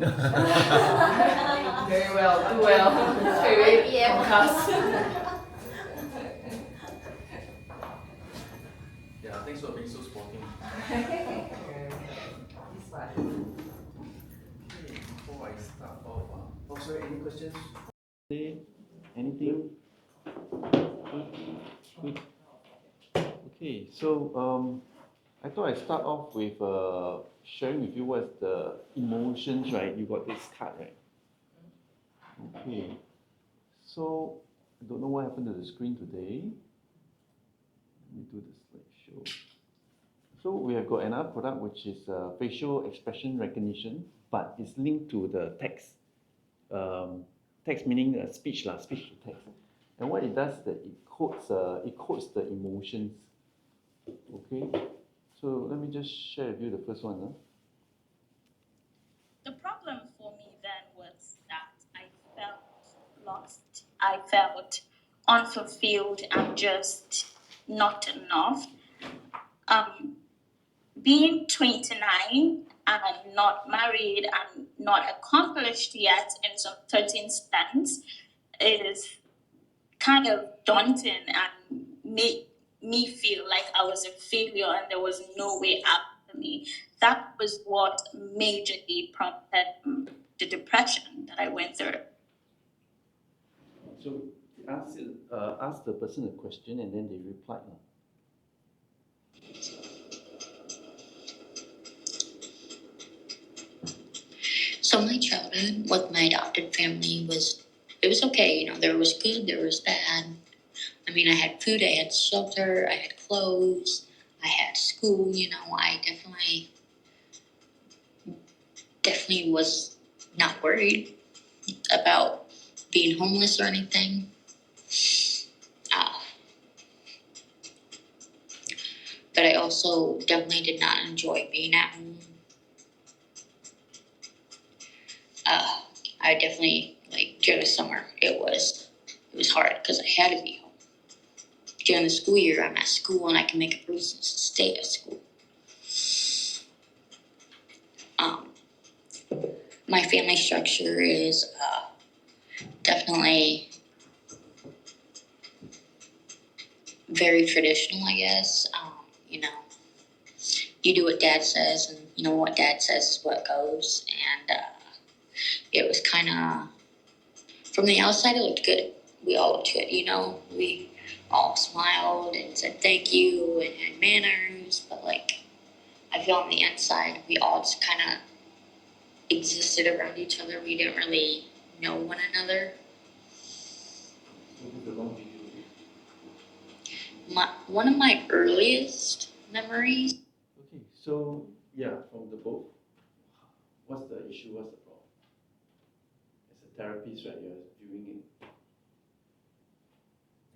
Very well, do well. Very podcast. Yeah, thanks for being so sporting. This one. Okay, before I start off, oh sorry, any questions? Anything? Good. Okay, so I thought I'd start off with sharing with you what's the emotions, right? You got this card, right? Okay, so I don't know what happened to the screen today. Let me do the slideshow. So we have got another product which is facial expression recognition, but it's linked to the text. Text meaning speech lah, speech to text. And what it does that it codes the emotions. Okay, so let me just share with you the first one. The problem for me then was that I felt lost. I felt unfulfilled and just not enough. Being 29 and I'm not married and not accomplished yet in some certain sense is kind of daunting and made me feel like I was a failure and there was no way out for me. That was what majorly prompted the depression that I went through. So ask the person a question and then they replied. So my childhood with my adopted family was okay. You know, there was good, there was bad. I mean, I had food, I had shelter, I had clothes, I had school. You know, I definitely was not worried about being homeless or anything. Uh, but I also definitely did not enjoy being at home. I definitely, like, during the summer, it was hard because I had to be home. During the school year, I'm at school and I can make arrangements to stay at school. My family structure is definitely very traditional, I guess. You know, you do what dad says, and you know what dad says is what goes. And it was kind of, from the outside, it looked good. We all looked good, you know. We all smiled and said thank you and had manners, but like, I feel on the inside, we all just kind of existed around each other. We didn't really know one another. One of my earliest memories. Okay, so yeah, from the book, what's the issue? What's the problem? As a therapist, right, you're viewing it.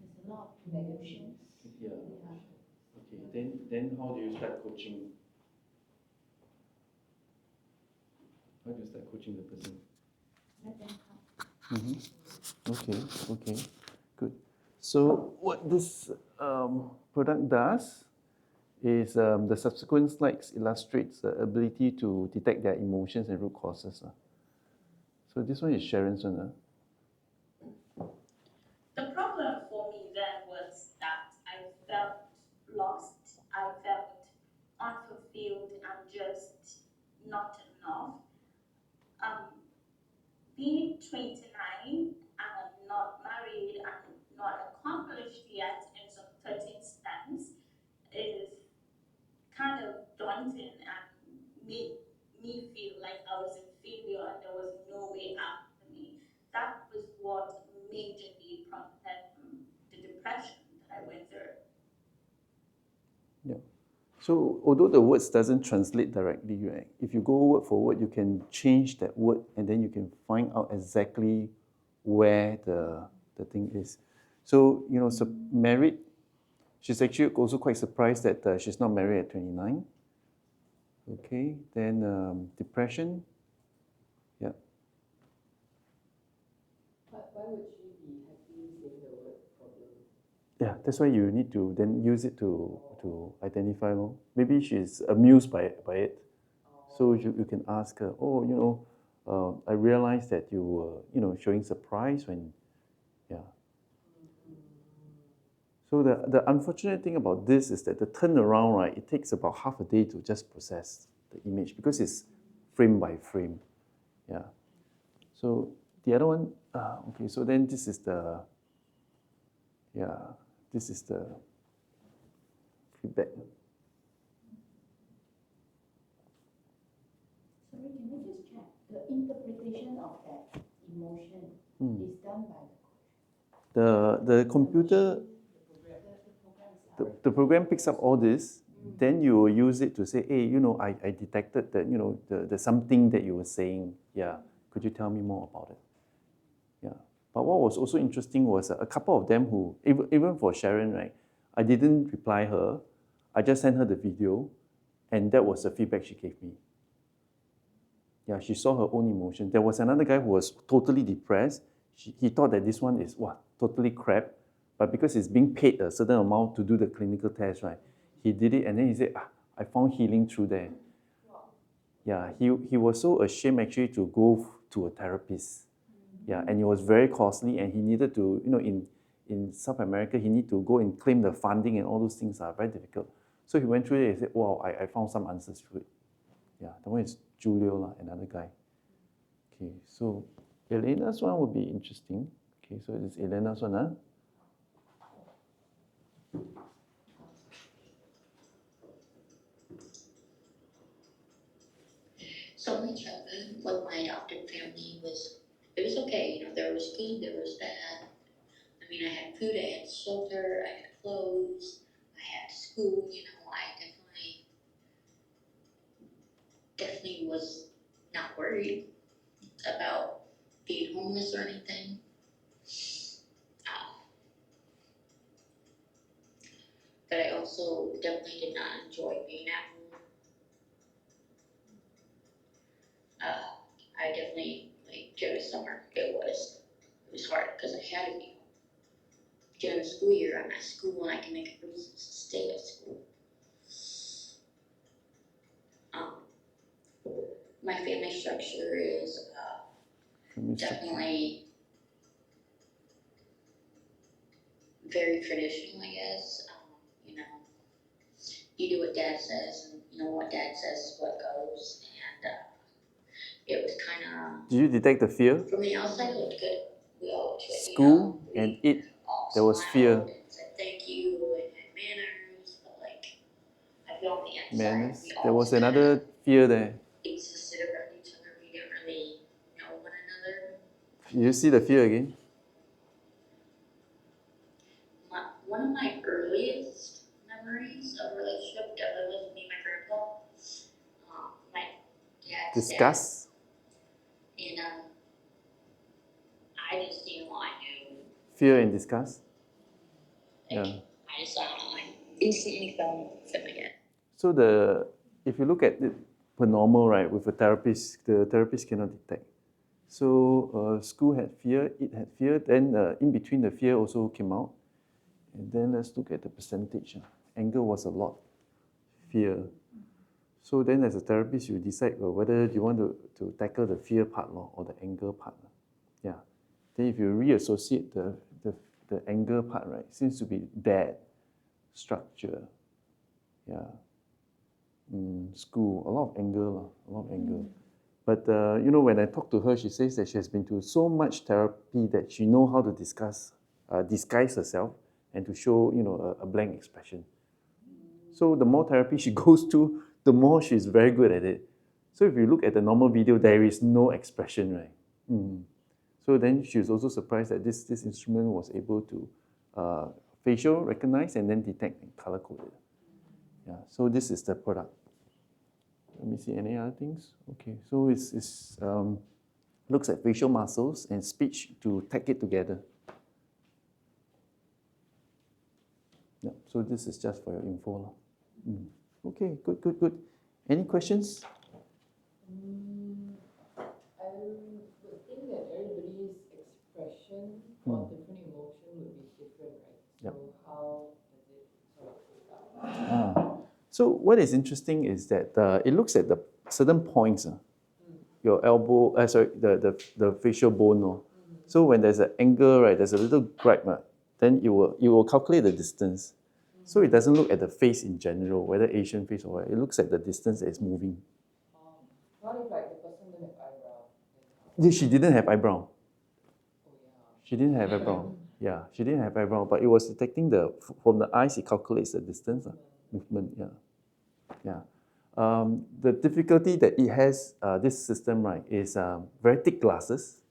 There's a lot of negations. Yeah. Okay, then how do you start coaching? How do you start coaching the person? Let them come. Okay, good. So what this product does is the subsequent slides illustrates the ability to detect their emotions and root causes. So this one is Sharon's one. The problem for me then was that I felt lost. I felt unfulfilled and just not enough. Being 29 and I'm not married and not accomplished yet in some certain sense is kind of daunting and made me feel like I was a failure and there was no way out for me. That was what majorly prompted the depression that I went through. Yeah. So although the words doesn't translate directly, right? If you go word for word, you can change that word and then you can find out exactly where the thing is. So, you know, married, she's actually also quite surprised that she's not married at 29. Okay, then depression. Yeah. Why would she be happy saying the word problem? Yeah, that's why you need to then use it to identify. Maybe she's amused by it. So you can ask her, oh, you know, I realized that you were, showing surprise when, yeah. So the unfortunate thing about this is that the turnaround, right, it takes about half a day to just process the image because it's frame by frame. Yeah. So the other one, okay, so then this is the feedback. Sorry, can I just check? The interpretation of that emotion is done by The computer, the program picks up all this, then you will use it to say, hey, I detected that, the something that you were saying. Yeah, could you tell me more about it? Yeah. But what was also interesting was a couple of them who, even for Sharon, right, I didn't reply her. I just sent her the video, and that was the feedback she gave me. Yeah, she saw her own emotion. There was another guy who was totally depressed. He thought that this one is, totally crap. But because he's being paid a certain amount to do the clinical test, right, he did it, and then he said, I found healing through there. Yeah, he was so ashamed actually to go to a therapist. Yeah, and it was very costly, and he needed to, in South America, he needed to go and claim the funding, and all those things are very difficult. So he went through it and said, wow, I found some answers to it. Yeah, that one is Julio, another guy. Okay, so Elena's one would be interesting. Okay, so it's Elena's one, huh? So my childhood with my adopted family it was okay. There was good, there was bad. I mean, I had food, I had shelter, I had clothes, I had school. I definitely was not worried about being homeless or anything. But I also definitely did not enjoy being at home. I definitely, during the summer, it was hard because I had to be home. During the school year, I'm at school and I can make reasons to stay at school. My family structure is definitely very traditional, I guess. You do what dad says, and what dad says is what goes. And it was kind of. Did you detect the fear? From the outside, it looked good. We all looked good. School and it, there was fear. And said thank you and had manners, but I feel on the inside. Manners. There was another fear there. Existed around each other. We didn't really know one another. You see the fear again? One of my earliest memories of a relationship definitely was me and my grandpa. My dad's Discuss? dad. And I just, I knew. Fear and disgust? Yeah. I just, I instantly fell again. So if you look at it per normal, right, with a therapist, the therapist cannot detect. So school had fear, it had fear, then in between the fear also came out. And then let's look at the percentage. Anger was a lot, fear. So then as a therapist, you decide whether you want to tackle the fear part or the anger part. Yeah. Then if you reassociate the anger part, right, seems to be bad structure. Yeah. School, a lot of anger. But when I talk to her, she says that she has been through so much therapy that she knows how to disguise herself and to show a blank expression. So the more therapy she goes to, the more she's very good at it. So if you look at the normal video, there is no expression, right? So then she's also surprised that this instrument was able to facial recognize and then detect and color code it. Yeah, so this is the product. Let me see any other things. Okay, so it's looks at facial muscles and speech to tag it together. Yeah, so this is just for your info. Okay, good. Any questions? I would think that everybody's expression for different emotion would be different, right? Yep. So how does it sort of pick up? So what is interesting is that it looks at the certain points. your elbow, sorry, the facial bone. No? So when there's an angle, right, there's a little gripe, then it will calculate the distance. So it doesn't look at the face in general, whether Asian face or what. It looks at the distance that it's moving. What if like the person don't have eyebrow? Yeah, she didn't have eyebrow. Oh yeah. She didn't have eyebrow. Yeah, she didn't have eyebrow, but it was detecting from the eyes. It calculates the distance, movement. Yeah, yeah. The difficulty that it has, this system, right, is very thick glasses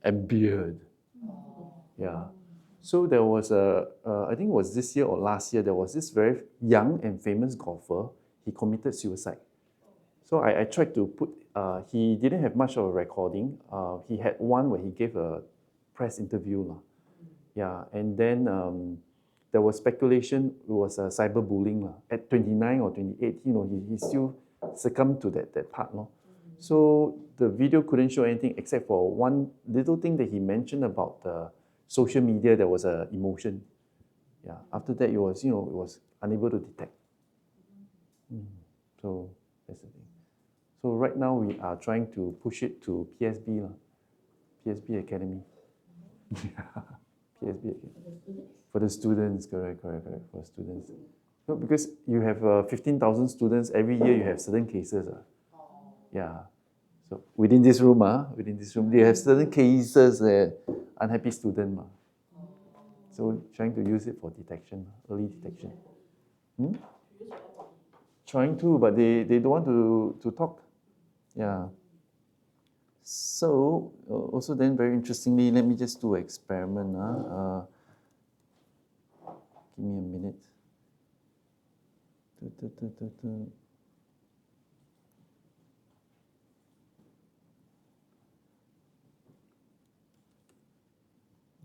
and beard. Yeah. So there was I think it was this year or last year, there was this very young and famous golfer. He committed suicide. So I tried to put, he didn't have much of a recording. He had one where he gave a press interview. Yeah, and then there was speculation it was cyberbullying. At 29 or 28, he still succumbed to that part. So the video couldn't show anything except for one little thing that he mentioned about the social media. There was an emotion. Yeah, after that it was unable to detect. So that's the thing. So right now we are trying to push it to PSB, PSB Academy. PSB Academy. For the students, correct, for students. No, because you have 15,000 students, every year you have certain cases. Yeah. So within this room, they have certain cases, unhappy student. So trying to use it for detection, early detection. Trying to, but they don't want to talk. Yeah. So also then very interestingly, let me just do an experiment. Give me a minute.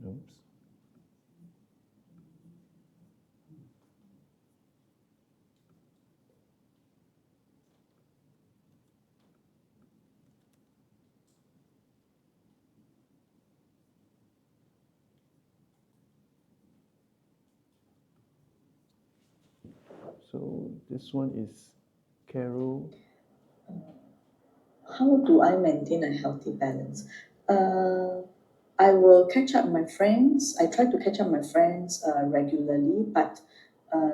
Oops. So this one is Carol. How do I maintain a healthy balance? I will catch up my friends. I try to catch up my friends regularly, but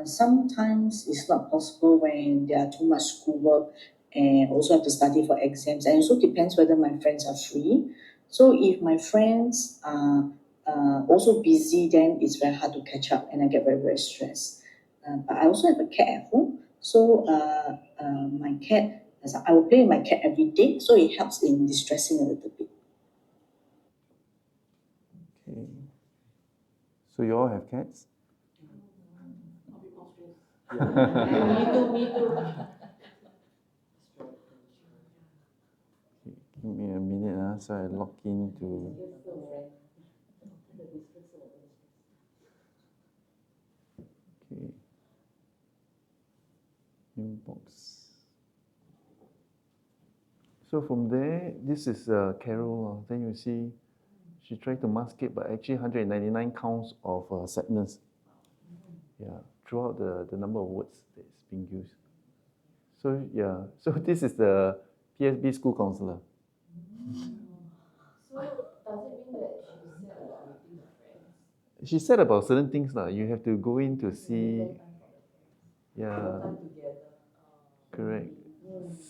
sometimes it's not possible when there are too much schoolwork and also have to study for exams. And it also depends whether my friends are free. So if my friends are also busy, then it's very hard to catch up, and I get very stressed. But I also have a cat at home, so my cat. I will play with my cat every day, so it helps in distressing a little bit. Okay. So you all have cats? Me too. Give me a minute, so I log into. Okay. Inbox. So from there, this is Carol. Then you see, she tried to mask it, but actually 199 counts of sadness. Yeah, throughout the number of words that is being used. So yeah, so this is the PSB school counselor. So does it mean that she said about meeting her friends? She said about certain things you have to go in to see. Yeah. Time together. Correct.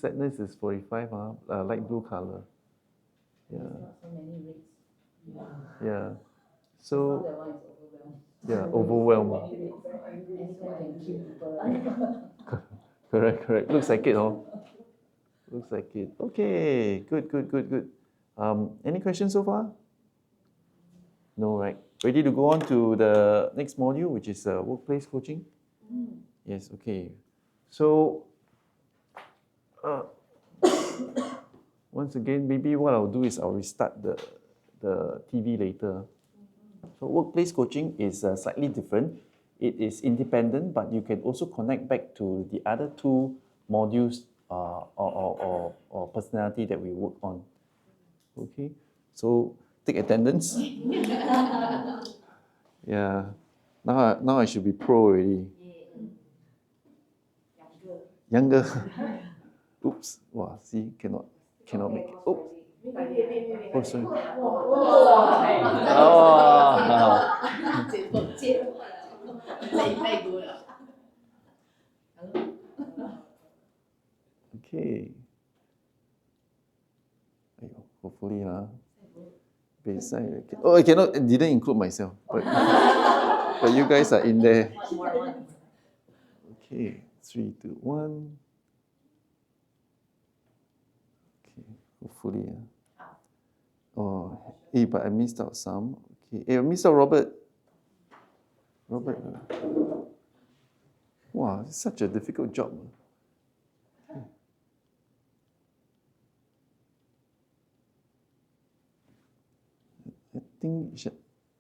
Sadness is 45, light blue color. Yeah. So many rates. Yeah. So So that one is overwhelmed. yeah, overwhelmed. Anytime can kill people. Correct. Looks like it, Looks like it. Okay, good. Any questions so far? No, right? Ready to go on to the next module, which is workplace coaching? Yes, okay. So, once again, maybe what I'll do is I'll restart the TV later. So workplace coaching is slightly different. It is independent, but you can also connect back to the other two modules or personality that we work on. Okay, so take attendance. Yeah, now I should be pro already. Younger. Oops, wow, see, cannot cannot make it. Oh, Wait. oh, sorry. Okay. !aiyo! Hopefully, beside. Oh, I cannot. Didn't include myself, but you guys are in there. Okay, 3, 2, 1. Okay, hopefully. Oh, but I missed out some. Okay, I missed out Robert. Robert. Wow, it's such a difficult job. I think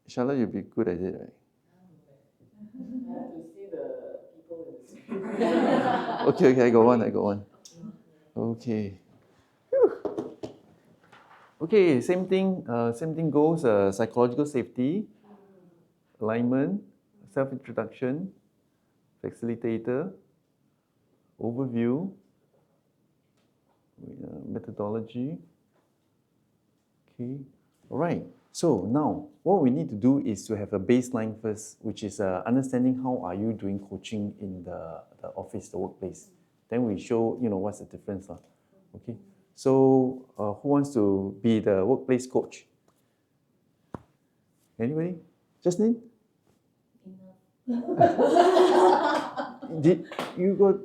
Charlotte, you'll be good at it, right? I have to see the people in the screen. Okay, I got one. Okay. Whew. Okay, same thing goes, psychological safety, alignment, self-introduction, facilitator, overview, methodology. Okay, all right. So now, what we need to do is to have a baseline first, which is understanding how are you doing coaching in the office, the workplace. Then we show, what's the difference. Okay, so who wants to be the workplace coach? Anybody? Justin? Did you got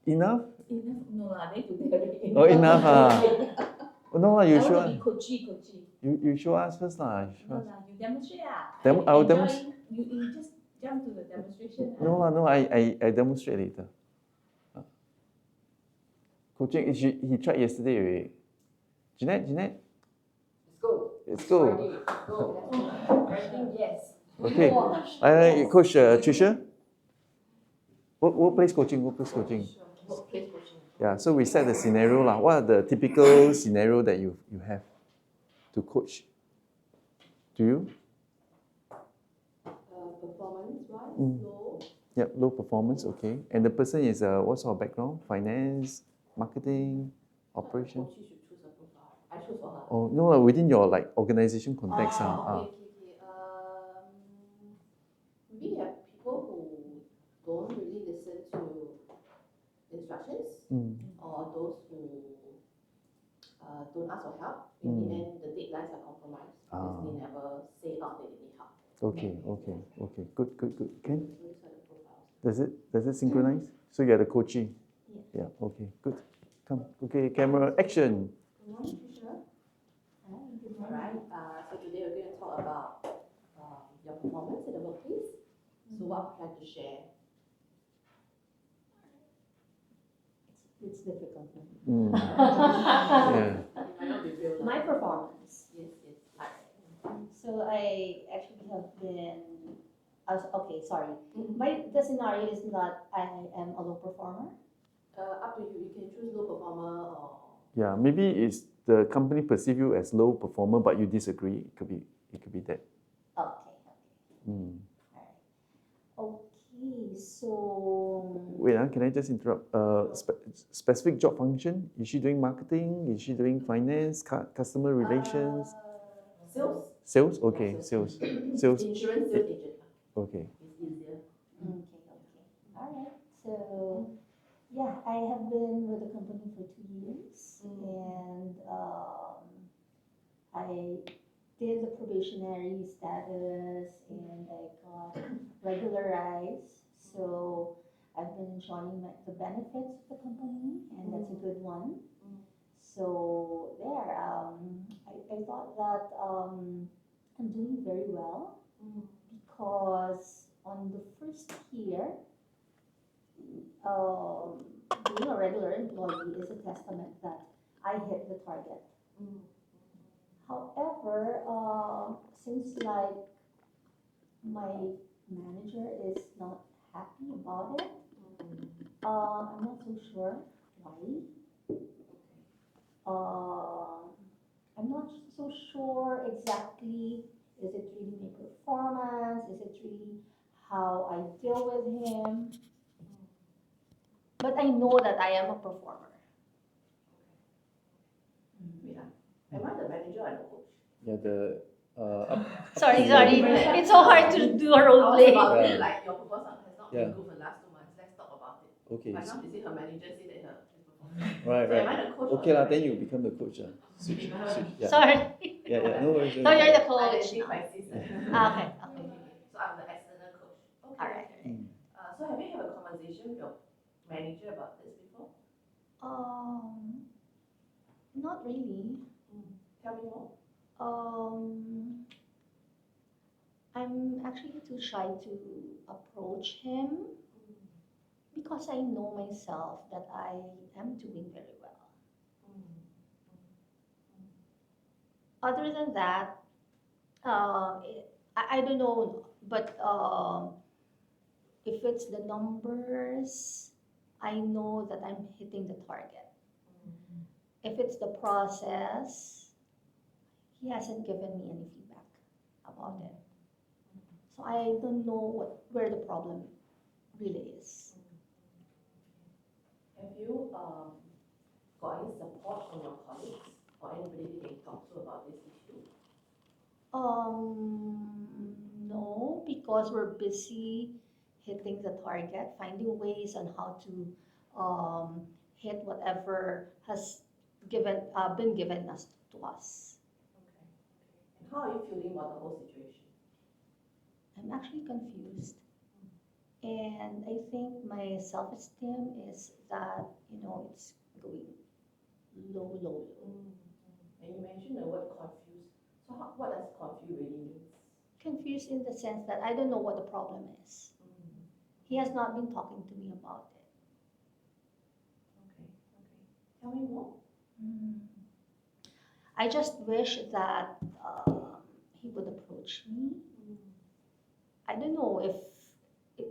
enough? No, they do very Oh, enough. Oh, no, you I show want to be coachy. you show us first. No, you demonstrate. I'll demonstrate. You just jump to the demonstration. No, I demonstrate later. Coaching, he tried yesterday already. Jeanette? Let's go. Let's go. Friday, let's go. Writing, yes. Okay. Coach Tricia? Workplace coaching. Workplace coaching. Yeah, so we set the scenario. What are the typical scenario that you have to coach? Do you? Performance-wise, low. Yep, low performance, okay. And the person is what sort of background? Finance, marketing, operation? She should choose a profile. I choose for her. Oh, no, within your organization context. Okay. Maybe you have people who don't really listen to instructions, or those who don't ask for help. In the end, the deadlines are compromised because they never say out that they need help. Okay. Good. Ken? Those are the profiles. Does it synchronize? So you're the coachee? Yeah. Yeah, okay, good. Come. Okay, camera, action. Good morning, Tricia. Hi, good morning. Alright, so today we're going to talk about your performance in the workplace. So what would you like to share? It's difficult. Yeah. It might not be real My life. performance. Yes. So I actually have been. Okay, sorry. Mhm. The scenario is that I am a low performer. Up to you. You can choose low performer or. Yeah, maybe it's the company perceive you as low performer, but you disagree. It could be that. Okay. Okay, so. Wait, can I just interrupt? Specific job function? Is she doing marketing? Is she doing finance, customer relations? Sales. Sales? Okay, sales. Sales. Insurance sales agent. Okay. It's easier. Okay. All right. So, yeah, I have been with the company for 2 years, and I did the probationary status, and I got regularized. So I've been enjoying the benefits of the company, and that's a good one. So there, I thought that I'm doing very well because on the first year, being a regular employee is a testament that I hit the target. However, since like my manager is not happy about it, I'm not so sure why. I'm not so sure exactly, is it really my performance? Is it really how I deal with him? But I know that I am a performer. Am I the manager or the coach? Yeah, the up Sorry, to sorry. you. It's so hard to do a I role was play. about Yeah. it, like your performance has not Yeah. been good for the last 2 months. Let's talk about it. Okay. But now she say her manager say that her performance. Right, So am I right. the coach? Okay lah, then you become the coach. Switch, Okay. switch. Yeah. Sorry. Yeah. No worries. So you're the coach Identity now. crisis. Okay. Okay. So I'm the external coach. Okay. Alright. Okay. So have you had a conversation with your manager about this before? Not really. Tell me more. I'm actually too shy to approach him because I know myself that I am doing very well. Other than that, I don't know, but if it's the numbers, I know that I'm hitting the target. If it's the process, he hasn't given me any feedback about it. So I don't know where the problem really is. Have you got any support from your colleagues or anybody you can talk to about this issue? No, because we're busy hitting the target, finding ways on how to hit whatever has been given to us. Okay. And how are you feeling about the whole situation? I'm actually confused. And I think my self-esteem is that, it's going low. And you mentioned the word confused. So what does confused really mean? Confused in the sense that I don't know what the problem is. He has not been talking to me about it. Okay. Tell me more. I just wish that he would approach me. I don't know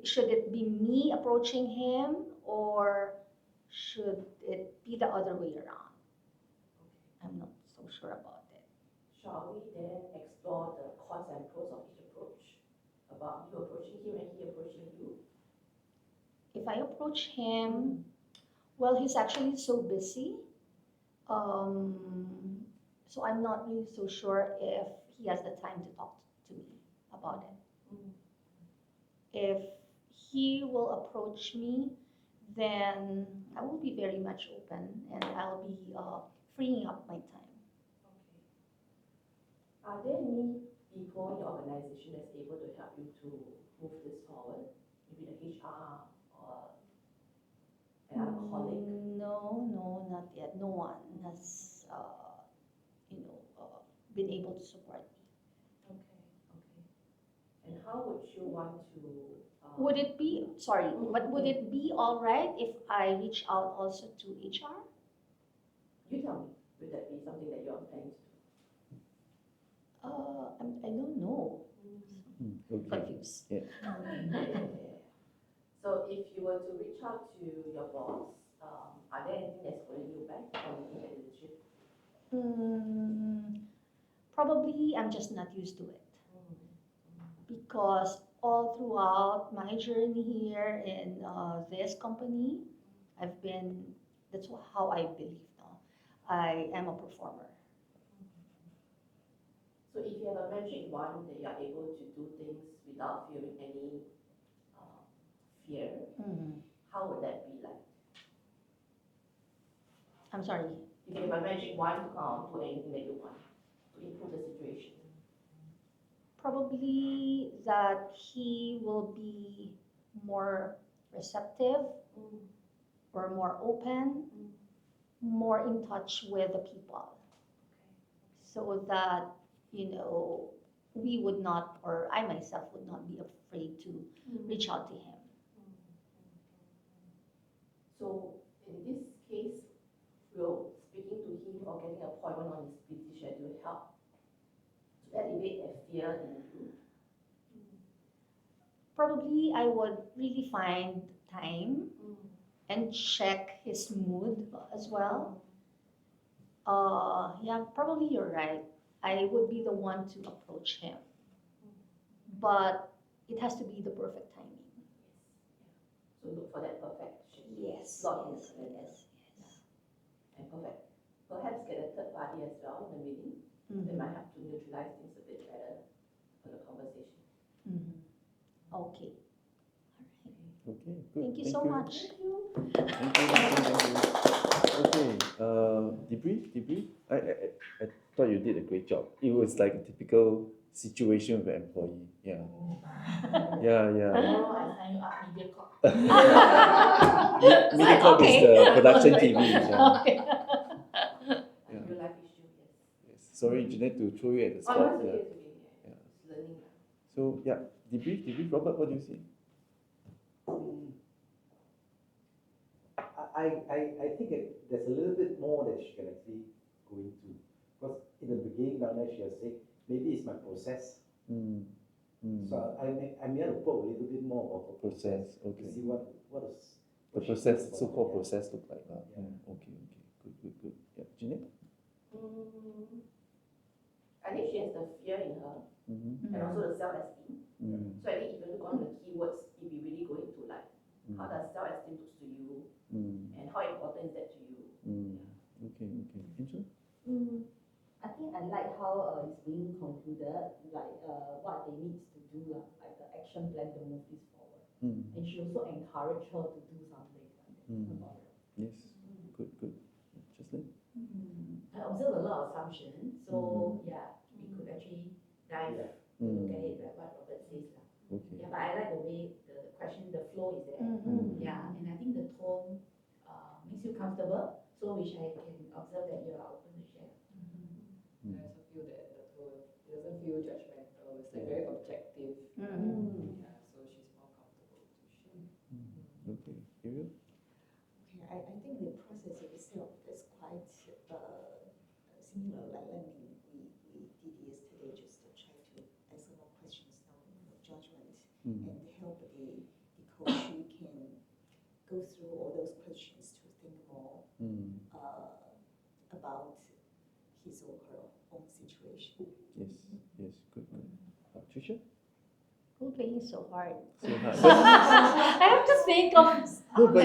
should it be me approaching him or should it be the other way around? I'm not so sure about it. Shall we then explore the cons and pros of each approach? About you approaching him and he approaching you? If I approach him, well, he's actually so busy. So I'm not really so sure if he has the time to talk to me about it. If he will approach me, then I will be very much open and I'll be freeing up my time. Okay. Are there any people in your organization that's able to help you to move this forward? Maybe the HR or another colleague? No, not yet. No one has, been able to support me. Okay. And how would you want to? Would it be all right if I reach out also to HR? You tell me. Would that be something that you're planning to do? I don't know. Okay. Confused. Yeah. So if you were to reach out to your boss, are there anything that's holding you back from looking at leadership? Probably I'm just not used to it because all throughout my journey here in this company, that's how I believe now. I am a performer. So if you have a magic wand that you are able to do things without feeling any fear, how would that be like? I'm sorry. If you have a magic wand to do anything that you want to improve the situation. Probably that he will be more receptive or more open, more in touch with the people, so that we would not, or I myself would not be afraid to reach out to him. So in this case, will speaking to him or getting an appointment on his busy schedule help to alleviate that fear in you? Probably I would really find time and check his mood as well. Yeah, probably you're right. I would be the one to approach him. But it has to be the perfect timing. So look for that perfect Yes. slot in the Yes. calendar. Yes. And perfect. Perhaps get a third party party as well in the meeting. They might have to neutralize things a bit better for the conversation. Okay. Okay, good. Thank you so much. Thank you. Okay, debrief. I thought you did a great job. It was like a typical situation with an employee. Yeah. Tomorrow I sign you up MediaCorp. MediaCorp is the production TV. Yeah. Okay. Real life issue, yes. Yes. Sorry, Jeanette, to throw you at the Oh, spot. no, it's okay, Yeah. it's okay. Yeah. It's learning. So yeah, debrief. Robert, what do you see? I think there's a little bit more that she can actually go into. Because in the beginning down there, she has said, maybe it's my process. So I may have to probe a little bit more about the process. Okay. To see what is The what she process, thinks about so-called it. process look like. Yeah. Okay. Good. Yeah, Jeanette? I think she has the fear in her Mm-hmm. and also the self-esteem. Mm. So I think if you look on the keywords, if you really go into like how does self-esteem looks to you and how important is that to you. Okay. Angel? I think I like how it's being concluded, like what they need to do, like the action plan to move this forward. And she also encouraged her to do something about it. Yes. Good. Jocelyn? I observed a lot of assumptions, so yeah, we could actually dive to look at it like what Robert says. Okay. Yeah, but I like the way the question, the flow is there. Yeah, and I think the tone makes you comfortable, so which I can observe that you are open to share. I also feel that the tone, it doesn't feel judgmental, it's like very objective. Yeah, so she's more comfortable to share. Okay. Ariel? Okay, I think the process itself is quite similar, like learning we did yesterday, just to try to answer more questions, no judgment, and help the coach who can go through all those questions to think more about his or her own situation. Yes. Good. Tricia? Who's playing so hard? So hard. I have to think of No, but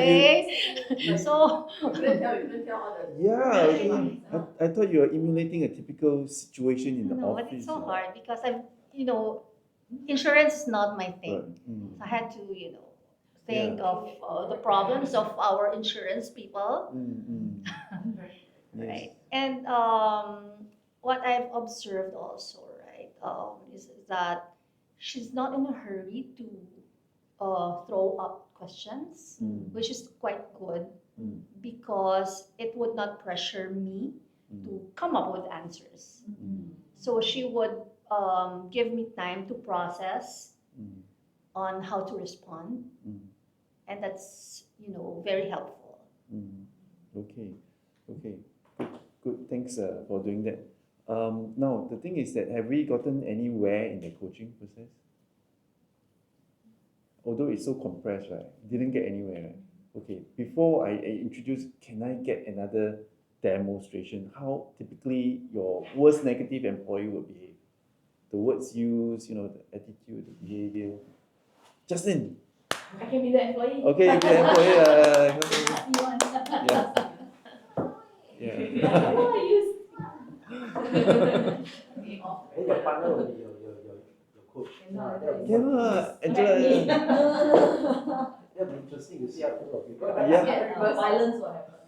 so You couldn't tell all the Yeah, I thought you were emulating a typical situation in the no, office. but it's so hard because insurance is not my thing. Right. So I had to, think of the problems of our insurance people, right? And what I've observed also, right, is that she's not in a hurry to throw up questions, which is quite good because it would not pressure me to come up with answers. So she would give me time to process on how to respond, and that's very helpful. Okay. Good. Thanks for doing that. Now the thing is that have we gotten anywhere in the coaching process? Although it's so compressed, right? Didn't get anywhere, right? Okay. Before I introduce, can I get another demonstration? How typically your worst negative employee would behave? The words used, the attitude, the behavior. Justin. I can be the employee. Okay, you can employee. Yeah. Who are you? And your partner will be your coach. Yeah, Angela. That'll be interesting to see how two of you. Yeah. Violence will happen.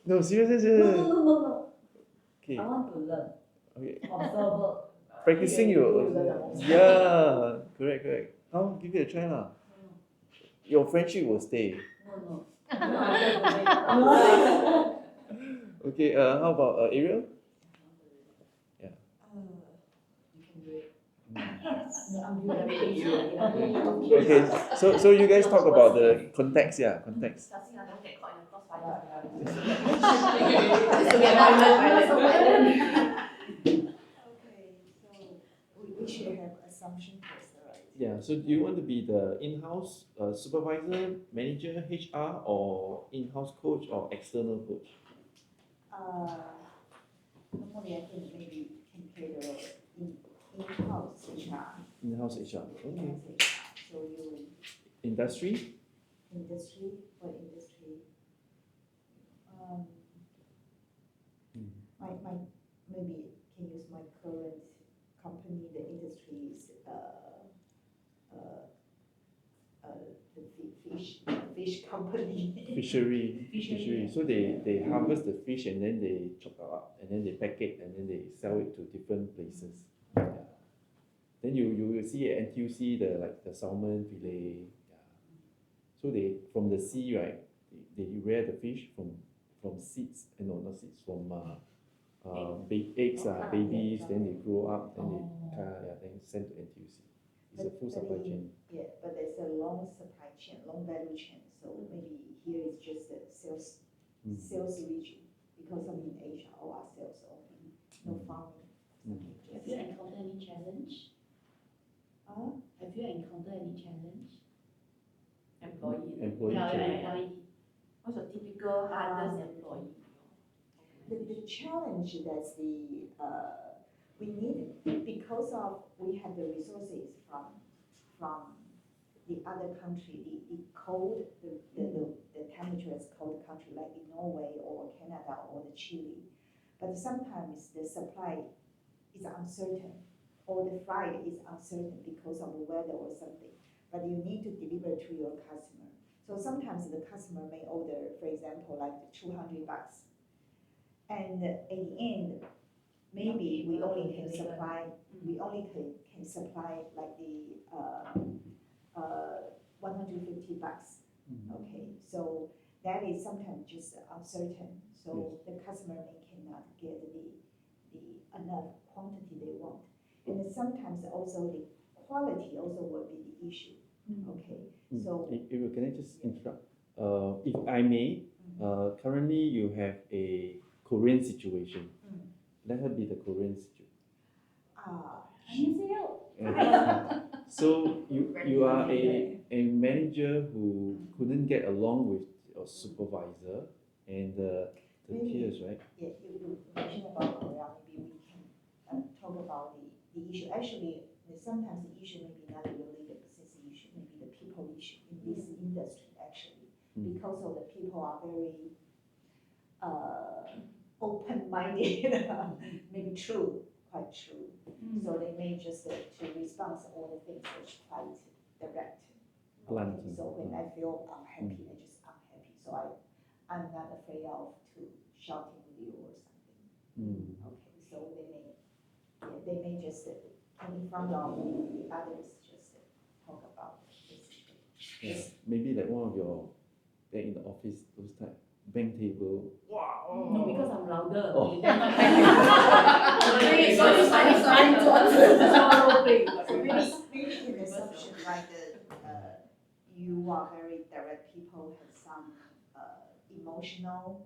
No, seriously. No. Okay. I want to learn. Okay. Observer. Practicing you. Yeah. Correct. How? Give it a try lah. Your friendship will stay. No. Okay. How about Ariel? Yeah. You can do it. I'm doing Okay. So you guys talk about the context. Yeah. Context. Don't get caught in the crossfire. Okay, so we should have assumption first, right? Yeah. So do you want to be the in-house supervisor, manager, HR, or in-house coach or external coach? Normally I think maybe you can play the in-house HR. In-house HR. Okay. In-house HR. So you Industry? industry, what industry? My maybe can use my current company. The industry is the fish company. Fishery. So they harvest the fish and then they chop it up and then they pack it and then they sell it to different places. Yeah. Then you will see at NTUC the salmon fillet. Yeah. So they from the sea, right? They rear the fish from seeds, not seeds, from eggs, babies. Then they grow up, then then send to NTUC. It's a full supply chain. Yeah, but there's a long supply chain, long value chain. So maybe here is just a sales region, because I'm in Asia, all our sales only, no farming. Have you encountered any challenge? Have you encountered any challenge? Employee Yeah, challenge. employee. What's a typical hardest employee? The challenge that's we need, because of we have the resources from the other country, the cold, the temperature is cold country like in Norway or Canada or the Chile. But sometimes the supply is uncertain or the flight is uncertain because of the weather or something. But you need to deliver to your customer. So sometimes the customer may order, for example, like $200. And at the end, maybe we only can supply like the $150. Okay, so that is sometimes just uncertain. So the customer cannot get the enough quantity they want. And then sometimes also the quality also will be the issue. Okay, so Can I just interrupt? If I may, currently you have a Korean situation. Let her be the Korean situation. So you are a manager who couldn't get along with your supervisor and the peers, right? Yeah, you mentioned about Korea. Maybe we can talk about the issue. Actually, sometimes the issue may be not really the business issue, maybe the people issue in this industry actually, because of the people are very open-minded, maybe quite true. So they may just to respond to all the things that's quite direct. Blunt. Okay, so when I feel unhappy, I'm happy. So I'm not afraid of to shouting with you or something. Okay, so they may just come in front of the others, just talk about this. Yeah. Maybe like one of your back in the office, those type bank table. Wow. No, because I'm louder. Oh. Maybe an assumption like you are very direct people, have some emotional,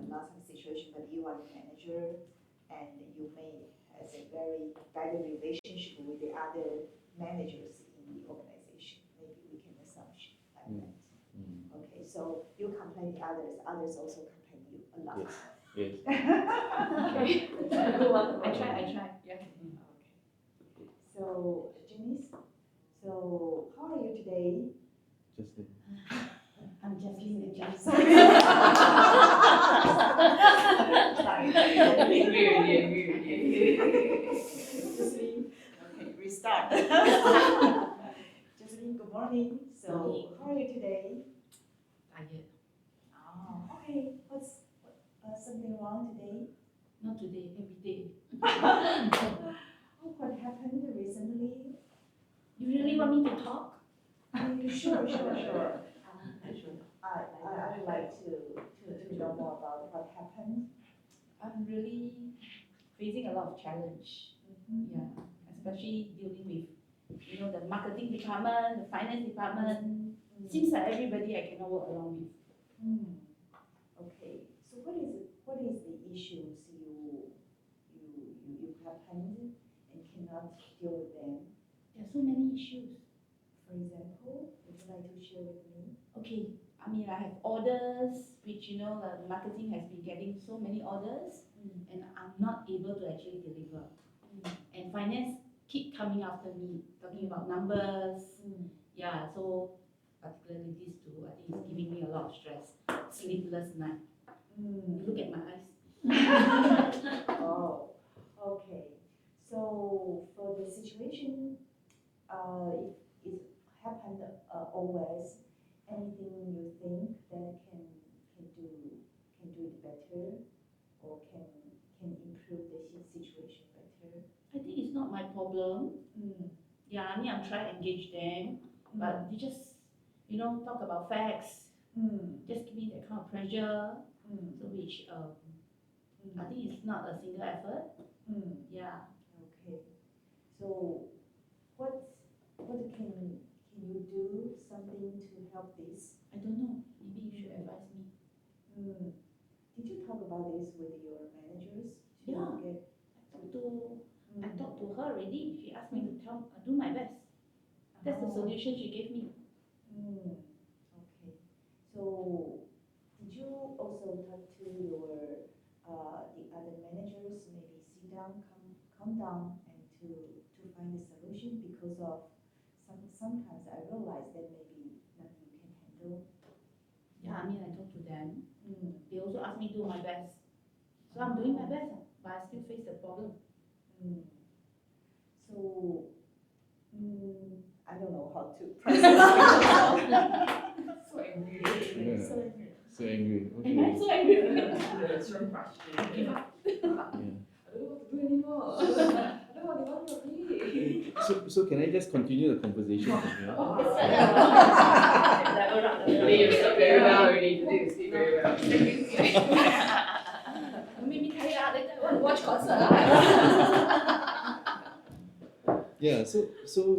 lots of situation, but you are the manager and you may have a very better relationship with the other managers in the organization. Maybe we can assumption like that. Okay, so you complain the others also complain you a lot. Yes. Okay. I try. Yeah. Okay. So, Janice, so how are you today? Just I'm Jasmine the judge. Jocelyn, okay, restart. Jocelyn, good morning. So, how are you today? Tired. Oh, okay. What's something wrong today? Not today, every day. Oh, what happened recently? You really want me to talk? Sure. I would like to know more about what happened. I'm really facing a lot of challenge. Yeah, especially dealing with, the marketing department, the finance department. Seems like everybody I cannot work along with. Okay. So what is the issues you happened and cannot deal with them? There are so many issues. For example, would you like to share with me? Okay, I have orders, which the marketing has been getting so many orders, and I'm not able to actually deliver. And finance keep coming after me, talking about numbers. Yeah, so particularly these two, I think lot of stress, sleepless night. Look at my eyes. Oh, okay. So for the situation, if it happened always, anything you think that can do it better or can improve the situation better? I think it's not my problem. Yeah, I mean, I'm trying to engage them, but they just, talk about facts. Just give me that kind of pressure, so which I think it's not a single effort. Yeah. Okay. So what can you do something to help this? I don't know. Maybe you should advise me. Did you talk about this with your managers? To Yeah. Get, I talked to her already. She asked me to do my best. That's the solution she gave me. Okay. So did you also talk to your the other managers? Maybe sit down, come down, and to find a solution because of sometimes I realize that maybe nothing you can handle. Yeah, I mean, I talked to them. They also asked me to do my best. So I'm doing my best, but I still face the problem. So I don't know how to process. So angry. Yeah. So angry. So angry. Am I Okay. so angry? That's so frustrating. Yeah. I don't know what to do anymore. I don't know what they want from me. So can I just continue the conversation from here? You speak very well already. Today you speak very well. You made me tired. Later I want to watch concert. Yeah. So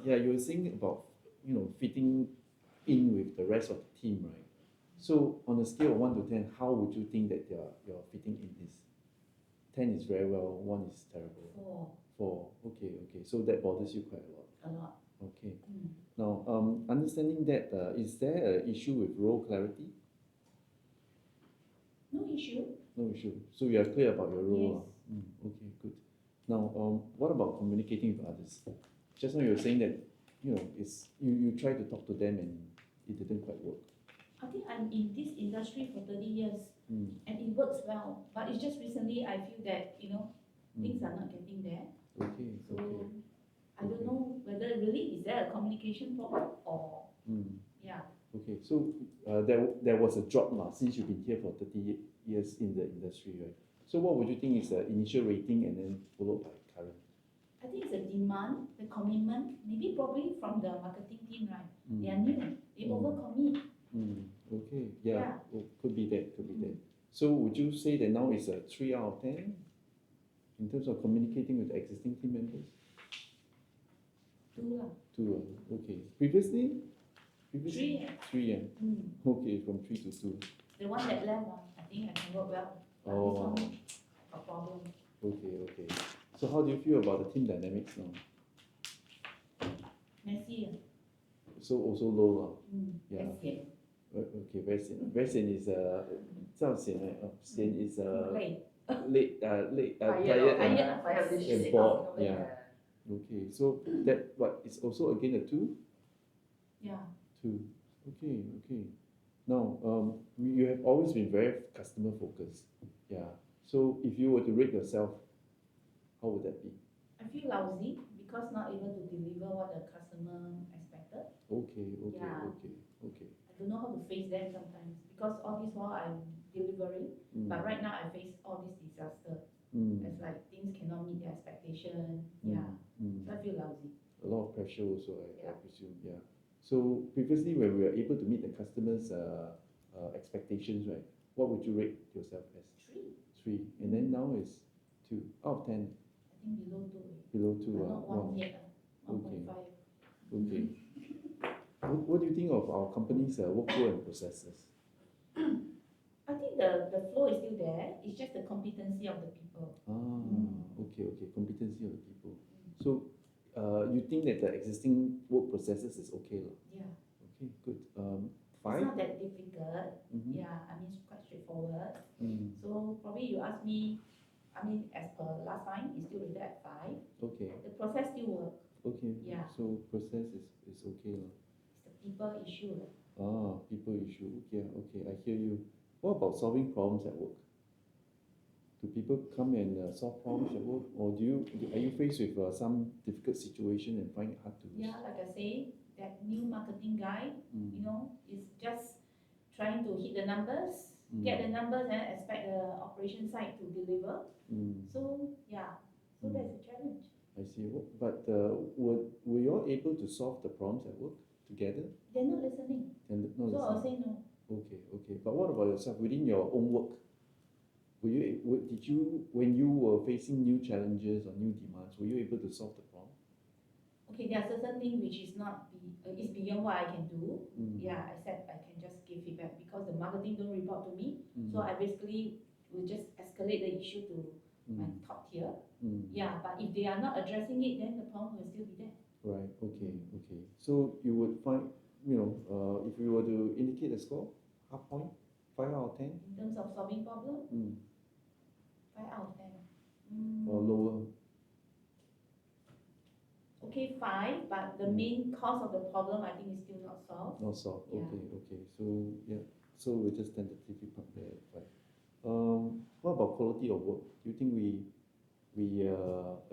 yeah, you were saying about fitting in with the rest of the team, right? So on a scale of 1 to 10, how would you think that you're fitting in this? 10 is very well, 1 is terrible. 4. Okay. So that bothers you quite a lot. A lot. Okay. Now, understanding that, is there an issue with role clarity? No issue. No issue. So you are clear about your role. Okay, good. Now, what about communicating with others? Just now you were saying that it's you try to talk to them and it didn't quite work. I think I'm in this industry for 30 years and it works well. But it's just recently I feel that, things are not getting there. Okay. So I don't know whether really is there a communication problem or yeah. Okay. So there was a drop now since you've been here for 30 years in the industry, right? So what would you think is the initial rating and then followed by current? I think it's a demand, the commitment, maybe probably from the marketing team, right? They are new, they overcommit. Okay, yeah. Oh, could be that. So would you say that now it's a 3 out of 10 in terms of communicating with the existing team members? 2 lah. 2, okay. Previously? 3. 3, yeah. Okay, from 3 to 2. The one that left, I think I can work well. But this one, a problem. Okay. So how do you feel about the team dynamics now? Messy. So also low, yeah. Very sian. Okay, very sian. Very sian is 造sian, right? Sian is Late. tired Tired. and bored. Yeah. Okay, so that it's also again a 2? Yeah. 2. Okay. Now, you have always been very customer focused. Yeah. So if you were to rate yourself, how would that be? I feel lousy because not able to deliver what the customer expected. Okay. Yeah. I don't know how to face them sometimes because all this while I'm delivering, but right now I face all this disaster. It's like things cannot meet their expectation. Yeah. So I feel lousy. A lot of pressure also, I presume. Yeah. So previously, when we were able to meet the customers' expectations, right? What would you rate yourself as? 3. And then now it's 2 out of 10. I think below 2. Below 2. But not 1 Wow. yet. 1.5. Okay. What do you think of our company's workflow and processes? I think the flow is still there. It's just the competency of the people. Okay. Competency of the people. So, you think that the existing work processes is okay, lah? Yeah. Okay, good. It's 5. not that difficult. Yeah, I mean it's quite straightforward. So probably you ask me, I mean as per last time, it's still rated at 5. Okay. The process still work. Okay. Yeah. So process is okay, lah. It's the people issue. People issue. issue. Yeah, okay, I hear you. What about solving problems at work? Do people come and solve problems at work, or are you faced with some difficult situation and find it hard to? Yeah, like I say, that new marketing guy, you know, is just trying to hit the numbers, get the numbers, and expect the operation side to deliver. So yeah, so that's a challenge. I see. But were you all able to solve the problems at work together? They're not listening. And not So I'll listening. say no. Okay. But what about yourself within your own work? Did you, when you were facing new challenges or new demands, were you able to solve the problem? Okay, there are certain things which is not is beyond what I can do. Yeah, except I can just give feedback because the marketing don't report to me. So I basically will just escalate the issue to my top tier. Yeah, but if they are not addressing it, then the problem will still be there. Right. Okay. So you would find, if you were to indicate a score, half point, 5 out of 10, In terms of solving problem, 5 out of 10. or lower? Okay, 5, but the main cause of the problem I think is still not solved. Not solved. Yeah. Okay. So yeah. So we just tentatively put there at 5. What about quality of work? Do you think we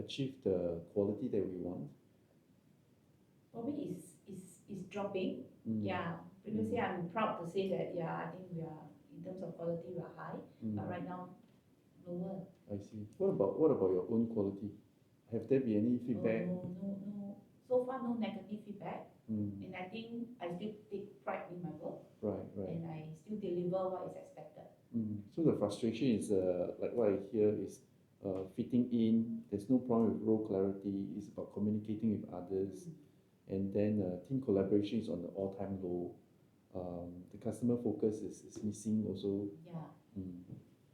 achieve the quality that we want? Probably is dropping. Yeah. Previously I'm proud to say that I think we are in terms of quality we are high, but right now lower. I see. What about your own quality? Have there been any feedback? No. So far no negative feedback. And I think I still take pride in my work. Right. And I still deliver what is expected. So the frustration is like what I hear is fitting in. There's no problem with role clarity. It's about communicating with others, and then team collaboration is on the all-time low. The customer focus is missing also. Yeah.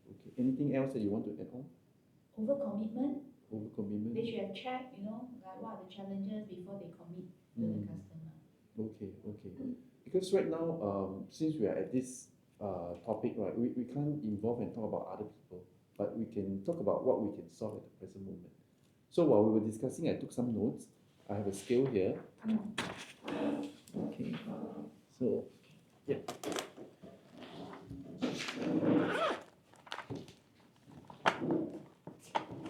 Okay. Anything else that you want to add on? Overcommitment. Overcommitment. They should have checked, like what are the challenges before they commit to the customer. Okay. Because right now, since we are at this topic, right, we can't involve and talk about other people, but we can talk about what we can solve at the present moment. So while we were discussing, I took some notes. I have a scale here. Okay. So, yeah.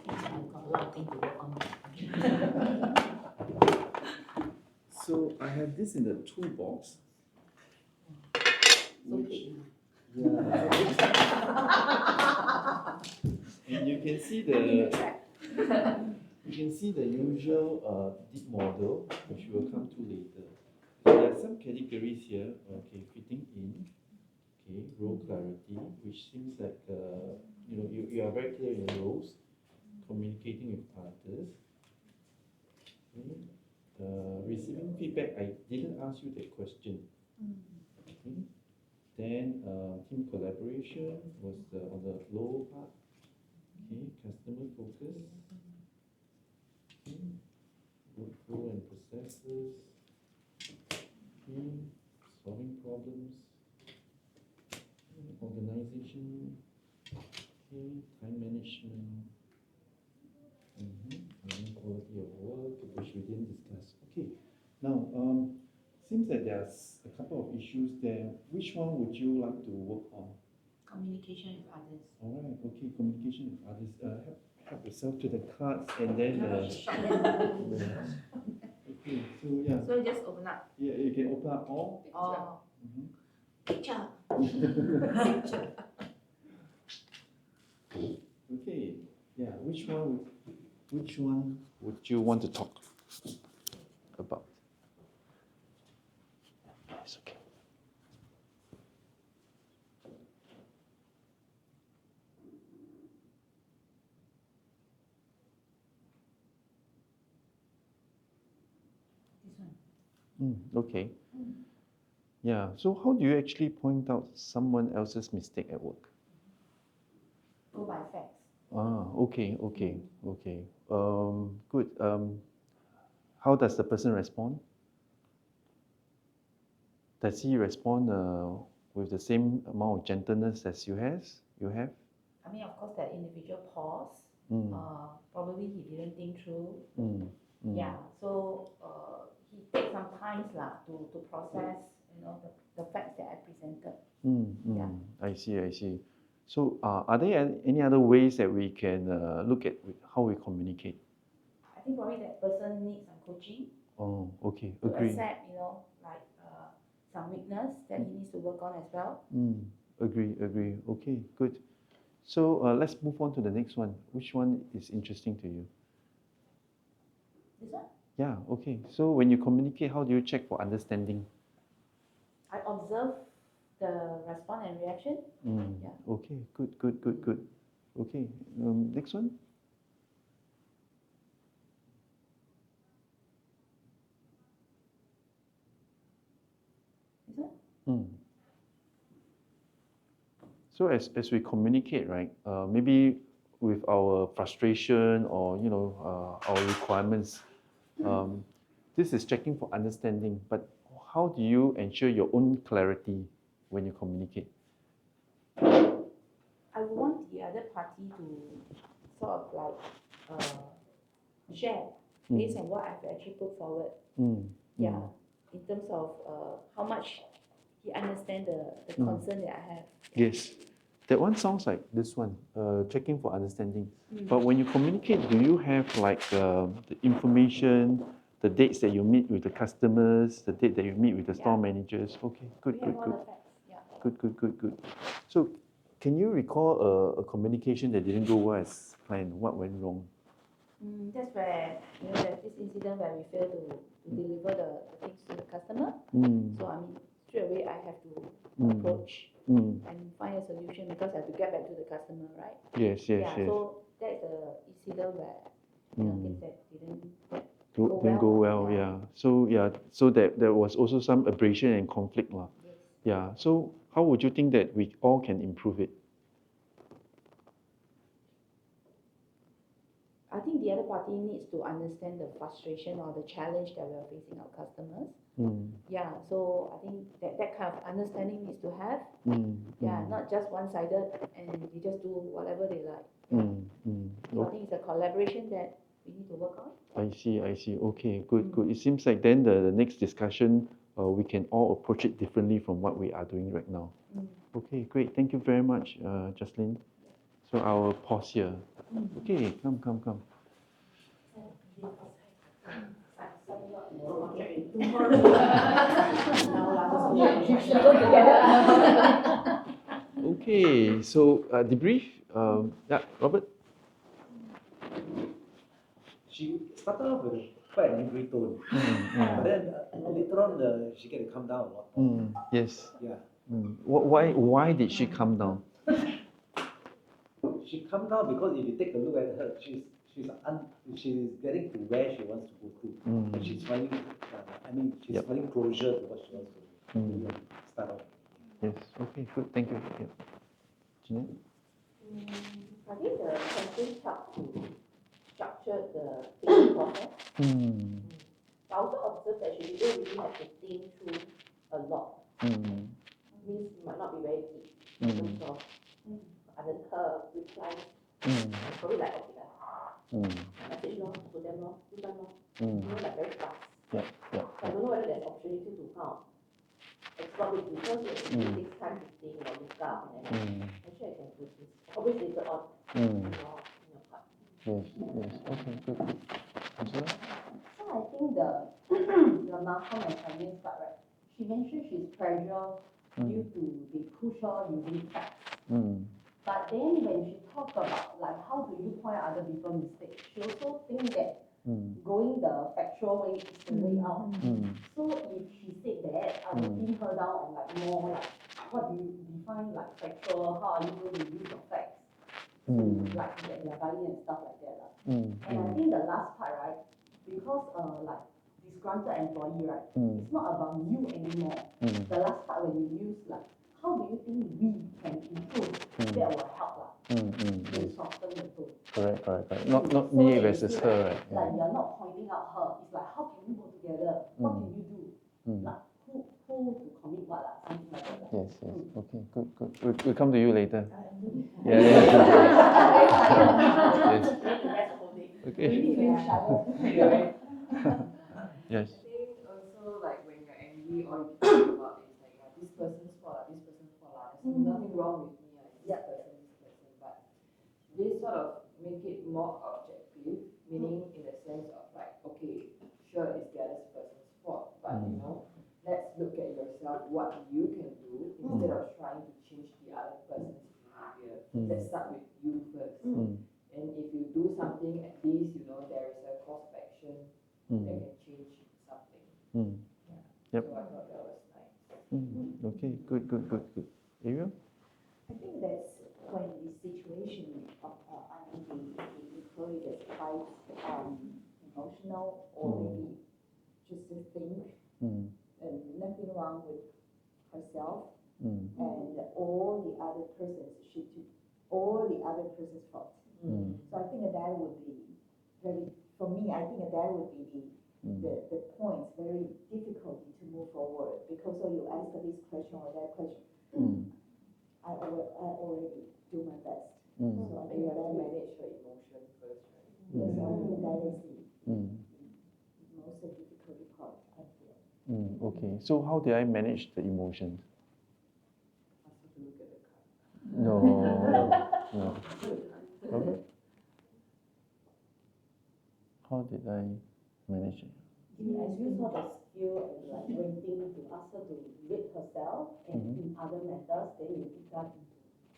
I've got a lot of things to work on. So I have this in the toolbox. Okay. Yeah. And you can see the usual deep model, which we will come to later. So there are some categories here. Okay, fitting in. Okay, role clarity, which seems like you are very clear in your roles, communicating with others. Okay. Receiving feedback, I didn't ask you that question. Okay. Then team collaboration was on the lower part. Okay, customer focus. Okay. Workflow and processes. Okay. Solving problems. Okay. Organization. Okay. Time management. And then quality of work, which we didn't discuss. Okay. Now, seems that there's a couple of issues there. Which one would you like to work on? Communication with others. All right. Okay. Communication with others. Help yourself to the cards, and then. Okay. So yeah. So just open up. Yeah, you can open up all. Oh. Picture. Okay. Yeah. Which one would you want to talk about? It's okay. This one. Okay. Yeah. So how do you actually point out someone else's mistake at work? Go by facts. Okay. Good. How does the person respond? Does he respond with the same amount of gentleness as you have? I mean, of course, that individual pause. Probably he didn't think through. Yeah. So he takes some time to process, the facts that I presented. Yeah. I see, I see. So, are there any other ways that we can look at how we communicate? I think probably that person needs some coaching Oh, okay, to agree. accept, like some weakness that he needs to work on as well. Agree, agree. Okay, good. So let's move on to the next one. Which one is interesting to you? This one, Yeah, okay. So when you communicate, how do you check for understanding? I observe the response and reaction. Yeah. Okay, good, good, good, good. Okay, next one. This one. So as we communicate, right, maybe with our frustration or our requirements, this is checking for understanding. But how do you ensure your own clarity when you communicate? I want the other party to sort of like share based on what I've actually put forward. Yeah, in terms of how much he understands the concern that I have. Yes, that one sounds like this one, checking for understanding. But when you communicate, do you have like the information, the dates that you meet with the customers, the date that you meet with the store managers? Okay, good, We good, have all good. the facts. Yeah. Good, good, good, good. So, can you recall a communication that didn't go well as planned? What went wrong? That's where there's this incident where we fail to deliver the things to the customer. So I mean, straight away I have to approach and find a solution because I have to get back to the customer, right? Yes, yes, Yeah. yes. So that's the incident where things that didn't Didn't go well, yeah. So yeah, so there was also some abrasion and conflict, lah. Yes. Yeah. So how would you think that we all can improve it? I think the other party needs to understand the frustration or the challenge that we are facing our customers. Yeah, so I think that kind of understanding needs to have. Yeah, not just one-sided and you just do whatever they like. So I think it's a collaboration that we need to work on. I see, I see. Okay, good, good. It seems like then the next discussion, we can all approach it differently from what we are doing right now. Okay, great. Thank you very much, Jocelyn. So I'll pause here. Okay, come, come, come. Okay, so debrief. Yeah, Robert. She started off with quite an angry tone, but then later on she get to calm down a lot. Yes. Yeah. Why did she calm down? She calmed down because if you take a look at her, she's getting to where she wants to go to, and she's finding, she's finding closure to what she wants to really start off. Yes. Okay. Good. Thank you. Yeah. Jeanette? I think the country helped to structure the thinking process. I also observed that she didn't really have to think through a lot. Means it might not be very deep in terms of her replies. Probably like, okay, message lor, to them lor, this one lor. Like very fast. Yeah. So I don't know whether there's opportunity to kind of explore it because it takes time to think or look up and then actually I can do this. Always later on in your part. Yes. Yes. Okay. Good. Angela? So I think the Malcolm and Chinese part, right? She mentioned she's pressured due to they push her using facts. But then when she talked about like how do you point out other people's mistakes, she also think that going the factual way is the way out. So if she said that, I would pin her down on like more like what do you define like factual? How are you going to use your facts to like get their buy-in and stuff like that. And I think the last part, right? Because like disgruntled employee, right? It's not about you anymore. The last part when you use like how do you think we can improve? That will help to soften the tone. Correct. Not So me that you versus feel her, right? Like you're not pointing out her. It's like how can we go together? What can you do? Like who to commit what something like that. Yes. Okay. Good. We'll come to you later. Yeah. Yes. Okay. Yes. I think also like when you're angry, all you can think about is like this person's fault, nothing wrong with me. I see this person, but they sort of make it more objective, meaning in the sense of like, okay, sure, it's the other person's fault, but you know, let's look at yourself, what you can do instead of trying to change the other person's behavior. Let's start with you first. And if you do something, at least you know there is a course of action that can change something. Yep. So I thought that was nice. Okay, good. Ariel? I think that's when the situation of, I mean, the employee is quite emotional or maybe just to think and nothing wrong with herself and all the other persons should do all the other person's fault. So I think that would be very, for me, I think that would be the points very difficult to move forward because so you ask this question or that question. I already do my best. So I think You have to that manage your emotion first, right? yes, I think that is the most difficult part, I feel. Okay, so how did I manage the emotions? Ask her to look at the card. No. Okay. How did I manage it? I use all the skill and like rating to ask her to rate herself and in other matters, then you pick up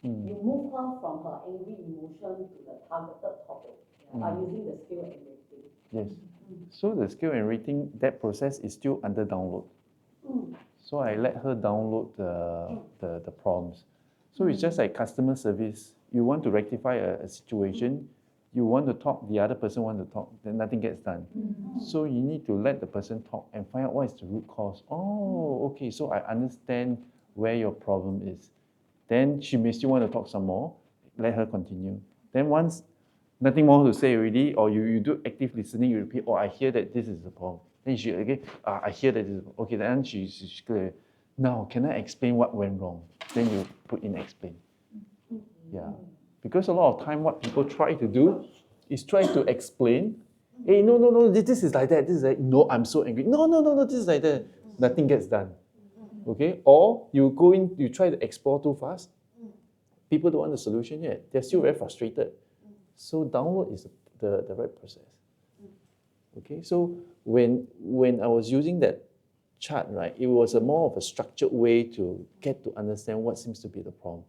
into, you move her from her angry emotion to the targeted topic by using the skill and rating. Yes. So the skill and rating, that process is still under download. So I let her download the prompts. So it's just like customer service. You want to rectify a situation, you want to talk, the other person wants to talk, then nothing gets done. So you need to let the person talk and find out what is the root cause. Oh, okay, so I understand where your problem is. Then she may still want to talk some more, let her continue. Then once nothing more to say already, or you do active listening, you repeat, oh, I hear that this is the problem. Then she, okay, I hear that this is, okay, then she's clear. Now, can I explain what went wrong? Then you put in explain. Yeah. Because a lot of time what people try to do is try to explain, hey, no, this is like that, this is like, no, I'm so angry. No, this is like that. Nothing gets done. Okay? Or you go in, you try to explore too fast. People don't want the solution yet. They're still very frustrated. So download is the right process. Okay? So when I was using that chart, right, it was a more of a structured way to get to understand what seems to be the problem.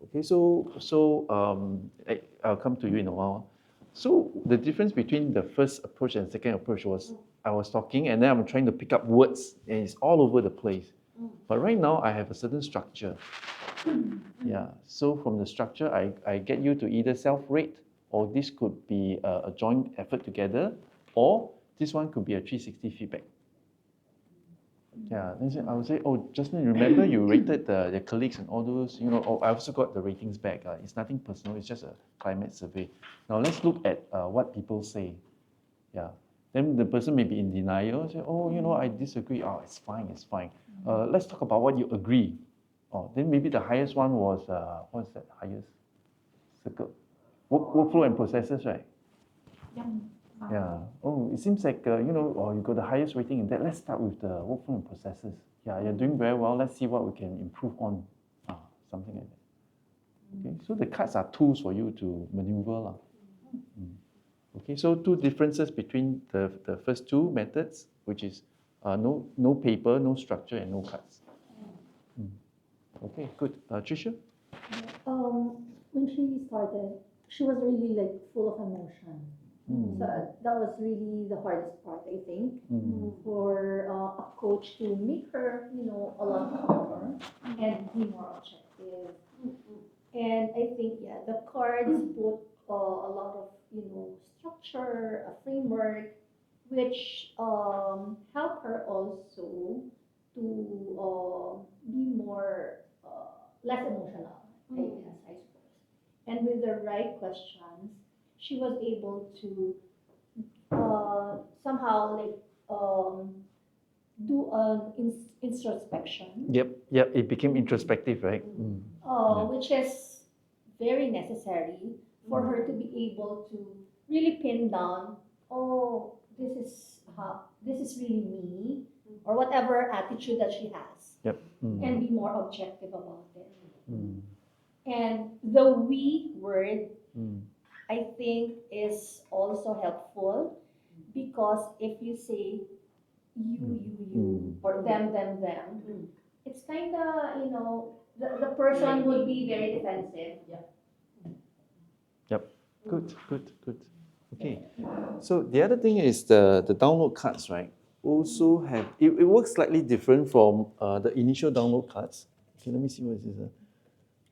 Okay, so I'll come to you in a while. So the difference between the first approach and second approach was I was talking and then I'm trying to pick up words and it's all over the place. But right now I have a certain structure. Yeah, so from the structure I get you to either self-rate or this could be a joint effort together or this one could be a 360 feedback. Yeah, then I would say, oh, Justin, remember you rated the colleagues and all those, you know, oh, I also got the ratings back. It's nothing personal, it's just a climate survey. Now let's look at what people say. Yeah, then the person may be in denial, say, oh, you know, I disagree. Oh, it's fine. Let's talk about what you agree. Oh, then maybe the highest one was, what's that highest? Circle. Workflow and processes, right? Yeah. Oh, it seems like, you know, you got the highest rating in that. Let's start with the workflow and processes. Yeah, you're doing very well. Let's see what we can improve on. Something like that. Okay, so the cards are tools for you to maneuver. Okay, so two differences between the first two methods, which is no paper, no structure, and no cards. Okay, good. Tricia? When she started, she was really like full of emotion. So that was really the hardest part, I think, for a coach to make her, you know, a lot calmer and be more objective. And I think, yeah, the cards put a lot of, you know, structure, a framework, which help her also to be more, less emotional, I guess, I suppose. And with the right questions, she was able to somehow like do an introspection. Yep, it became introspective, right? Which is very necessary for her to be able to really pin down, oh, this is really me, or whatever attitude that she has, Yep. and be more objective about it. Mm. And the we word, Mm. I think, is also helpful, because if you say you, or them, it's kind of, the person would be very defensive. Yep. Good. Okay. So the other thing is the download cards, right? Also have it works slightly different from the initial download cards. Okay, let me see what is this.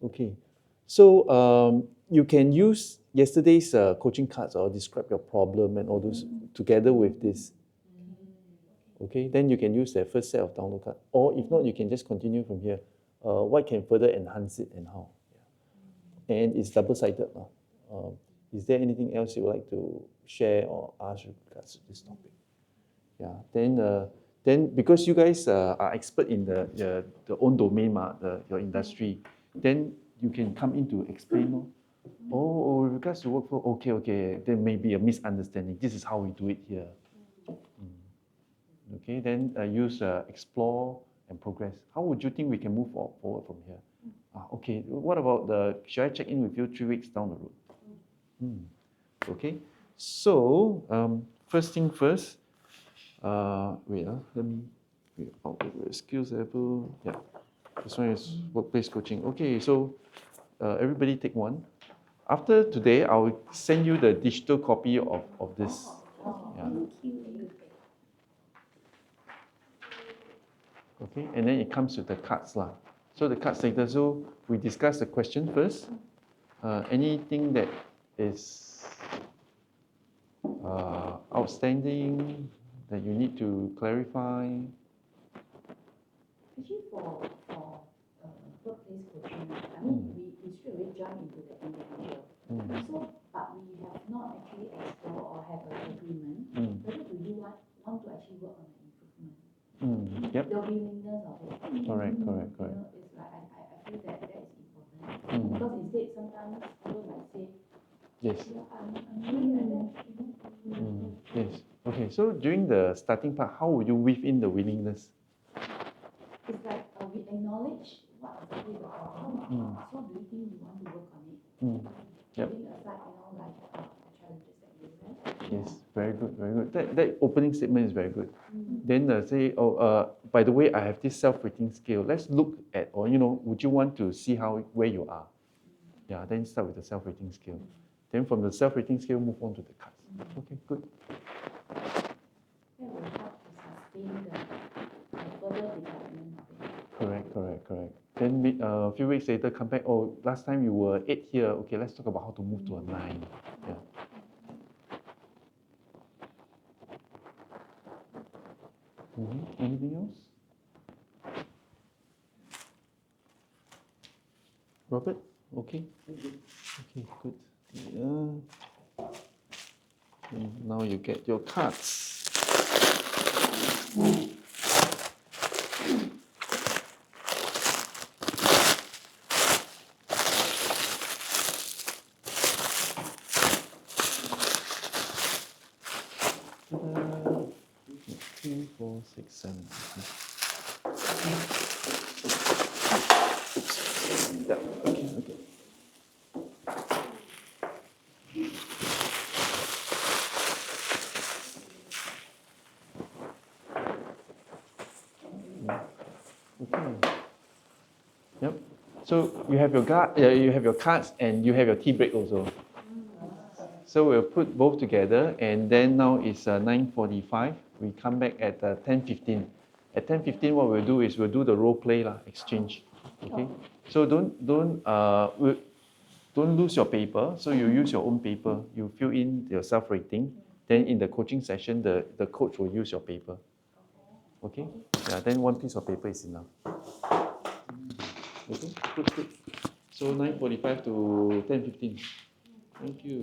Okay. So you can use yesterday's coaching cards or describe your problem and all those together with this. Okay, then you can use the first set of download cards. Or if not, you can just continue from here. What can further enhance it and how? And it's double-sided. Is there anything else you would like to share or ask with regards to this topic? Yeah, then because you guys are expert in the own domain, your industry, then you can come in to explain. With regards to workflow, okay, there may be a misunderstanding. This is how we do it here. Okay, then use explore and progress. How would you think we can move forward from here? Okay, what about should I check in with you 3 weeks down the road? Okay, so first thing first, let me skills level. Yeah, this one is workplace coaching. Okay, so everybody take one. After today, I will send you the digital copy of this. Yeah. Okay, and then it comes with the cards lah. So the cards later. So we discuss the question first. Anything that is outstanding that you need to clarify? Actually, for workplace coaching, I mean, we straight away jump into the individual. So, but we have not actually explored or have an agreement whether do you want to actually work on an improvement. Yep. The willingness of it. Correct. You know, it's like I feel that is important. Because instead, sometimes people might say, Yes. yeah, I'm doing like that. Yes. Okay. So during the starting part, how would you weave in the willingness? It's like we acknowledge what exactly the problem. So do you think you want to work on it? Yep. Putting aside, like the challenges that you have. Yes. Very good. That opening statement is very good. Then say, by the way, I have this self-rating scale. Let's look at, or would you want to see where you are? Yeah. Then start with the self-rating scale. Then from the self-rating scale, move on to the cards. Okay. Good. That will help to sustain the further development of it. Correct. Then a few weeks later, come back. Oh, last time you were 8 here. Okay, let's talk about how to move to a 9. Yeah. Anything else? Robert? Okay. Okay, good. Yeah. And now you get your cards. Ta-da. 3, 4, 6, 7. Yeah. Okay. Okay. Yep. So you have your cards, and you have your tea break also. So we'll put both together, and then now it's 9:45. We come back at 10:15. At 10:15, what we'll do is we'll do the role play exchange. Okay. So don't lose your paper. So you use your own paper. You fill in your self-rating. Then in the coaching session, the coach will use your paper. Okay. Yeah. Then one piece of paper is enough. Okay. Good. So 9:45 to 10:15. Thank you.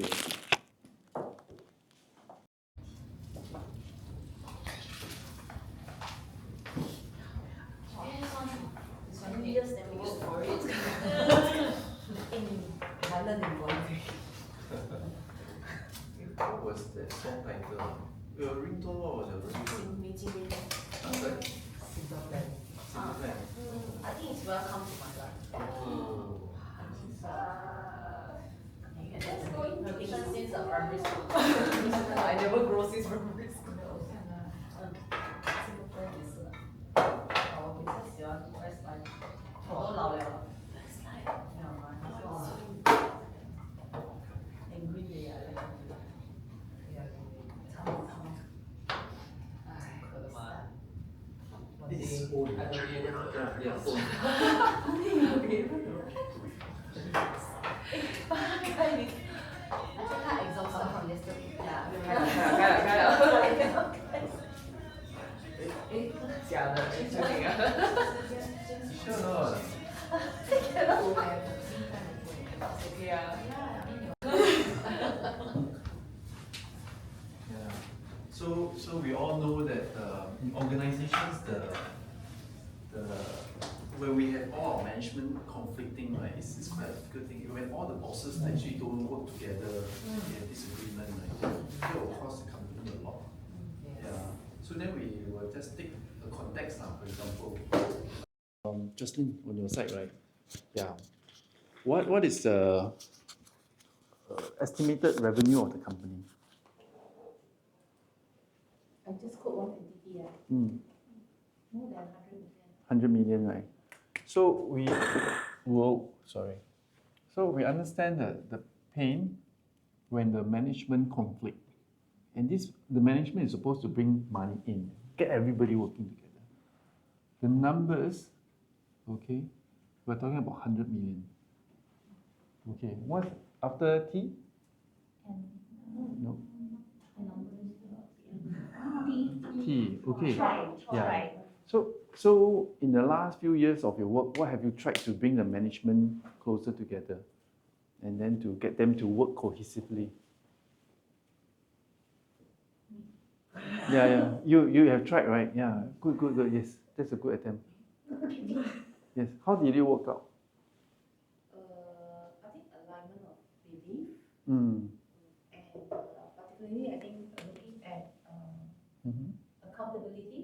What was the song title? ringtone what was your ringtone? 没经历过。 Sorry? Simple plan. Simple plan. I think it's welcome to my life. Oh. That's going to be since primary school. I never grow since primary school. Simple plan is 我比较喜欢 Westlife， 我都老了。没有吗？你说 angry 的呀，哎，我的妈！One day I will be able to Yeah, yeah, phone. One day you will be able to. 开你。I think I exhausted from yesterday. 开了。诶，假的，确定啊。Sure or not? OK 啊。Yeah. So we all know that in organizations, when we have all our management conflicting, right, it's quite a difficult thing. When all the bosses actually don't work together, they have disagreement, right, that will cost the company a lot. Yeah. So then we will just take a context now, for example. Jocelyn, on your side, right? Yeah. What is the estimated revenue of the company? I just quote one entity, more than 100 million, right? So we we understand the pain when the management conflict. And the management is supposed to bring money in, get everybody working together. The numbers, okay, we're talking about 100 million. Okay, what after T? No. T, okay. Yeah. So in the last few years of your work, what have you tried to bring the management closer together and then to get them to work cohesively? Yeah. You have tried, right? Yeah. Good. Yes, that's a good attempt. Yes. How did it work out? I think alignment of belief. Mm. And particularly, I think looking at accountability.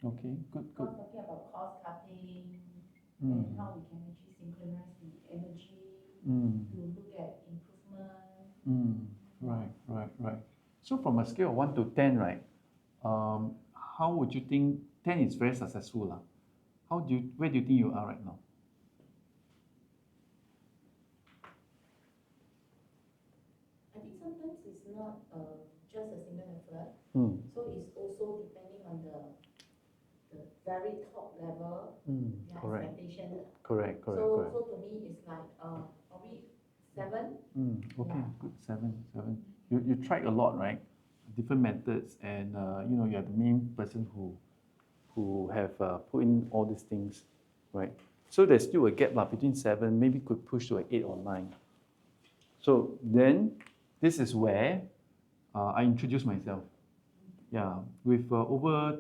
Okay, good. Talking about cost cutting and how we can actually synchronize the energy to look at improvement. Right. So from a scale of 1 to 10, right? How would you think 10 is very successful? Where do you think you are right now? I think sometimes it's not just a single effort. So it's also depending on the very top level expectation. Correct. So to me, it's like probably 7. Okay, good. 7. You tried a lot, right? Different methods, and you're the main person who have put in all these things, right? So there's still a gap between 7, maybe could push to an 8 or 9. So then, this is where I introduce myself. Yeah, with over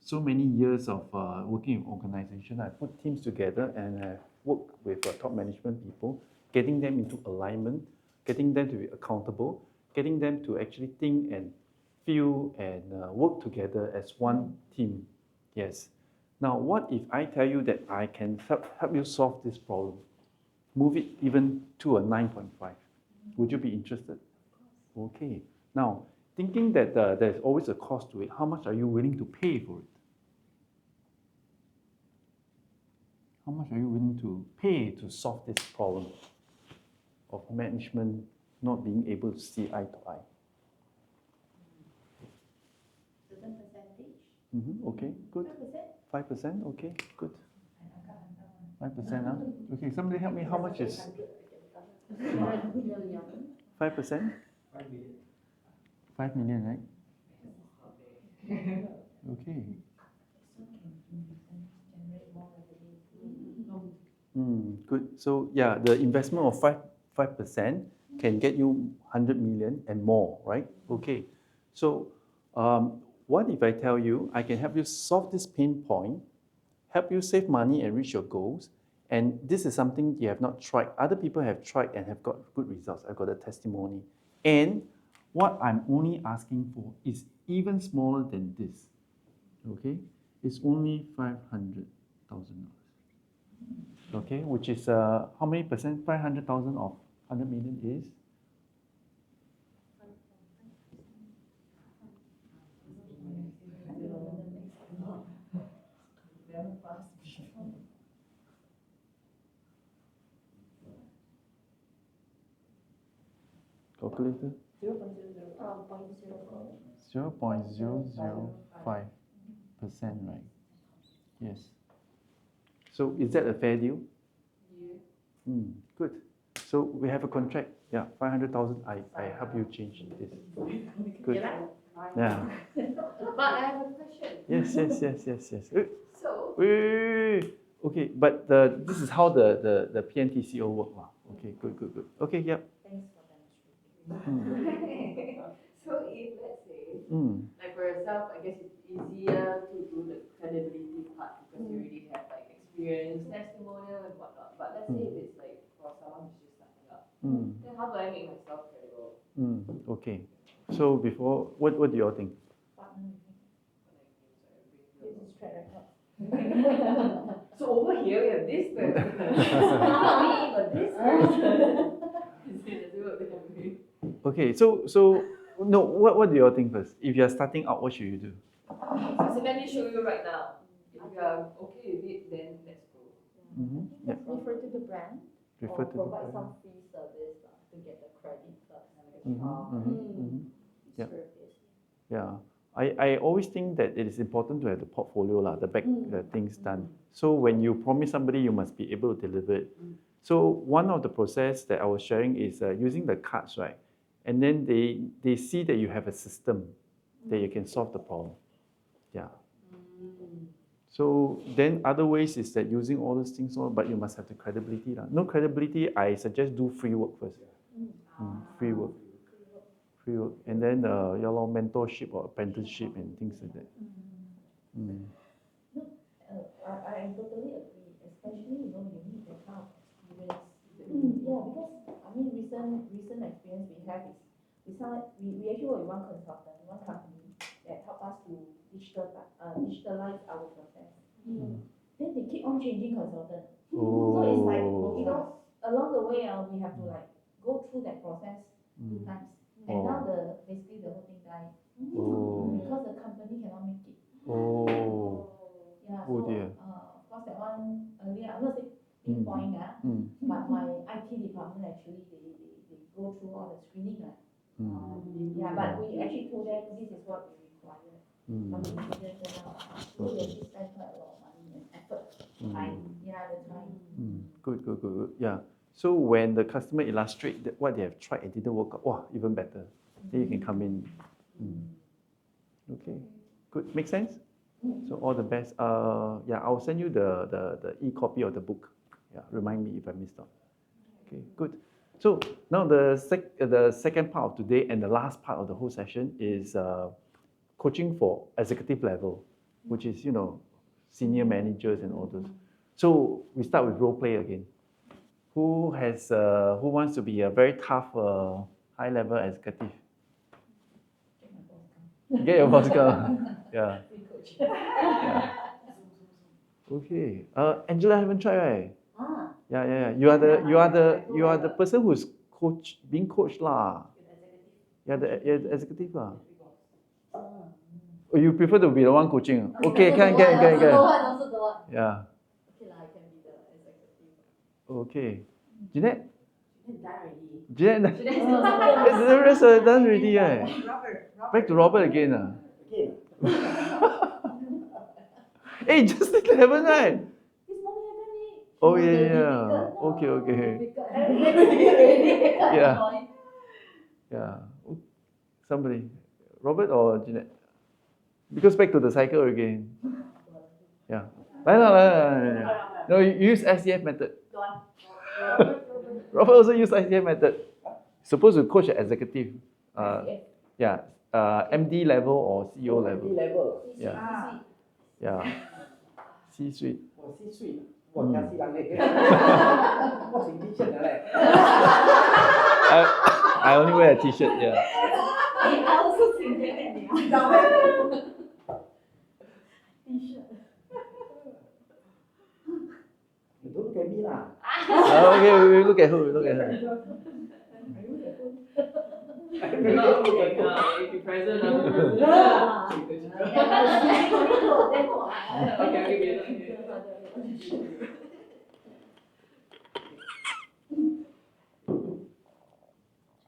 so many years of working in organization, I put teams together and I work with top management people, getting them into alignment, getting them to be accountable, getting them to actually think and feel and work together as one team. Yes. Now, what if I tell you that I can help you solve this problem? Move it even to a 9.5. Would you be interested? Okay. Now, thinking that there's always a cost to it, how much are you willing to pay for it? How much are you willing to pay to solve this problem of management not being able to see eye to eye? Certain percentage. Okay, good. 5%. 5%, okay, good. 5%, huh? Okay, somebody help me, how much is 100 million. 5%? 5 million. 5 million, right? Okay. Good. So yeah, the investment of 5% can get you 100 million and more, right? Okay. So what if I tell you I can help you solve this pain point, help you save money and reach your goals, and this is something you have not tried. Other people have tried and have got good results. I've got a testimony. And what I'm only asking for is even smaller than this. Okay, it's only $500,000. Okay, which is how many percent? 500,000 of 100 million is? Calculator? 0.005%, right? Yes. So is that a fair deal? Yeah. Good. So we have a contract. Yeah, 500,000. I help you change this. Good. Yeah. But I have a question. Yes. So, Wait. Okay, but this is how the PNTCO work. Okay, good. Okay, yep. Thanks for demonstrating. so if let's say, Mm. like for yourself, I guess it's easier to do the credibility part because you already have like experience, testimonial and whatnot. But let's say if it's like for someone who's just starting up, then how do I make myself credible? Okay. So before, what do you all think? This is track record. So over here we have this person. Not me, but this person. Okay, so no, what do you all think first? If you are starting out, what should you do? So let me show you right now. If you are okay with it, then let's go. Yeah. Refer to the brand Refer or to the provide brand. some free service to get the credit first. Yeah. Yeah. I always think that it is important to have the portfolio, the back the things done. So when you promise somebody, you must be able to deliver it. So one of the process that I was sharing is using the cards, right? And then they see that you have a system that you can solve the problem. Yeah. So then other ways is that using all those things, but you must have the credibility. No credibility, I suggest do free work first. Free work. And then mentorship or apprenticeship and things like that. I totally agree, especially you need that kind of experience. Yeah, because I mean recent experience we have is we actually work with one consultant, one company that help us to digitalize our process. Then they keep on changing consultant. So it's like along the way we have to like go through that process 2 times. And now basically the whole thing died. Because the company cannot make it. Yeah, so of course that one earlier, I'm not saying pinpoint, but my IT department actually they go through all the screening. Yeah, but we actually told them this is what we require. But we didn't turn out. So they actually spend quite a lot of money and effort. Time. Yeah, the time. Good. Yeah. So when the customer illustrate that what they have tried and didn't work out, even better. Then you can come in. Okay, good. Make sense? So all the best. I'll send you the e-copy of the book. Yeah, remind me if I missed out. Okay, good. So now the second part of today and the last part of the whole session is coaching for executive level, which is senior managers and all those. So we start with role play again. Who wants to be a very tough, high-level executive? Get your boss come. Yeah. Okay. Angela haven't tried, right? Yeah. You are the person who's being coached lah. Yeah, the executive lah. Oh, you prefer to be the one coaching? Okay, can. Yeah. Okay lah, I can be the executive. Okay. Jeanette? Jeanette the rest are done already, right? Back to Robert again. Hey, just 11, right? Oh, yeah. Okay. Yeah. Somebody. Robert or Jeanette? Because back to the cycle again. Yeah. No, you use SDF method. Robert also use ICF method. Supposed to coach an executive. MD level or CEO level. MD level. Yeah. C-suite. C-suite. 哇，加西人嚟嘅，我成啲出嚟咧。I only wear a t-shirt, yeah. 你还是请别人你啊。Don't look at me lah. Okay, we look at her, we look at her. If you present,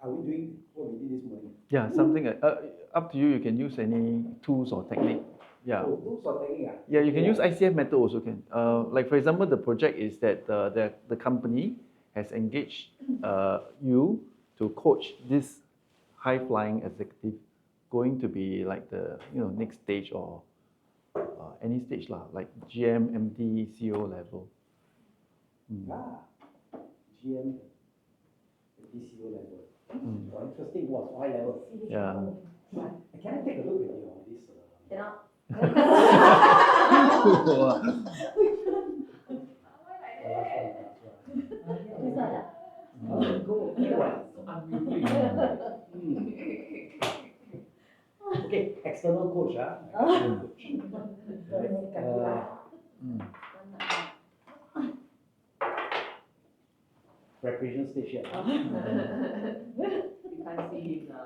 Are we doing what we did this morning? Yeah, something up to you. You can use any tools or technique. Yeah. Oh, those are taking ah. Yeah, you can use ICF method also can. Like for example, the project is that the company has engaged you to coach this high flying executive, going to be like the next stage or any stage lah, like GM, MD, CEO level. Ah, GM, DCO level. Oh, interesting. What high level? Yeah. Can I take a look at your this? Cannot. Go. Okay, external coach, external coach. Preparation station. you can't see him now.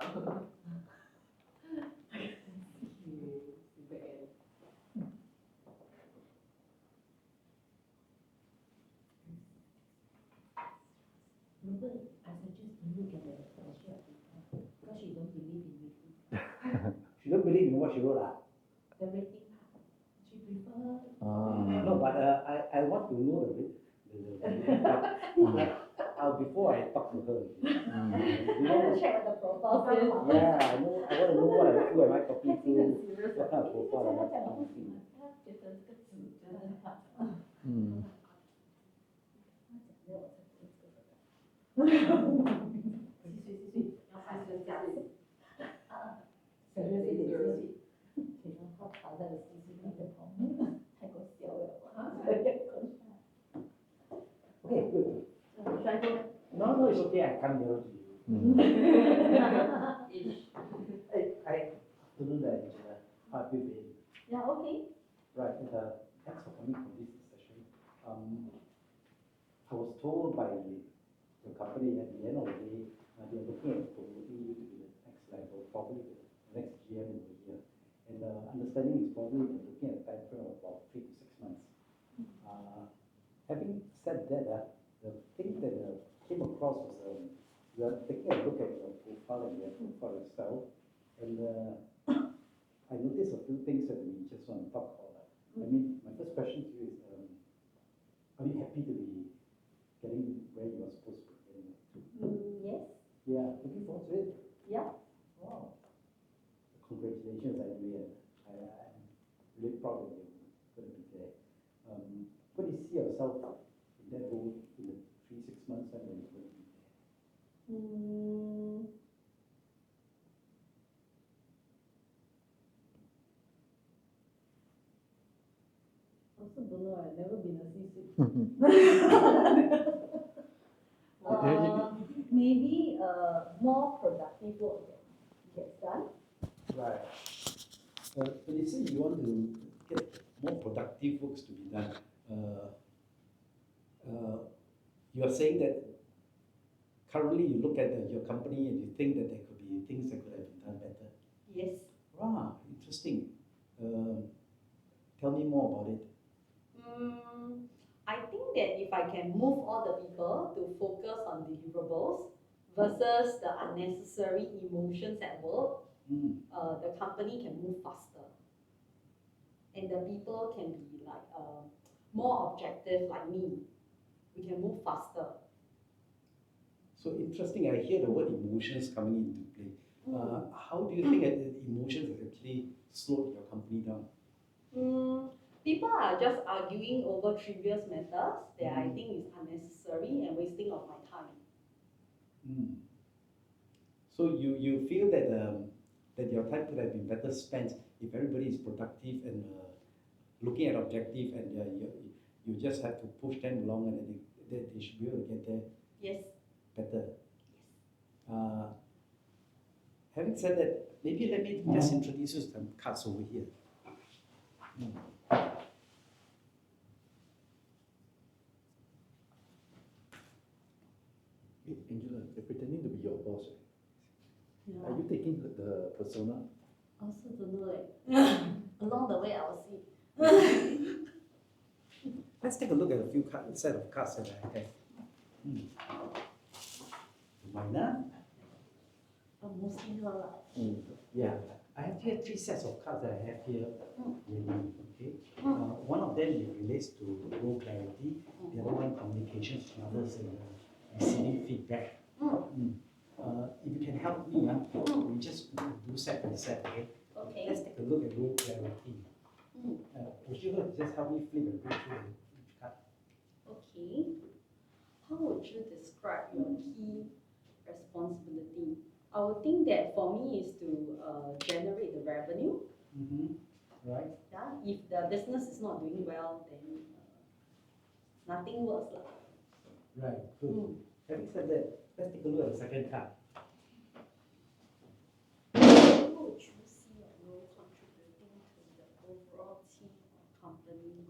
I suggest you look at the history of people because she don't believe in rating. She don't believe in what she wrote. The rating part. She prefer. No, but I want to know before I talk to her. I have to check the profile first. Yeah, I know. I want to know who am I talking to, what kind of profile am I 他讲的 talking 不 to. 行啊，他觉得这个纸觉得很好。嗯。Okay, good. No, it's okay. I come nearer to you. I afternoon, Angela. How have you been? Yeah, okay. Right. Thanks for coming for this session. I was told by the company at the end of the day, they're looking at promoting you to the next level, probably the next GM in the year. And understanding is probably they're looking at a time frame of about 3 to 6 months. Having said that, the thing that came across was we are taking a look at your profile and your profile itself, and I noticed a few things that we just want to talk about. I mean, my first question to you is, are you happy to be getting where you are supposed to be getting to? Yes. Yeah, looking forward to it. Yeah. Wow. Congratulations, anyway. I'm really proud that you're going to be there. What do you see yourself in that role in the 3-6 months time when you're going to be there? Also don't know, I've never been a C-suite. Maybe more productive work gets done. Right. But you say you want to get more productive works to be done. You are saying that currently you look at your company and you think that there could be things that could have been done better. Yes. Wow, interesting. Tell me more about it. I think that if I can move all the people to focus on deliverables versus the unnecessary emotions at work, the company can move faster. And the people can be like more objective like me. We can move faster. So interesting, I hear the word emotions coming into play. How do you think that emotions have actually slowed your company down? People are just arguing over trivial matters that I think is unnecessary and wasting of my time. So you feel that that your time could have been better spent if everybody is productive and looking at objective, and you just have to push them along, and they should be able to get there. Yes. Better. Having said that, maybe let me just introduce you to some cards over here. Hey, Angela, you're pretending to be your boss, right? Yeah. Are you taking the persona? I also don't know along the way I will see. Let's take a look at a few set of cards that I have. Minor. Mostly her lah. Yeah, I have here 3 sets of cards that I have here. Really, okay. One of them relates to role clarity. The other one communications, and others receiving feedback. If you can help me, we just do set by set. Okay. Okay. Let's take a look at role clarity. Would you just help me flip and go through each card? Okay. How would you describe your key responsibility? I would think that for me is to generate the revenue. Right. Yeah. If the business is not doing well, then nothing works lah. Right. Good. Having said that, let's take a look at the second card. How would you see your role contributing to the overall team or company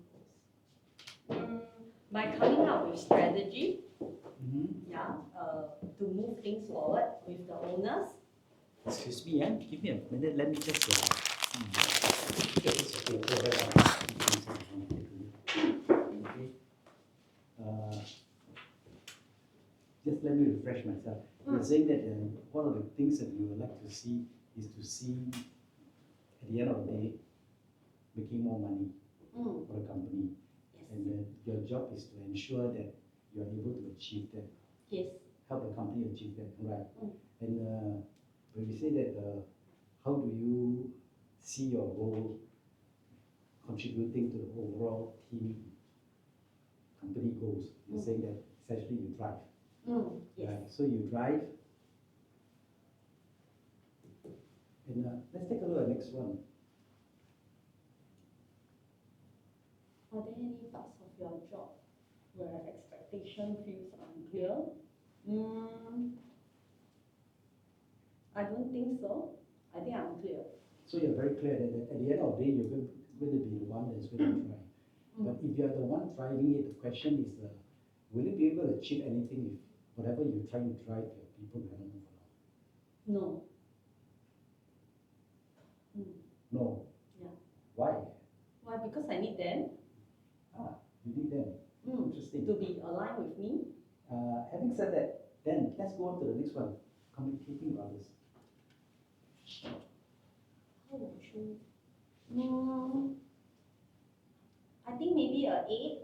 goals? By coming up with strategy, to move things forward with the owners. Excuse me, give me a minute. Let me just get this paper right out. Okay. Just let me refresh myself. You're saying that one of the things that you would like to see is to see at the end of the day making more money for the company. Yes. And your job is to ensure that you are able to achieve that. Yes. Help the company achieve that, right? And when we say that, how do you see your role contributing to the overall team company goals? You're saying that essentially you drive. Yes. Right? So you drive. And let's take a look at the next one. Are there any parts of your job where expectation feels unclear? I don't think so. I think I'm clear. So you're very clear that at the end of the day, you're going to be the one that's going to drive. But if you're the one driving it, the question is, will you be able to achieve anything if whatever you're trying to drive your people around? No. No. Yeah. Why? Why? Because I need them. You need them. Interesting. To be aligned with me. Having said that, then let's go on to the next one. Communicating with others. How would you? I think maybe an 8.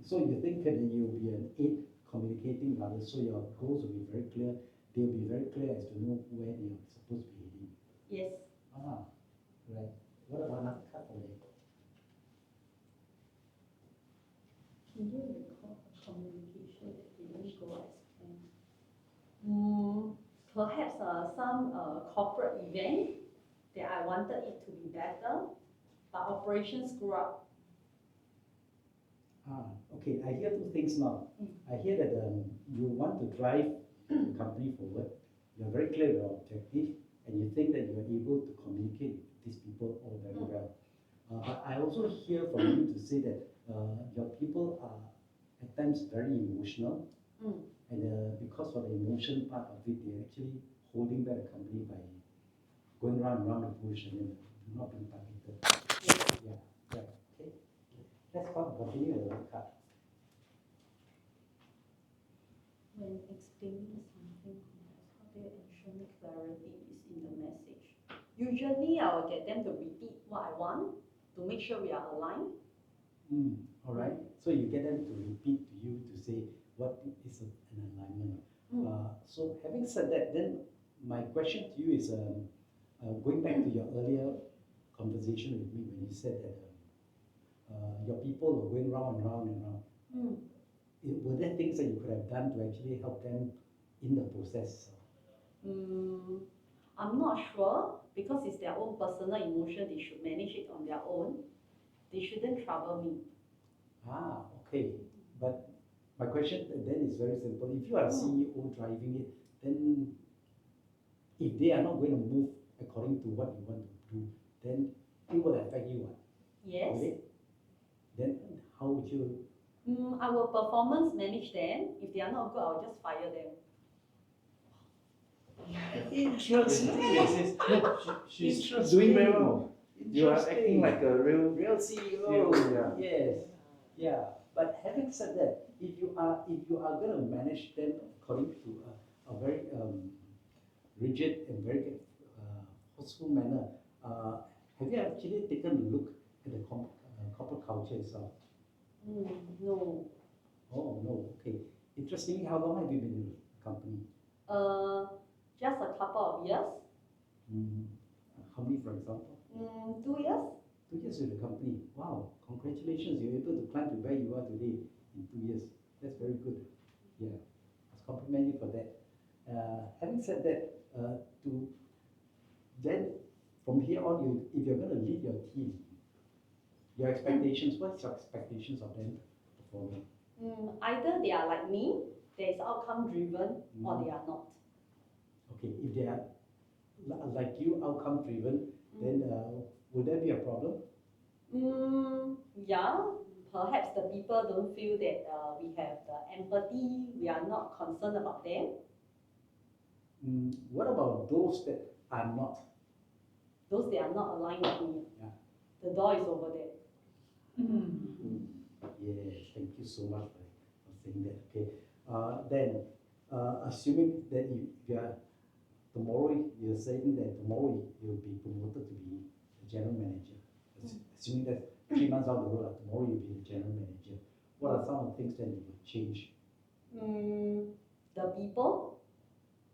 So you think that you'll be an 8 communicating with others, so your goals will be very clear. They'll be very clear as to know where they are supposed to be heading. Yes. Right. What about another card for you? Can you recall a communication that didn't go as planned? Perhaps some corporate event that I wanted it to be better, but operations screw up. Okay, I hear 2 things now. I hear that you want to drive the company forward. You're very clear with your objective, and you think that you're able to communicate with these people all very well. But I also hear from you to say that your people are at times very emotional, and because of the emotion part of it, they're actually holding back the company by going round and round the bush and then not being targeted. Yeah, right. Okay. Let's continue with the card. When explaining something complex, how do you ensure clarity is in the message? Usually, I will get them to repeat what I want to make sure we are aligned. All right. So you get them to repeat to you to say what is an alignment. So having said that, then my question to you is going back to your earlier conversation with me when you said that your people were going round and round and round. Were there things that you could have done to actually help them in the process? I'm not sure because it's their own personal emotion. They should manage it on their own. They shouldn't trouble me. Okay. But my question then is very simple. If you are a CEO driving it, then if they are not going to move according to what you want to do, then it will affect you. Yes. Will it? Then how would you? I will performance manage them. If they are not good, I'll just fire them. Interesting. She's doing very well. You are acting like a real CEO. CEO, yeah. Yes. Yeah. But having said that, if you are going to manage them according to a very rigid and very forceful manner, have you actually taken a look at the corporate culture itself? No. Oh no. Okay. Interestingly, how long have you been in the company? Just a couple of years. How many, for example? 2 years. 2 years with the company. Wow, congratulations. You're able to climb to where you are today in 2 years. That's very good. Yeah, let's compliment you for that. Having said that, then from here on, if you're going to lead your team, your expectations, what's your expectations of them performing? Either they are like me, there is outcome driven, or they are not. Okay, if they are like you, outcome driven, then would that be a problem? Yeah, perhaps the people don't feel that we have the empathy, we are not concerned about them. What about those that are not? Those that are not aligned with me. Yeah. The door is over there. Yes, thank you so much for saying that. Okay, then assuming that if you are tomorrow, you're saying that tomorrow you'll be promoted to be the general manager. Assuming that 3 months down the road, tomorrow you'll be the general manager. What are some of the things that you would change? The people.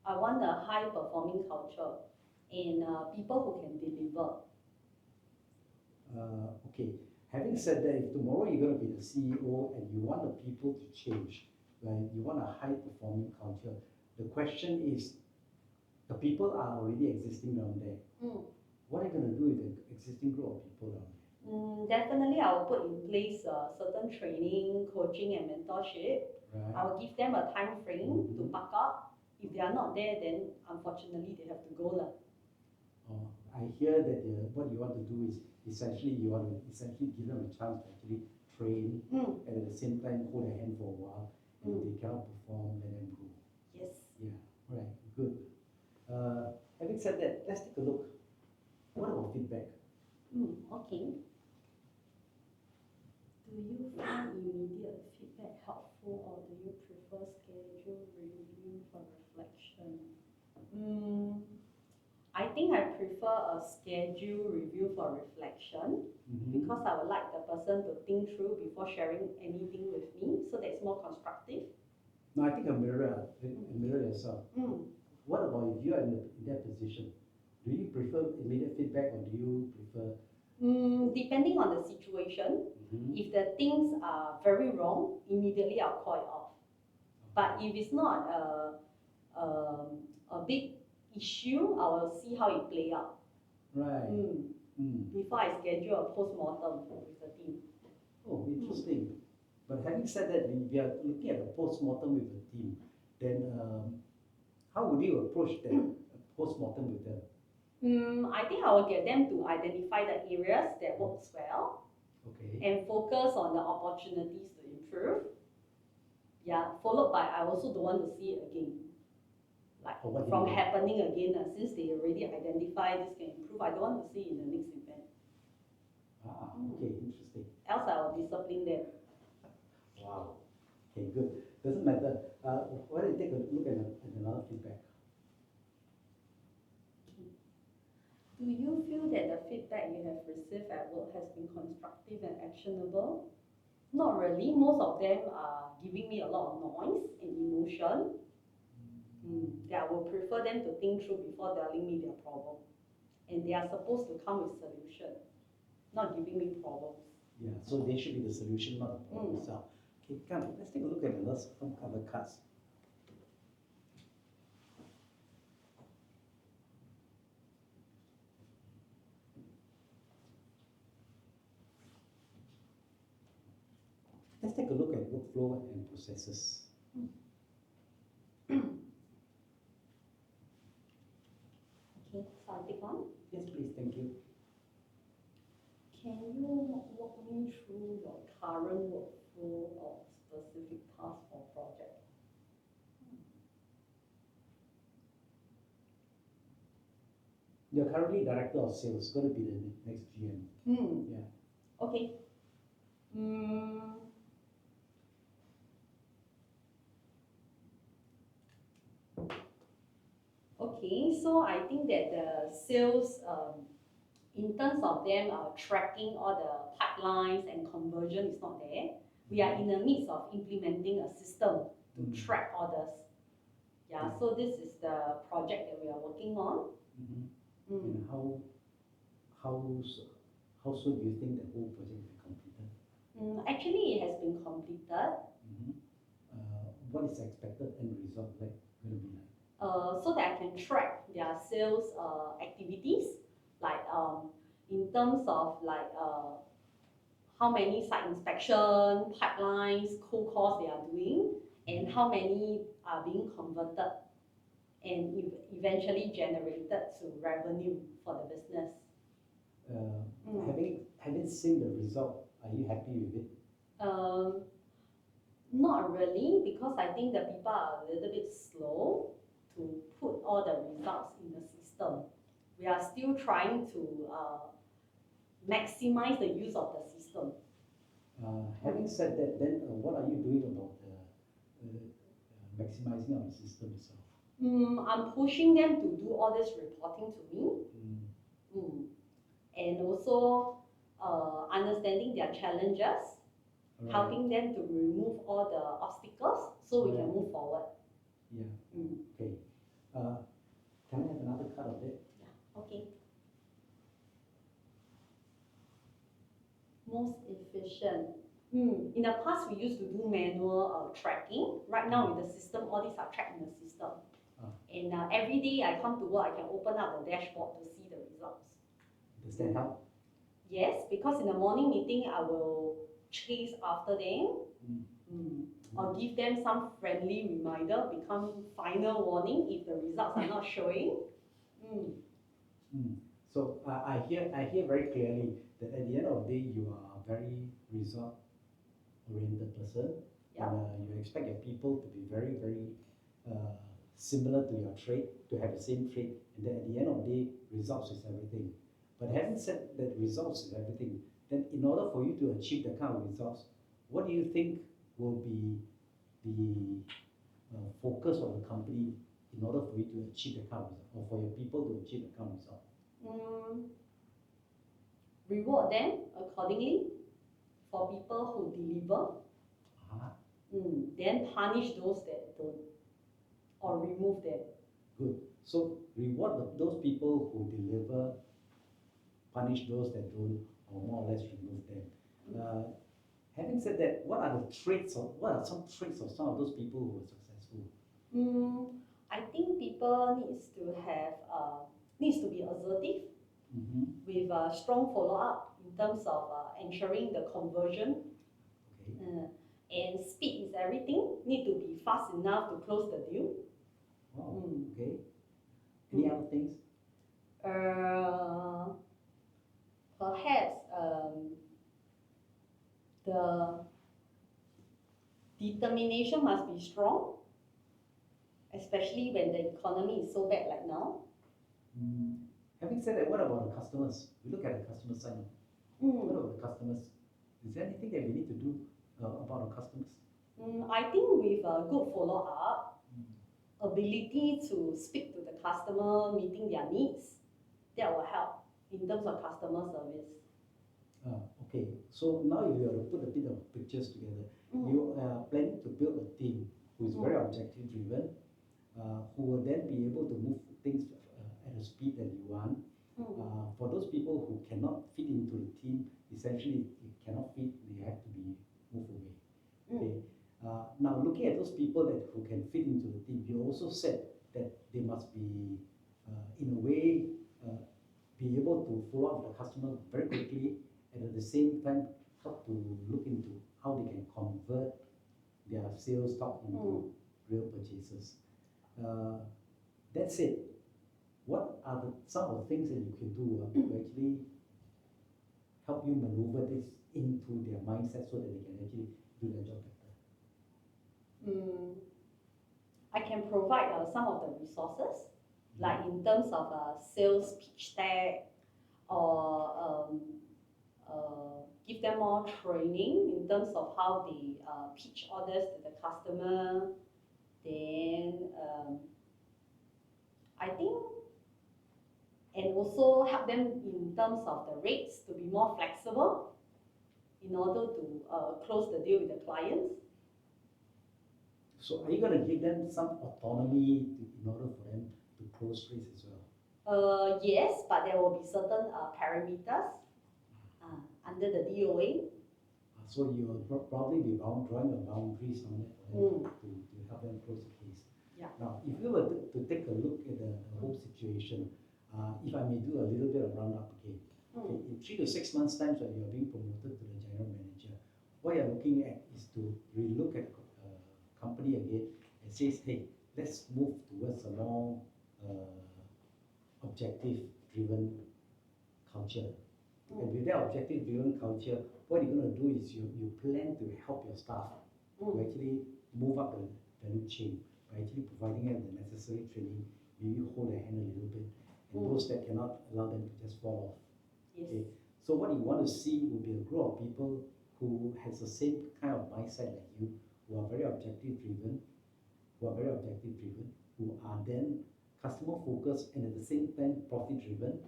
I want a high performing culture and people who can deliver. Okay. Having said that, if tomorrow you're going to be the CEO and you want the people to change, right? You want a high performing culture. The question is, the people are already existing down there. What are you going to do with the existing group of people down there? Definitely, I will put in place certain training, coaching, and mentorship. Right. I will give them a time frame to buck up. If they are not there, then unfortunately they have to go. I hear that what you want to do is essentially you want to give them a chance to actually train and at the same time hold their hand for a while. And if they cannot perform, let them go. Yes. Yeah. Right. Good. Having said that, let's take a look. What about feedback? Okay. Do you find immediate feedback helpful, or do you prefer schedule review for reflection? I think I prefer a schedule review for reflection because I would like the person to think through before sharing anything with me, so that's more constructive. No, I think a mirror yourself. What about if you are in that position? Do you prefer immediate feedback or do you prefer? Depending on the situation. If the things are very wrong, immediately I'll call it off. But if it's not a big issue, I will see how it play out. Right. Before I schedule a post-mortem with the team. Oh, interesting. But having said that, if you are looking at a post-mortem with the team, then how would you approach that post-mortem with them? I think I will get them to identify the areas that works well. Okay. And focus on the opportunities to improve. Yeah, followed by I also don't want to see it again. Like from happening again, since they already identify this can improve, I don't want to see it in the next event. Okay, interesting. Else I will discipline them. Wow. Okay, good. Doesn't matter. Why don't you take a look at another feedback? Do you feel that the feedback you have received at work has been constructive and actionable? Not really. Most of them are giving me a lot of noise and emotion. That I will prefer them to think through before telling me their problem. And they are supposed to come with solution, not giving me problems. Yeah, so they should be the solution, not the problem itself. Okay, come, let's take a look at some other cards. Let's take a look at workflow and processes. through your current workflow or specific task or project? You're currently director of sales, going to be the next GM. Yeah. Okay. Okay, so I think that the sales, in terms of them tracking all the pipelines and conversion is not there. We are in the midst of implementing a system to track orders. Yeah, so this is the project that we are working on. And how soon do you think the whole project will be completed? Actually, it has been completed. What is the expected end result like going to be like? So that I can track their sales activities, like in terms of like how many site inspection, pipelines, cold calls they are doing, and how many are being converted and eventually generated to revenue for the business. Having seen the result, are you happy with it? Not really, because I think the people are a little bit slow to put all the results in the system. We are still trying to maximize the use of the system. Having said that, then what are you doing about the maximizing of the system itself? I'm pushing them to do all this reporting to me, and also understanding their challenges, helping them to remove all the obstacles so we can move forward. Yeah. Okay. Can I have another card of it? Yeah. Okay. Most efficient. In the past, we used to do manual tracking. Right now, with the system, all these are tracked in the system. And every day I come to work, I can open up the dashboard to see the results. Does that help? Yes, because in the morning meeting, I will chase after them. Or give them some friendly reminder, become final warning if the results are not showing. So I hear very clearly that at the end of the day, you are a very result-oriented person, and you expect your people to be very, very similar to your trait, to have the same trait, and then at the end of the day, results is everything. But having said that results is everything, then in order for you to achieve that kind of results, what do you think will be the focus of the company in order for you to achieve the kind of result, or for your people to achieve the kind of result? Reward them accordingly for people who deliver. Then punish those that don't, or remove them. Good. So reward those people who deliver, punish those that don't, or more or less remove them. Having said that, what are some traits of some of those people who are successful? I think people needs to be assertive with a strong follow-up in terms of ensuring the conversion. And speed is everything. Need to be fast enough to close the deal. Wow. Okay. Any other things? Perhaps the determination must be strong, especially when the economy is so bad like now. Having said that, what about the customers? We look at the customer side. What about the customers? Is there anything that we need to do about our customers? I think with a good follow-up, ability to speak to the customer, meeting their needs, that will help in terms of customer service. Okay, so now you have to put a bit of pictures together. You are planning to build a team who is very objective driven, who will then be able to move things at a speed that you want. For those people who cannot fit into the team, essentially they cannot fit, they have to be moved away. Okay. Now looking at those people who can fit into the team, you also said that they must be, in a way, be able to follow up with the customer very quickly, and at the same time help to look into how they can convert their sales talk into real purchases. That's it. What are some of the things that you can do to actually help you maneuver this into their mindset so that they can actually do their job better? I can provide some of the resources, like in terms of sales pitch deck, or give them more training in terms of how they pitch orders to the customer. Then I think, and also help them in terms of the rates to be more flexible in order to close the deal with the clients. So are you going to give them some autonomy in order for them to close rates as well? Yes, but there will be certain parameters under the DOA. So you will probably be drawing the boundaries on it for them to help them close the case. Yeah. Now, if you were to take a look at the whole situation, if I may do a little bit of roundup again, in 3 to 6 months' time when you are being promoted to the general manager, what you're looking at is to relook at company again and says, hey, let's move towards a more objective-driven culture. And with that objective-driven culture, what you're going to do is you plan to help your staff to actually move up the value chain by actually providing them the necessary training, maybe hold their hand a little bit, and those that cannot allow them to just fall off. Yes. Okay? So what you want to see will be a group of people who has the same kind of mindset like you, who are very objective-driven, who are then customer-focused and at the same time profit-driven.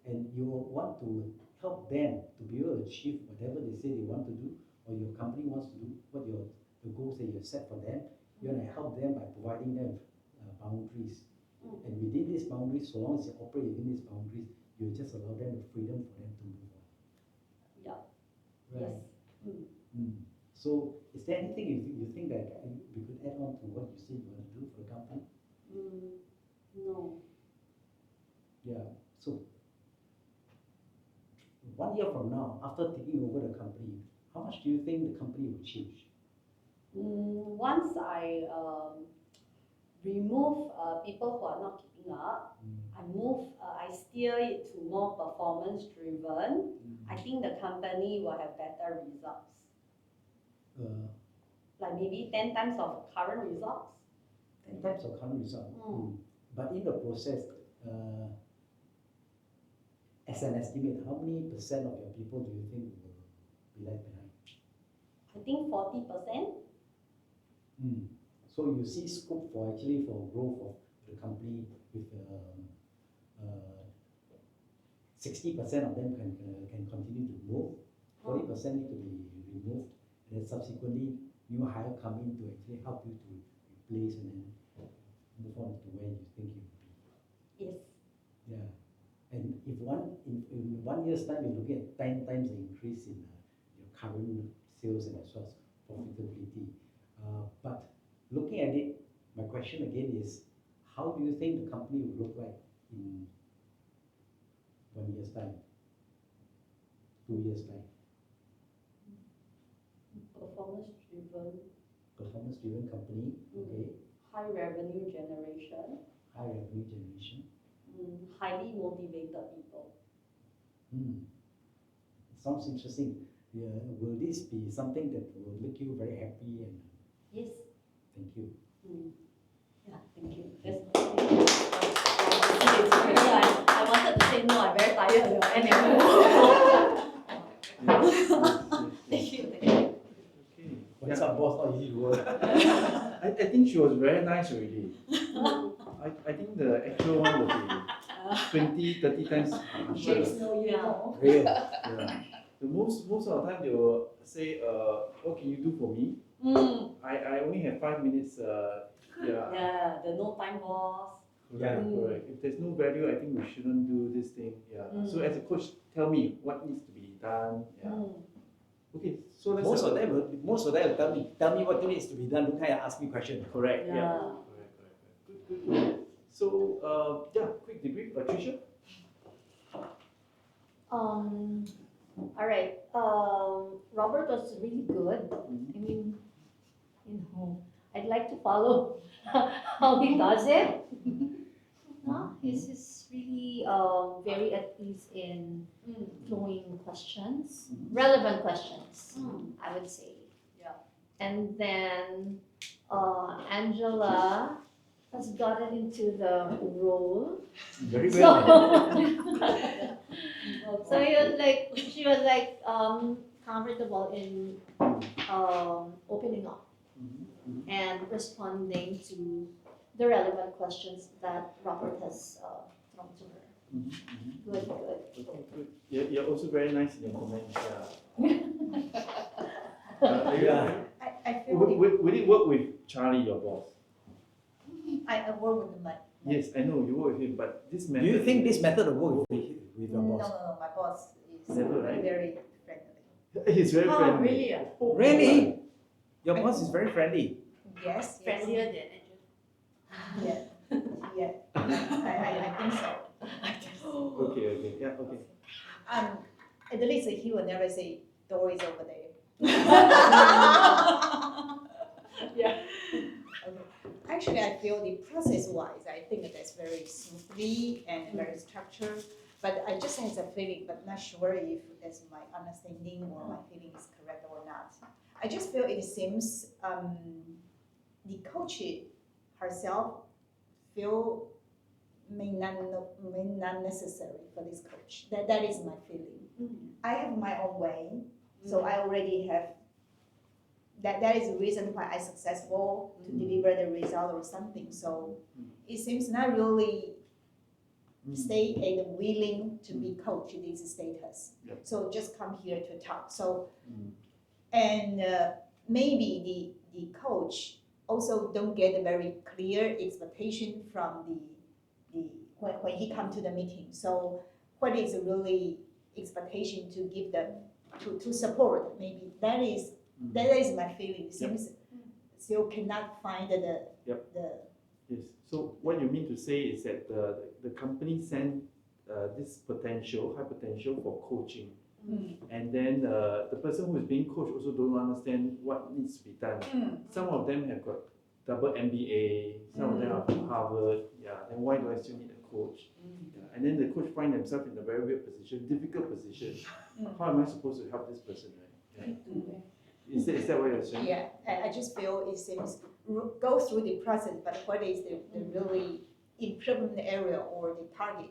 And you want to help them to be able to achieve whatever they say they want to do, or your company wants to do, what the goals that you have set for them. You want to help them by providing them boundaries. And within these boundaries, so long as you operate within these boundaries, you just allow them the freedom for them to move on. Yeah. Right. Yes. So, is there anything you think that we could add on to what you said you want to do for the company? No. Yeah. So, 1 year from now, after taking over the company, how much do you think the company will change? Once I remove people who are not keeping up, I steer it to more performance driven. I think the company will have better results. Like maybe 10 times of current results. 10 times of current results. But in the process, as an estimate, how many percent of your people do you think will be left behind? I think 40%. So you see scope for growth of the company with 60% of them can continue to move, 40% need to be removed, and then subsequently new hire come in to actually help you to replace and then move on to where you think you will be. Yes. Yeah. And if in 1 year's time you're looking at 10 times the increase in your current sales and as well as profitability. But looking at it, my question again is, how do you think the company will look like in 1 year's time, 2 years' time? Performance-driven company, okay. High revenue generation. Highly motivated people. Sounds interesting. Yeah, will this be something that will make you very happy? And yes. Thank you. Yeah, thank you. I wanted to say no. I'm very tired. Thank you. What's up, boss? Not easy to work. I think she was very nice already. I think the actual one will be 20, 30 times harsher. Yeah. The most of the time they will say, what can you do for me? I only have 5 minutes. Yeah, the no time boss. Correct. If there's no value, I think we shouldn't do this thing. Yeah. So as a coach, tell me what needs to be done. Yeah. Okay. So let's most of them will tell me what needs to be done. Don't kind of ask me questions. Correct. Yeah. Correct. Good. So quick debrief, Tricia. All right. Robert was really good. I mean, I'd like to follow how he does it. No, he's really very at ease in throwing questions, relevant questions, I would say. Yeah. And then Angela has gotten into the role. Very So, well. so she was like comfortable in opening up and responding to the relevant questions that Robert has thrown to her. Good, good. Okay, good. You're also very nice in your comments, yeah. I feel Would it work with Charlie, your boss? I work with my. Yes, I know, you work with him, but this Do method. you think this method will work with your No, boss? my boss is Never, right? very friendly. He's very Oh, friendly. really? Ah? Really? Your boss is very friendly. Yes. Friendlier than Angel. Yeah, yeah. I think so. Okay, yeah, okay. At least he will never say door is over there. Yeah. Okay. Actually, I feel the process-wise, I think that's very smoothly and very structured. But I just have a feeling, but not sure if that's my understanding or my feeling is correct or not. I just feel it seems the coach herself feel may not necessary for this coach. That is my feeling. I have my own way, so I already have. That is the reason why I successful to deliver the result or something. So it seems not really stay and willing to be coached in this status. Yep. So just come here to talk. So and maybe the coach also don't get a very clear expectation from the when he come to the meeting. So what is really expectation to give them to support? Maybe that is my feeling. Seems still cannot find the Yes, so what you mean to say is that the company sent this high potential for coaching. And then the person who is being coached also don't understand what needs to be done. Some of them have got double MBA, some of them are from Harvard. Yeah, then why do I still need a coach? Yeah, and then the coach find themselves in a very weird position, difficult position. How am I supposed to help this person, right? Yeah. Is that what you're saying? Yeah, I just feel it seems go through the process, but what is the really improvement area or the target?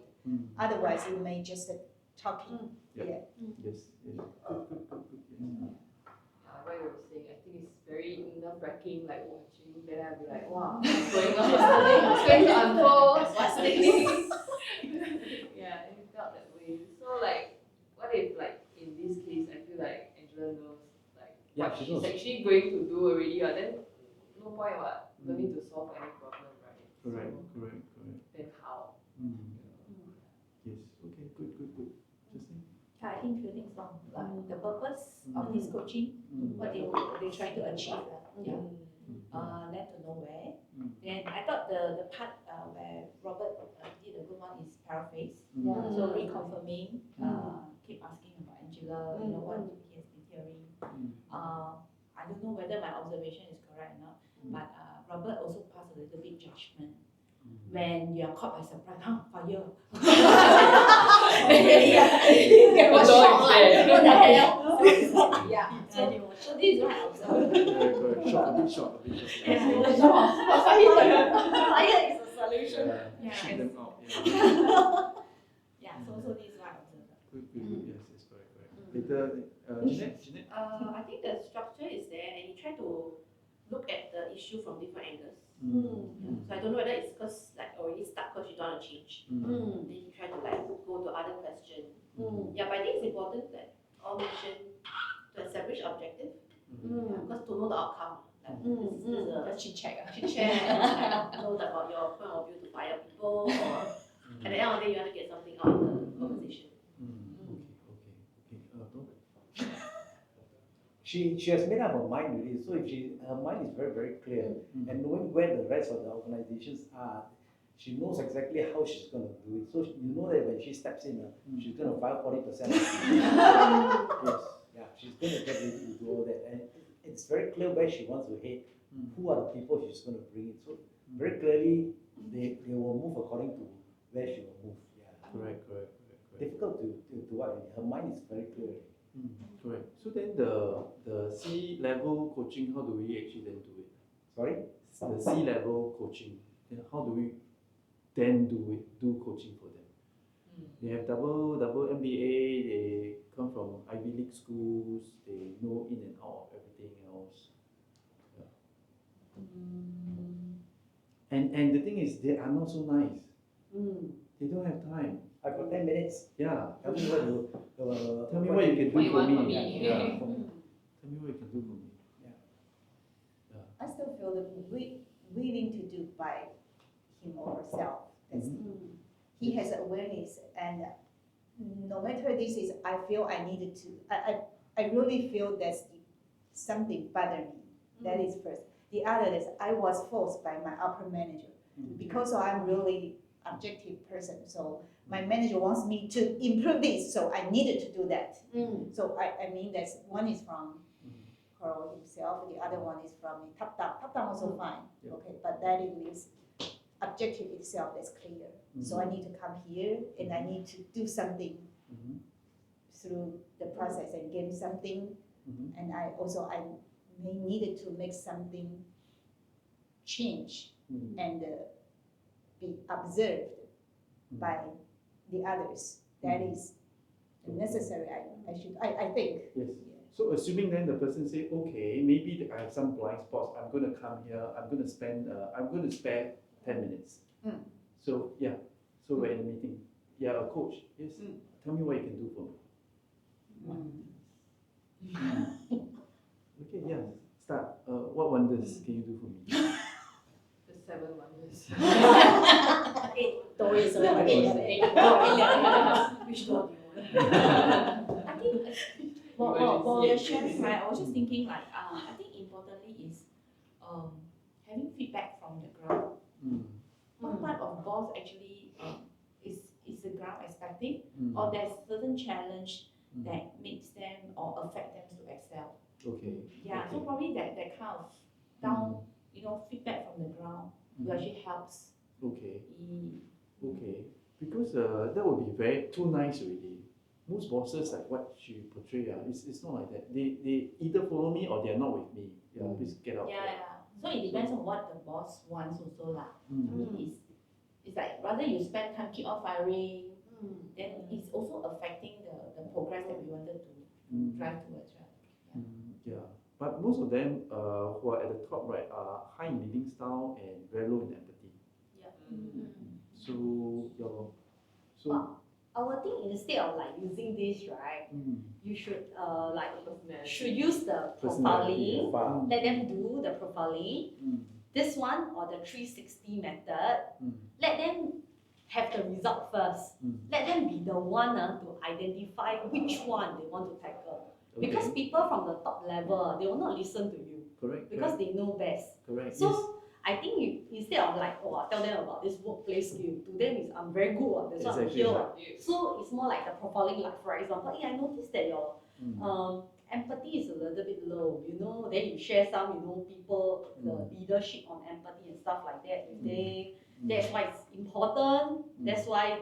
Otherwise, you may just talking. Yep. Yeah. Yes. Good. What you were saying, I think it's very nerve-wracking, like watching, then I'll be like, wow, what's going on? It's going to unfold, what's this? Yeah, it felt that way. So like, what if like, in this case, I feel like Angela knows like what she's actually going to do already, then no point what, no need to solve any problem, right? Correct. Then how? Yes, okay, good. Interesting. I think few things long. Like the purpose of this coaching, what they try to achieve. Led to nowhere. Then I thought the part where Robert did a good one is paraphrase. So reconfirming, keep asking about Angela, what he has been hearing. I don't know whether my observation is correct or not, but Robert also passed a little bit judgment. When you are caught by surprise, fire. It was shocked, like, what the hell? So this is what I observed. Short, a bit short. Yeah, he was shocked. Fire is a solution. Shoot them out. Yeah, so this is what I observed. Good. Yes, correct. Later, Jeanette? I think the structure is there, and you try to look at the issue from different angles. So I don't know whether it's because like already stuck because you don't want to change. Then you try to like go to other questions. Yeah, but I think it's important that all mention to establish objective. Because to know the outcome. Like this is a chit-chat, know about your point of view to fire people, or at the end of the day you want to get something out of the conversation. She has made up her mind already, so if her mind is very, very clear, and knowing where the rest of the organizations are, she knows exactly how she's going to do it. So you know that when she steps in, she's going to file 40%. Yes, yeah, she's going to get ready to do all that, and it's very clear where she wants to head. Who are the people she's going to bring in? So very clearly, they will move according to where she will move. Yeah. Correct. Difficult to what her mind is very clear. Correct. So then the C level coaching, how do we actually then do it? Sorry? The C level coaching, then how do we then do coaching for them? They have double MBA, they come from Ivy League schools, they know in and out of everything else. Yeah. And the thing is, they are not so nice. They don't have time. I've got 10 minutes. Yeah. Tell me what you Tell me what you can do for me. Yeah. Tell me what you can do for me. I still feel that willing to do by him or herself. That's he has awareness, and no matter this is, I feel I needed to. I really feel that's something bothered me. That is first. The other is I was forced by my upper manager because I'm really objective person. So my manager wants me to improve this, so I needed to do that. So I mean that's one is from Carl himself, the other one is from the top down. Top down also fine, okay, but that is objective itself that's clear. So I need to come here and I need to do something through the process and gain something. And I may needed to make something change and be observed by the others. That is necessary. I think. Yes. So assuming then the person say, okay, maybe I have some blind spots. I'm going to come here. I'm going to spare 10 minutes. So yeah. So we're in a meeting. Yeah, a coach. Yes. Tell me what you can do for me. Okay. Yeah. Start. What wonders can you do for me? The 7 wonders. 8 doors. Which door do you want? I think for the sharing, right, I was just thinking like, I think importantly is having feedback from the ground. What type of boss actually is the ground expecting, or there's certain challenge that makes them or affect them to excel. Okay. Yeah, so probably that kind of down, feedback from the ground will actually helps. Okay. Okay. Because that would be very too nice already. Most bosses, like what she portray, it's not like that. They either follow me or they're not with me. Yeah, please get out. Yeah. So it depends on what the boss wants also lah. I mean, it's like rather you spend time keep on firing, then it's also affecting the progress that we wanted to drive towards, right? Yeah. But most of them who are at the top, right, are high in leading style and very low in empathy. So, Our thing, instead of like using this, right, you should should use the profiling, let them do the profiling. This one or the 360 method, let them have the result first. Let them be the one to identify which one they want to tackle. Because people from the top level, they will not listen to you. Correct. Because they know best. Correct. So I think you, instead of like, I tell them about this workplace skill, to them is I'm very good. That's what I'm here. So it's more like the profiling. Like for example, I noticed that your empathy is a little bit low. Then you share some, people, the leadership on empathy and stuff like that. That's why it's important. That's why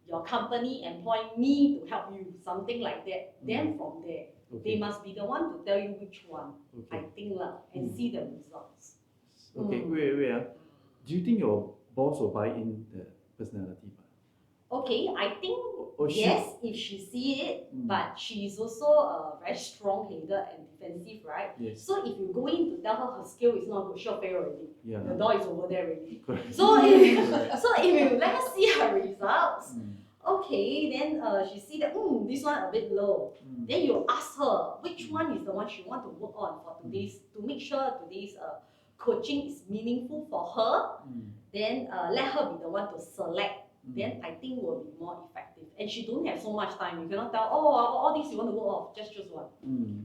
your company employ me to help you, something like that. Then from there, they must be the one to tell you which one. I think and see the results. Okay, wait. Do you think your boss will buy in the personality part? Okay, I think yes, if she see it, but she's also very strong-headed and defensive, right? Yes. So if you go in to tell her skill is not good, she'll fail already. Yeah. The door is over there already. Correct. So if you let her see her results, okay, then she see that this one a bit low. Then you ask her which one is the one she want to work on for today's, to make sure today's coaching is meaningful for her. Then let her be the one to select. Then I think will be more effective. And she don't have so much time. You cannot tell, all these you want to work off, just choose one.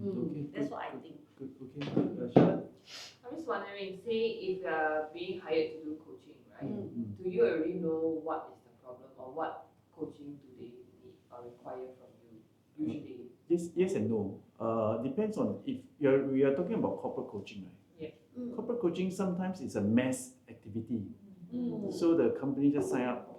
Okay. That's what I think. Good. Okay. Sharon? I'm just wondering, say if you are being hired to do coaching, right? Do you already know what is the problem or what coaching do they need or require from you usually? Yes and no. Depends on if we are talking about corporate coaching, right? Yeah. Corporate coaching sometimes is a mass activity. So the company just sign up.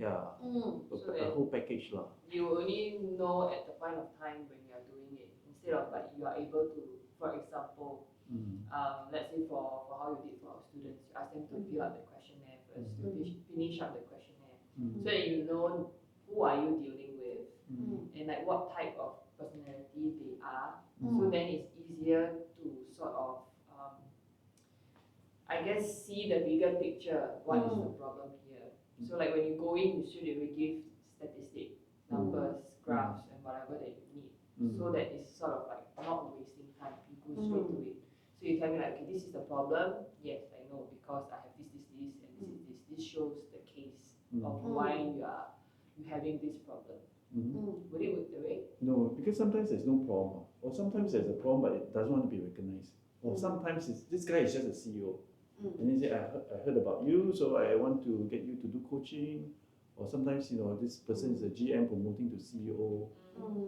Yeah, So a whole package lah. you only know at the point of time when you are doing it, instead of like you are able to, for example, let's say for how you did for our students, you ask them to fill out the questionnaire first, to finish up the questionnaire, so that you know who are you dealing with, and like what type of personality they are, so then it's easier to sort of, I guess, see the bigger picture, what is the problem here. So like when you go in, you should give statistics, numbers, graphs, and whatever that you need, so that it's sort of like not wasting time, you go straight to it. So you tell me like, okay, this is the problem, yes, I know, because I have this, and this is this. This shows the case of why you having this problem. Would it work the way? No, because sometimes there's no problem, or sometimes there's a problem but it doesn't want to be recognized, or sometimes this guy is just a CEO. And he say, I heard about you, so I want to get you to do coaching. Or sometimes, this person is a GM promoting to CEO.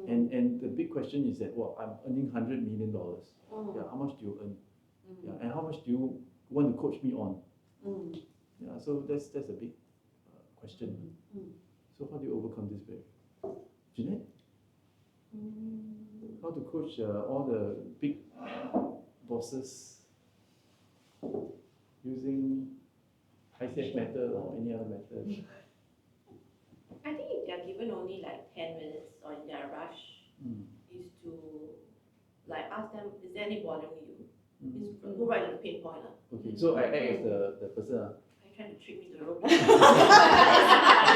And the big question is that, well, I'm earning $100 million. Yeah, how much do you earn? Yeah, and how much do you want to coach me on? Yeah, so that's a big question. So how do you overcome this barrier? Jeanette? How to coach all the big bosses using ICF method or any other method? I think if they're given only like 10 minutes or in their rush, is to like ask them, is there any bothering you? Is go right to the pain point. Okay, so I act as the person. Are you trying to trick me to the room? I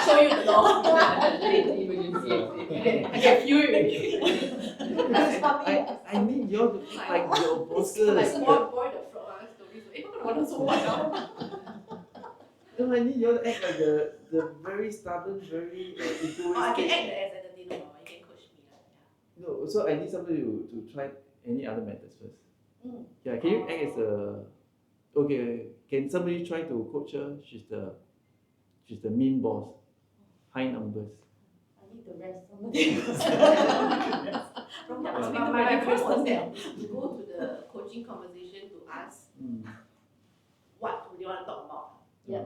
show you the door. I can feel it. I need you to act like your bosses. Like boy the frog story. So, I'm gonna want so much now. No, I need you to act like the very stubborn, very egoistic. I can act as entertainer, you can coach me. Yeah. No, so I need somebody to try any other methods first. Yeah, can you act as okay, can somebody try to coach her? She's the mean boss. High numbers. I need to rest somebody. My request was that to go to the coaching conversation to ask what do they want to talk about. Yeah.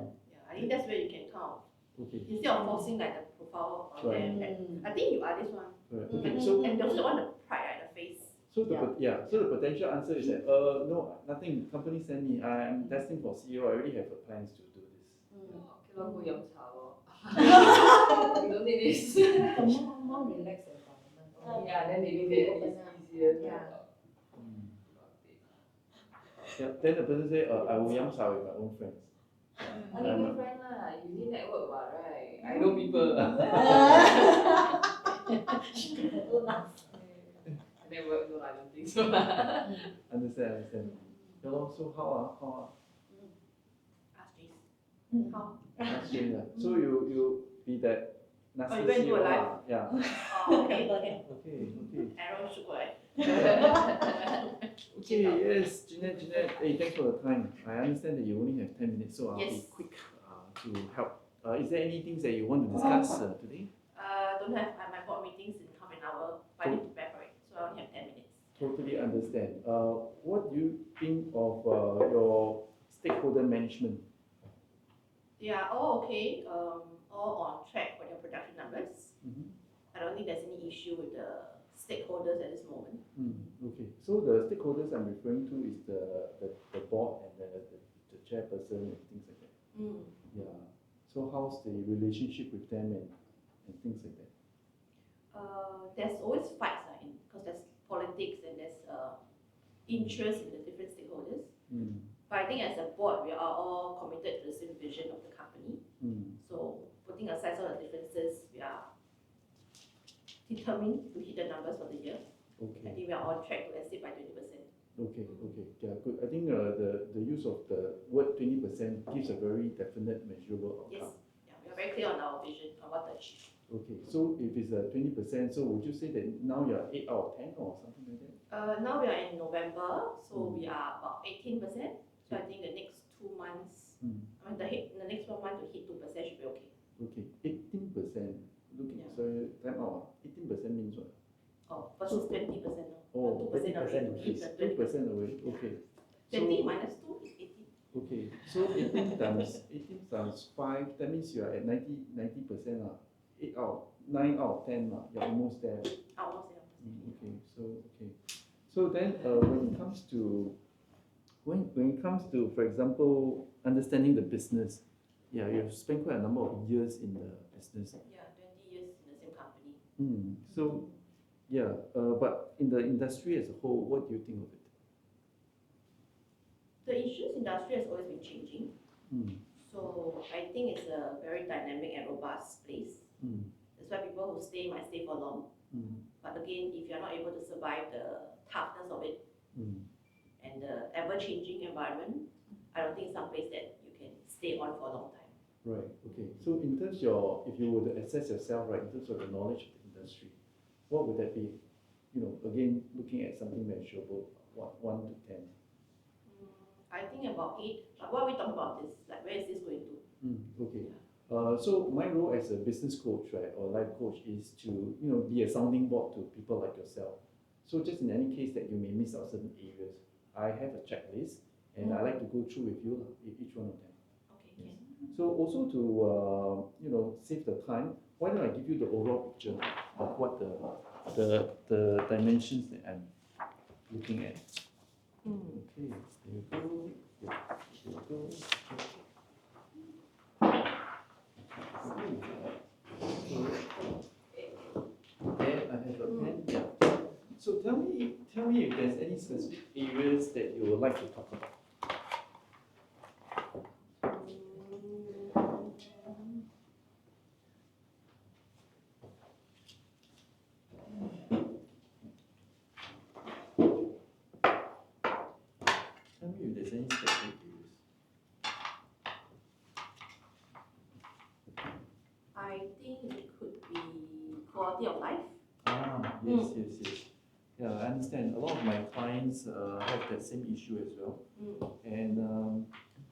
I think that's where you can count. Okay. Instead of forcing like the profile on them. I think you are this one. Right. Okay. So and they also want the pride at the face. So so the potential answer is that no, nothing. Company send me. I'm testing for CEO. I already have plans to do this. Okay, go 饮茶咯. You don't need this. More relaxed environment. Yeah, then maybe it's easier to talk. Yeah, then the person say, I will yam cha with my own friends. Only good friend lah. You need network what, right? I know people. Network, no, I don't think so. Understand. Yeah, so how Ask Jace. How? Ask Jane. So you be that nasi you going to do a live? Yeah. Okay. Arrow should go right. Okay, yes, Jeanette, hey, thanks for the time. I understand that you only have 10 minutes, so I'll be quick to help. Is there any things that you want to discuss today? Don't have my board meetings in half an hour, but I need to prepare for it, so I only have 10 minutes. Totally understand. What do you think of your stakeholder management? They are all okay, all on track for their production numbers. I don't think there's any issue with the stakeholders at this moment. Okay, so the stakeholders I'm referring to is the board and the chairperson and things like that. Yeah. So how's the relationship with them and things like that? There's always fights because there's politics and there's interest in the different stakeholders. But I think as a board, we are all committed to the same vision of the company. So putting aside all the differences, we are determined to hit the numbers for the year. I think we are on track to exceed by 20%. Okay, yeah, good. I think the use of the word 20% gives a very definite, measurable outcome. Yes, we are very clear on our vision on what to achieve. Okay, so if it's 20%, so would you say that now you're 8 out of 10 or something like that? Now we are in November, so we are about 18%. So I think the next 2 months, the next 1 month to hit 2% should be okay. Okay, 18%. Sorry, time out. 18% means what? Versus 20%. Oh, 2% already to hit the 2% already. Okay. 20 minus 2 is 18. Okay, so 18 times 5, that means you are at 90%. 9 out of 10, you're almost there. Almost there. Okay, okay. So then when it comes to, for example, understanding the business, yeah, you've spent quite a number of years in the business. Yeah, 20 years in the same company. So, yeah, but in the industry as a whole, what do you think of it? The insurance industry has always been changing. So I think it's a very dynamic and robust place. That's why people who stay might stay for long. But again, if you're not able to survive the toughness of it and the ever-changing environment, I don't think it's some place that you can stay on for a long time. Right, okay. So in terms if you were to assess yourself, right, in terms of the knowledge of the industry, what would that be? You know, again, looking at something measurable, 1 to 10. I think about 8. But what we talk about is like, where is this going to? Okay. So my role as a business coach, right, or life coach is to, be a sounding board to people like yourself. So just in any case that you may miss out certain areas, I have a checklist and I like to go through with you each one of them. Okay. Yes. So also to, save the time, why don't I give you the overall picture of what the dimensions that I'm looking at. Okay, there you go. Yeah, there you go. There I have a pen. Yeah. So tell me if there's any specific areas that you would like to talk about. Tell me if there's any specific areas. I think it could be quality of life. Yes. Yeah, I understand. A lot of my clients have that same issue as well. And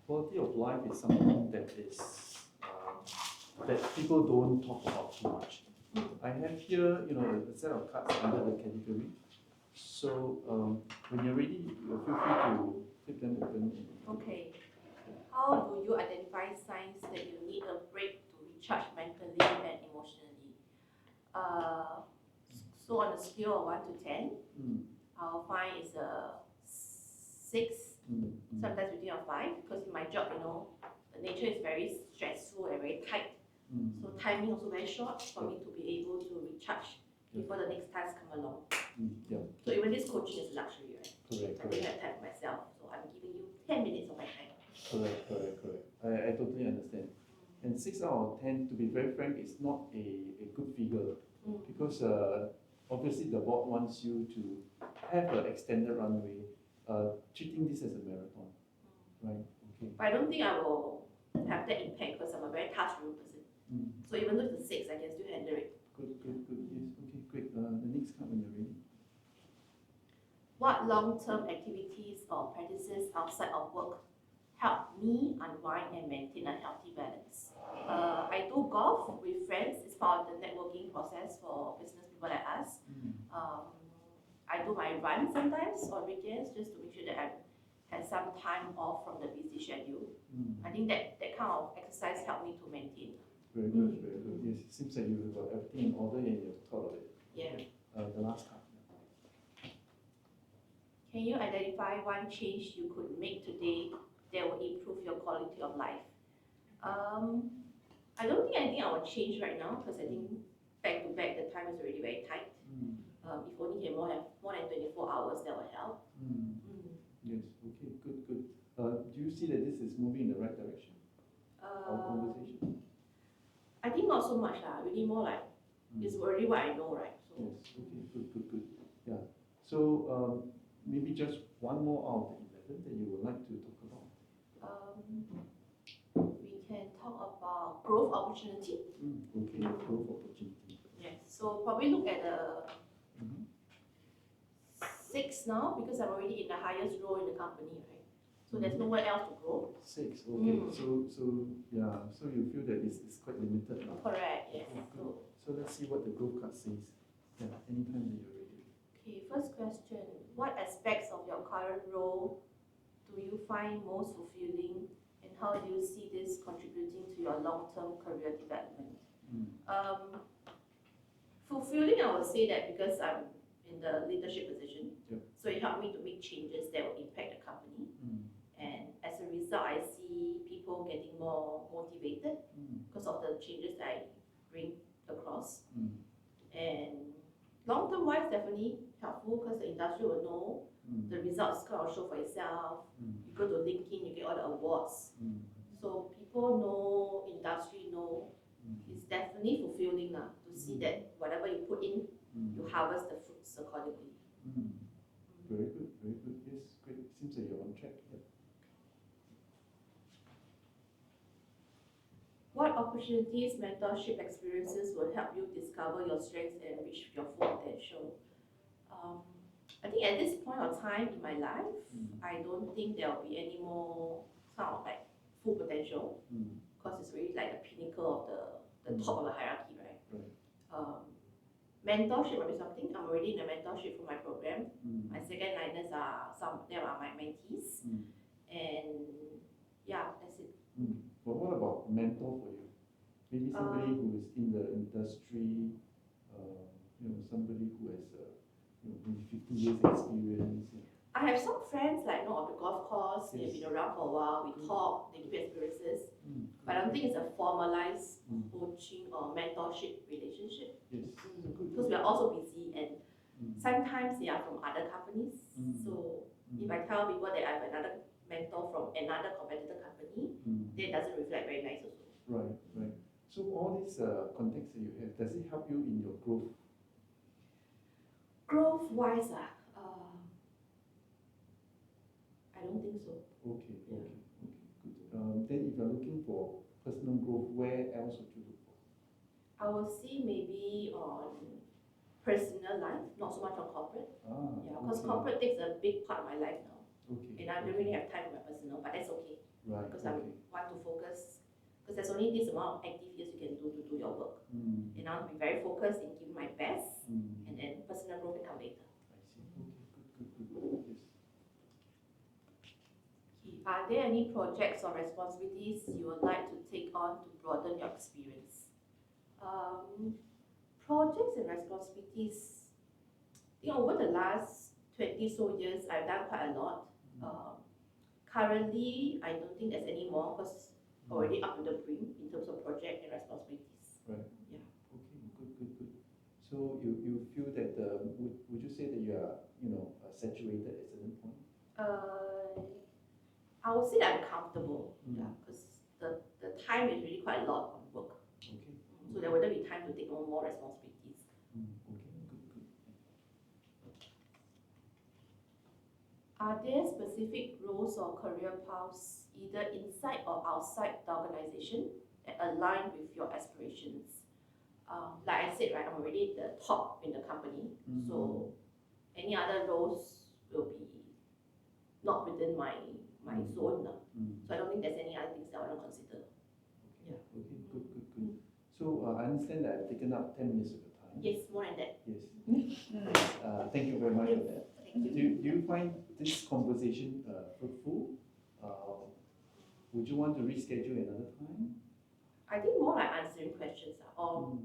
quality of life is something that is that people don't talk about too much. I have here, a set of cards under the category. So when you're ready, feel free to flip them open. Okay. How do you identify signs that you need a break to recharge mentally and emotionally? So on a scale of 1 to 10, I'll find it's a 6, sometimes between a 5, because in my job, the nature is very stressful and very tight. So timing also very short for me to be able to recharge before the next task come along. So even this coaching is a luxury, right? Correct. I don't have time for myself, so I'm giving you 10 minutes of my time. Correct. I totally understand. And 6 out of 10, to be very frank, is not a good figure because obviously the board wants you to have an extended runway, treating this as a marathon, right? Okay. But I don't think I will have that impact because I'm a very task-driven person. So even though it's a 6, I can still handle it. Good. Yes. Okay, great. The next card when you're ready. What long-term activities or practices outside of work help me unwind and maintain a healthy balance? I do golf with friends. It's part of the networking process for business people like us. I do my run sometimes on weekends just to make sure that I have some time off from the busy schedule. I think that kind of exercise helped me to maintain. Very good. Yes, it seems like you've got everything in order and you've thought of it. Yeah. The last card. Can you identify one change you could make today that will improve your quality of life? I don't think anything I will change right now because I think back to back the time is already very tight. If only can have more than 24 hours, that will help. Yes, okay, good. Do you see that this is moving in the right direction? Our conversation? I think not so much, really more like it's already what I know, right? So. Yes, okay, good. Yeah. So maybe just one more out of the 11 that you would like to talk about. We can talk about growth opportunity. Okay, growth opportunity. Yes, so probably look at the 6 now because I'm already in the highest role in the company, right? So there's nowhere else to grow. 6, okay. So you feel that it's quite limited now. Correct, yes. So let's see what the growth card says. Yeah, anytime that you're ready. Okay, first question. What aspects of your current role do you find most fulfilling, and how do you see this contributing to your long-term career development? Fulfilling, I would say that because I'm in the leadership position, so it helped me to make changes that will impact the company. And as a result, I see people getting more motivated because of the changes that I bring across. And long-term wise, definitely helpful because the industry will know the results kind of show for itself. You go to LinkedIn, you get all the awards. So people know, industry know. It's definitely fulfilling to see that whatever you put in, you harvest the fruits accordingly. Very good, very good. Yes, great. Seems that you're on track. What opportunities, mentorship experiences will help you discover your strengths and reach your full potential? I think at this point of time in my life, I don't think there will be any more kind of like full potential because it's really like the pinnacle of the top of the hierarchy, right? Mentorship might be something. I'm already in a mentorship for my program. My second liners are some of them are my mentees, and yeah, that's it. But what about mentor for you? Maybe somebody who is in the industry, somebody who has maybe 50 years experience. I have some friends like on the golf course. They've been around for a while. We talk. They give experiences, but I don't think it's a formalized coaching or mentorship relationship. Because we are also busy, and sometimes they are from other companies. So if I tell people that I have another mentor from another competitor company, that doesn't reflect very nice also. Right, right. So all these contacts that you have, does it help you in your growth? Growth-wise, I don't think so. Okay, good. Then if you're looking for personal growth, where else would you look for? I will see maybe on personal life, not so much on corporate. Because corporate takes a big part of my life now. And I don't really have time for my personal, but that's okay. Because I want to focus, because there's only this amount of active years you can do to do your work. And I want to be very focused in giving my best, and then personal growth will come later. I see. Okay, good. Yes. Are there any projects or responsibilities you would like to take on to broaden your experience? Projects and responsibilities, I think over the last 20 so years, I've done quite a lot. Currently, I don't think there's any more because already up to the brim in terms of project and responsibilities. Right. Yeah. Okay, good. So you feel that would you say that you are saturated at a certain point? I would say that I'm comfortable, because the time is really quite a lot on work. Okay. So there wouldn't be time to take on more responsibilities. Okay, good. Are there specific roles or career paths, either inside or outside the organization, that align with your aspirations? Like I said, right, I'm already the top in the company, so any other roles will be not within my zone. So I don't think there's any other things that I want to consider. Yeah. Okay, good. So I understand that I've taken up 10 minutes of your time. Yes, more than that. Yes. Thank you very much for that. Thank you. Do you find this conversation fruitful? Would you want to reschedule another time? I think more like answering questions, or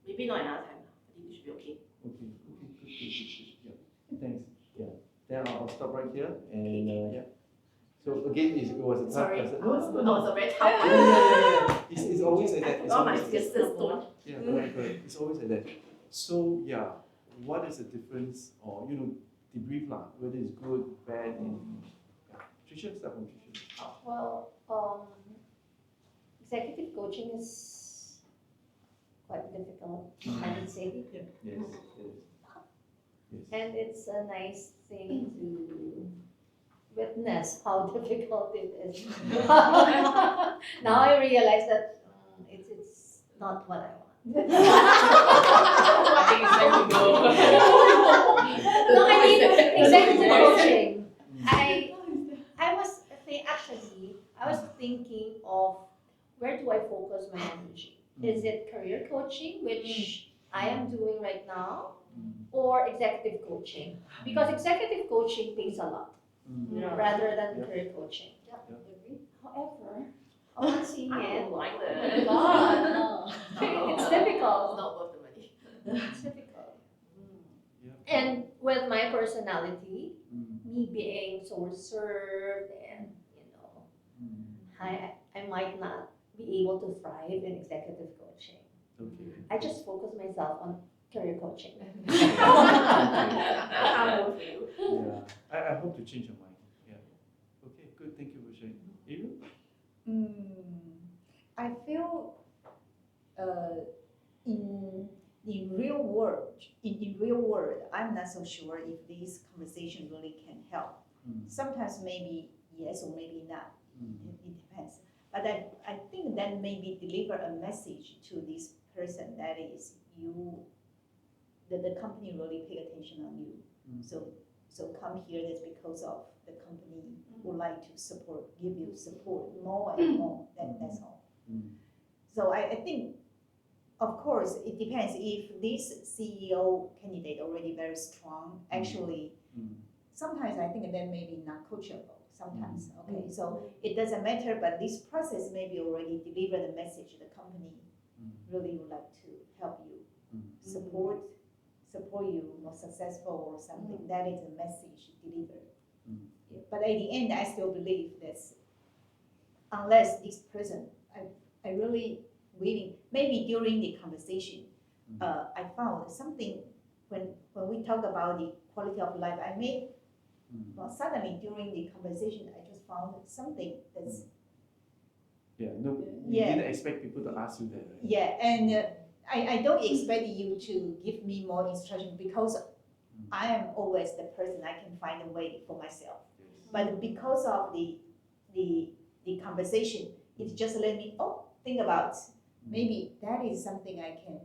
maybe not another time. I think it should be okay. Okay, good. Yeah. Thanks. Yeah. Then I'll stop right here, and yeah. So again, it was a tough Sorry, question. no, it's a very tough one. Yeah. It's always like that. All my sisters don't. Yeah, correct. It's always like that. So yeah, what is the difference, or debrief lah, whether it's good, bad, and Tricia, start from Tricia. Well, executive coaching is quite difficult, I would say. Yes. And it's a nice thing to witness how difficult it is. Now I realize that it's not what I want. I think it's time to go. No, I mean executive coaching. I was thinking of where do I focus my energy? Is it career coaching, which I am doing right now, or executive coaching? Because executive coaching pays a lot. rather than Yeah. career coaching. Yeah, agree. However, upon seeing I it, don't like oh that. my God, No. it's It's difficult. not worth the money. It's difficult. Yeah. And with my personality, Mm. me being so reserved and I might not be able to thrive in executive coaching. Okay. I just focus myself on career coaching. I'm with you. Yeah. I hope to change your mind. Yeah. Okay, good. Thank you for sharing. Ariel? I feel in the real world, in real world, I'm not so sure if this conversation really can help. Sometimes maybe yes or maybe not. It depends. But I think that maybe deliver a message to this person that is that the company really pay attention on you. So come here, that's because of the company would like to support, give you support more and more. That's all. So I think, of course, it depends. If this CEO candidate already very strong, actually, sometimes I think that may be not coachable. Sometimes, okay. So it doesn't matter, but this process maybe already deliver the message. The company really would like to help you, support you more successful or something. That is a message delivered. Yeah. But at the end, I still believe that unless this person, I really willing, maybe during the conversation, I found something when we talk about the quality of life, I made, well, suddenly during the conversation, I just found something that's. Yeah, no, you Yeah. didn't expect people to ask you that, right? Yeah, and I don't expect you to give me more instruction because I am always the person I can find a way for myself. But because of the conversation, it just let me think about maybe that is something I can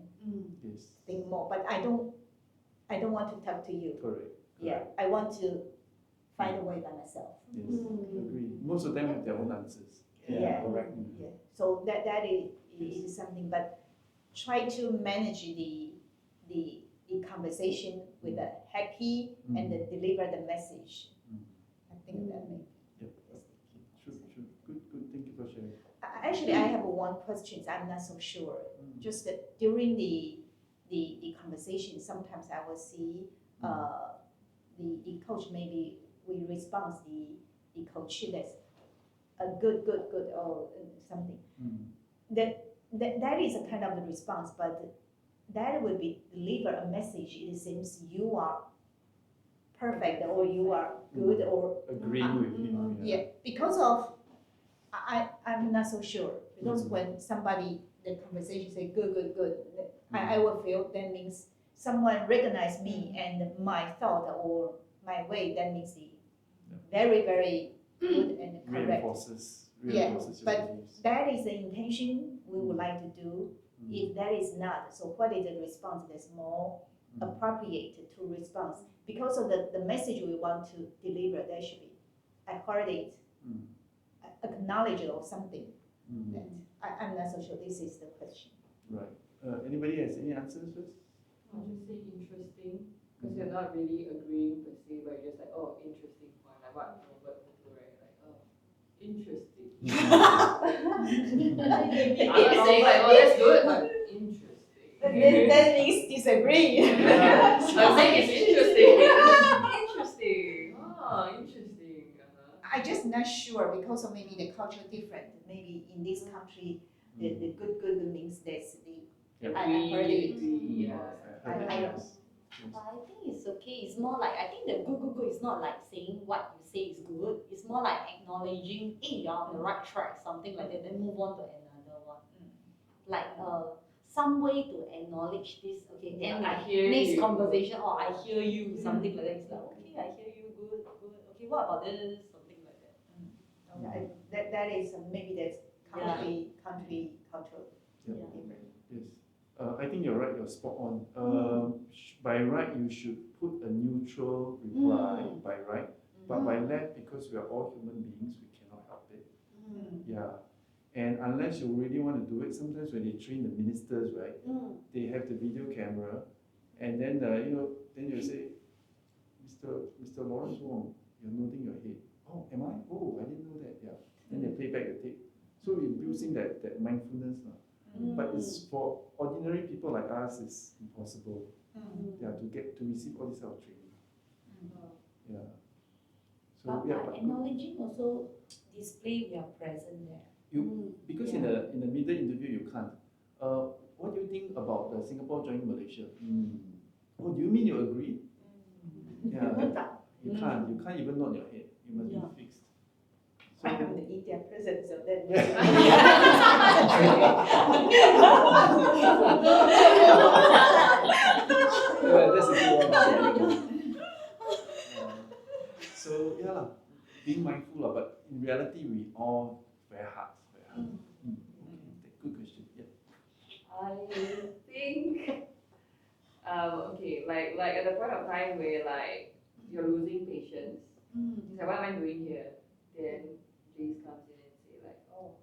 think more. But I don't want to talk to you. Correct. Yeah, I want to find a way by myself. Yes, agree. Most of them have their own answers. Yeah. Correct. Yeah. So that is something, but try to manage the conversation with a happy and then deliver the message. I think that may Yep. True. Good. Thank you for sharing. Actually, I have one question. I'm not so sure. Just that during the conversation, sometimes I will see the coach maybe we respond the coach that's a good or something. That is a kind of the response, but that would be deliver a message. It seems you are perfect or you are good or agreeing with you. yeah, because of I'm not so sure because when somebody the conversation say good, I will feel that means someone recognize me and my thought or my way. That means the very good and correct. Reinforces Yeah, your but beliefs. that is the intention we would like to do. If that is not, so what is the response that's more appropriate to response? Because of the message we want to deliver, that should be, I heard it, acknowledge it or something. That I'm not so sure this is the question. Right. Anybody has any answers first? I'll just say interesting, because you're not really agreeing per se, but you're just like, oh, interesting point, like what Robert would do, right? Like, oh, interesting. I'm not saying like, oh, that's good, but interesting. That means disagree. I'm saying it's interesting. Interesting. Oh, interesting. I just not sure because of maybe the culture different. Maybe in this country, the good means that's the I heard it. I think it's okay. It's more like, I think the good is not like saying what you say is good. It's more like acknowledging, hey, you're on the right track, something like that, then move on to another one. Like some way to acknowledge this, okay, then I like hear next you. conversation, oh, I hear you, something like that. It's like, okay, I hear you, good. Okay, what about this? Something like that. Okay, that is maybe that's country cultural different. Yes. I think you're right, you're spot on. By right, you should put a neutral reply, by right. But by left, because we are all human beings, we cannot help it. Yeah. And unless you really want to do it, sometimes when they train the ministers, right, they have the video camera, and then then you say, Mr. Lawrence Wong, you're nodding your head. Oh, am I? Oh, I didn't know that. Yeah. Then they play back the tape. So it builds in that mindfulness. But it's for ordinary people like us, it's impossible. Yeah, to receive all this kind of training. Yeah. So But yeah, by acknowledging also display we are present there. because in the middle interview you can't. What do you think about the Singapore joining Malaysia? Oh, do you mean you agree? Yeah. You can't even nod your head. You must be fixed. So, I have to eat their presents, so then. That's a good one. So yeah, lah, being mindful lah, but in reality we all very hard. Okay, good question. Yeah. I think, okay, like at the point of time where like you're losing patience, it's like, what am I doing here? Then Jace comes in and say like, oh,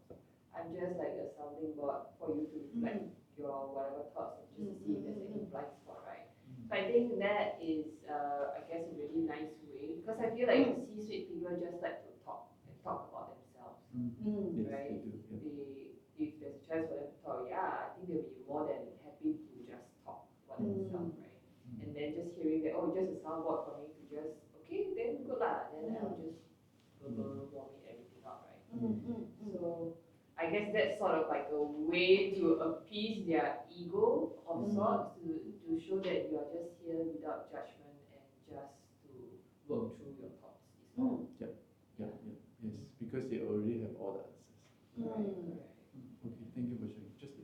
I'm just like a sounding board for you to reflect your whatever thoughts and just see if there's any blind spot, right? So I think that is, I guess, a really nice way, because I feel like C-suite people just like to talk about themselves, right? If there's a chance for them to talk, yeah, I think they'll be more than happy to just talk about themselves, right? And then just hearing that, oh, just a soundboard for me to just, okay, then good lah, then I'll just vomit everything out, right? So I guess that's sort of like a way to appease their ego of sorts, to show that you are just here without judgment and just to work through your thoughts. Yes, because they already have all the answers. Okay, thank you for sharing. Just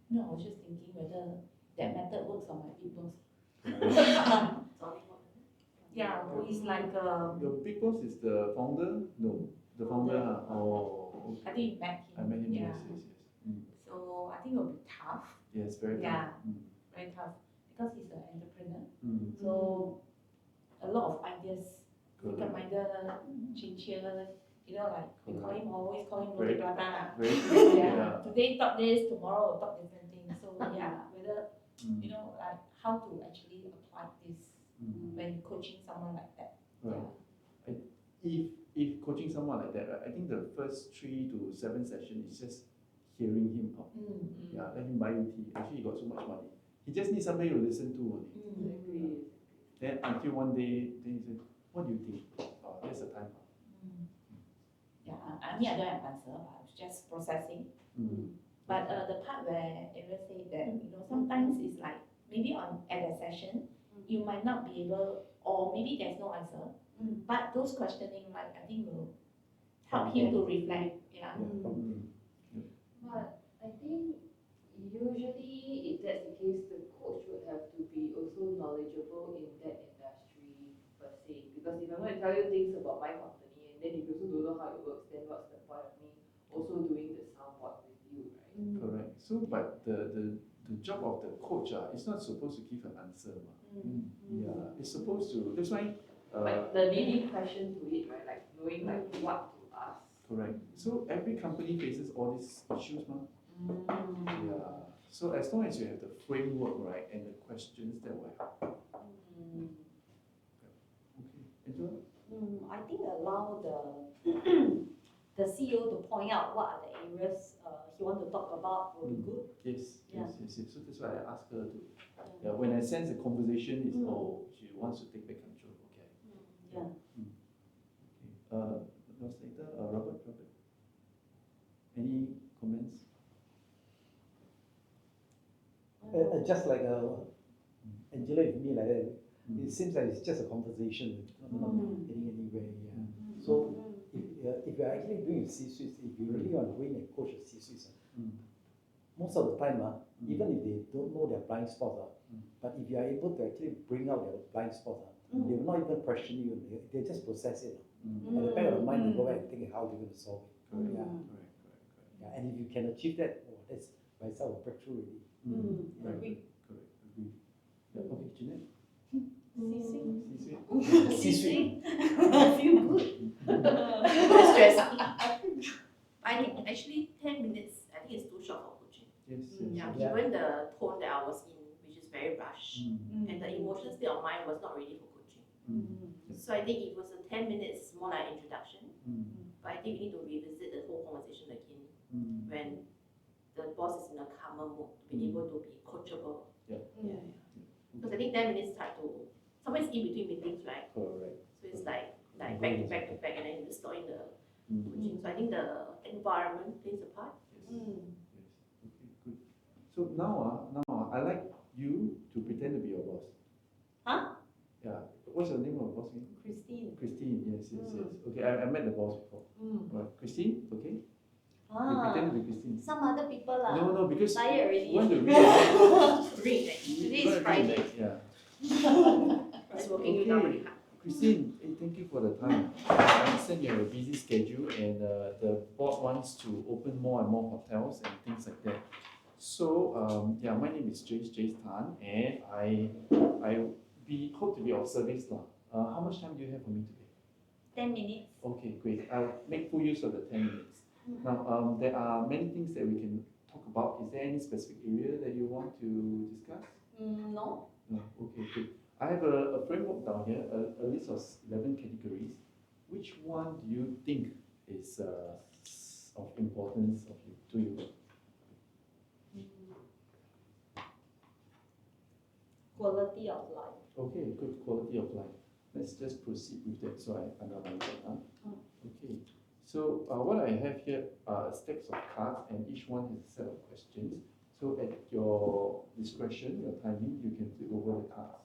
No, I was just thinking whether that method works on my big boss. Yeah, who is like your big boss is the founder? No, the founder. Oh, okay. I think you met him. I met him. Yeah. Yes. So I think it will be tough. Yes, very tough. Very tough because he's an entrepreneur. So a lot of ideas, fickle-minded, chinchilla. You know, like we always call him roti prata. Yeah. Today talk this, tomorrow we'll talk different things. So yeah, whether you know, like how to actually apply this when coaching someone like that. Right. If coaching someone like that, right, I think the first 3 to 7 sessions is just hearing him out. Yeah, let him buy you tea. Actually, he got so much money. He just needs somebody to listen to only. Then until one day, then he said, "What do you think?" That's the time. Yeah, I mean I don't have answer. I was just processing. But the part where Ariel said that sometimes it's like maybe at a session you might not be able, or maybe there's no answer. But those questioning, right, I think will help him to reflect. Yeah. But I think usually if that's the case, the coach would have to be also knowledgeable in that industry per se. Because if I'm going to tell you things about my company and then if you also don't know how it works, then what's the point of me also doing the soundboard with you, right? Correct. So, but the job of the coach is not supposed to give an answer. Yeah, it's supposed to. That's why. Like the leading question to it, right? Like knowing like what to ask. Correct. So every company faces all these issues, Yeah. So as long as you have the framework, right, and the questions, that will help. Okay. Angela? I think allow the CEO to point out what are the areas he want to talk about will be good. Yes. So that's why I asked her to. Yeah, when I sense the conversation is, she wants to take back control. Okay. What's later? Robert. Any comments? Just like Angela with me like that, it seems like it's just a conversation, not getting anywhere. Yeah. So if you're actually doing C-suites, if you really want to go in and coach a C-suites, most of the time, even if they don't know their blind spots, but if you are able to actually bring out their blind spots, they will not even question you. They just process it. At the back of the mind, they go back and think how they're going to solve it. Correct. Yeah. And if you can achieve that, that's by itself a breakthrough already. Correct. Agree. Yeah. Okay, Jeanette. C-suite. Feel good. Stress. I think actually 10 minutes, I think it's too short for coaching. Yes. Given the tone that I was in, which is very rushed, and the emotional state of mind was not ready for coaching. So I think it was a 10 minutes more like introduction, but I think we need to revisit the whole conversation again when the boss is in a calmer mode, to be able to be coachable. Yeah. Because I think 10 minutes time to, sometimes in between meetings, right? Correct. So it's like back to back to back, and then you just start in the coaching. So I think the environment plays a part. Yes. Okay, good. So now, I like you to pretend to be your boss. Huh? Yeah. What's your name of boss again? Christine. Christine. Yes. Okay, I met the boss before. Right. Christine. Okay. You pretend to be Christine. Some other people are No, because tired already. you want to reenact. Today is Friday. Yeah. It's working you down really hard. Christine, thank you for the time. I understand you have a busy schedule and the board wants to open more and more hotels and things like that. So, my name is Jace Tan, and I hope to be of service now. How much time do you have for me today? 10 minutes. Okay, great. I'll make full use of the 10 minutes. Now, there are many things that we can talk about. Is there any specific area that you want to discuss? No. No. Okay, good. I have a framework down here, a list of 11 categories. Which one do you think is of importance to you? Quality of life. Okay, good, quality of life. Let's just proceed with that. So I underline that. Okay. So what I have here are stacks of cards, and each one has a set of questions. So at your discretion, your timing, you can flip over the cards.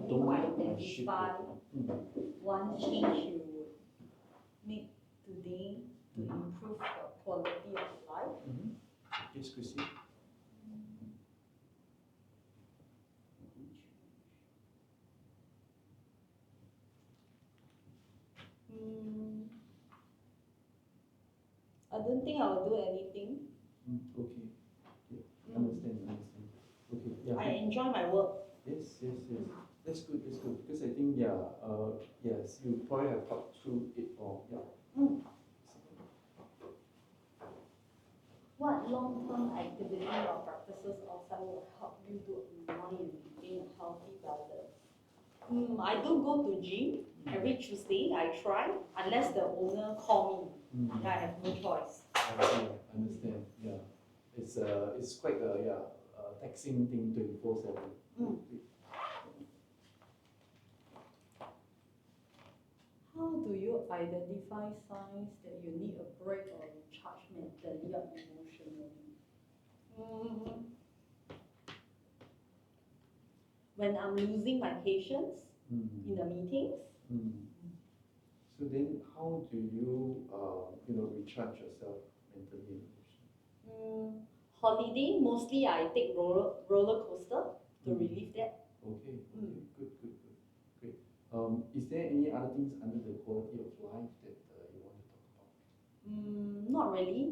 Don't mind. Identify one change you would make today to improve the quality of life. Yes, Chrissy. I don't think I will do anything. Okay. Yeah. Understand. Okay. Yeah. I enjoy my work. Yes. That's good. Because I think, yes, you probably have thought through it all. Yeah. What long-term activity or practices outside will help you to unwind and maintain a healthy balance? I do go to gym every Tuesday. I try, unless the owner call me. I have no choice. Okay, understand. Yeah. It's quite a taxing thing 24/7. How do you identify signs that you need a break or recharge mentally or emotionally? When I'm losing my patience in the meetings. So then, how do you recharge yourself mentally and emotionally? Holiday, mostly I take roller coaster to relieve that. Okay. Good. Great. Is there any other things under the quality of life that you want to talk about? Not really.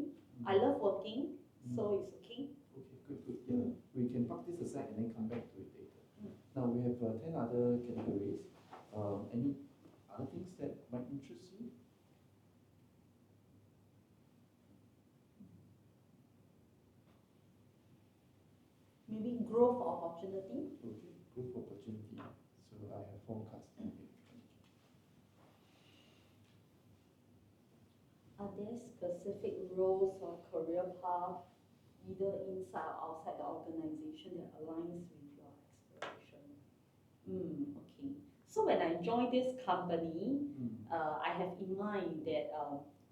I love working, so it's okay. Okay, good. Yeah. We can park this aside and then come back to it later. Now we have 10 other categories. Any other things that might interest you? Maybe growth opportunity. Okay, growth opportunity. So I have 4 cards down here. Are there specific roles or career path, either inside or outside the organization, that aligns with your aspiration? Okay. So when I joined this company, I have in mind that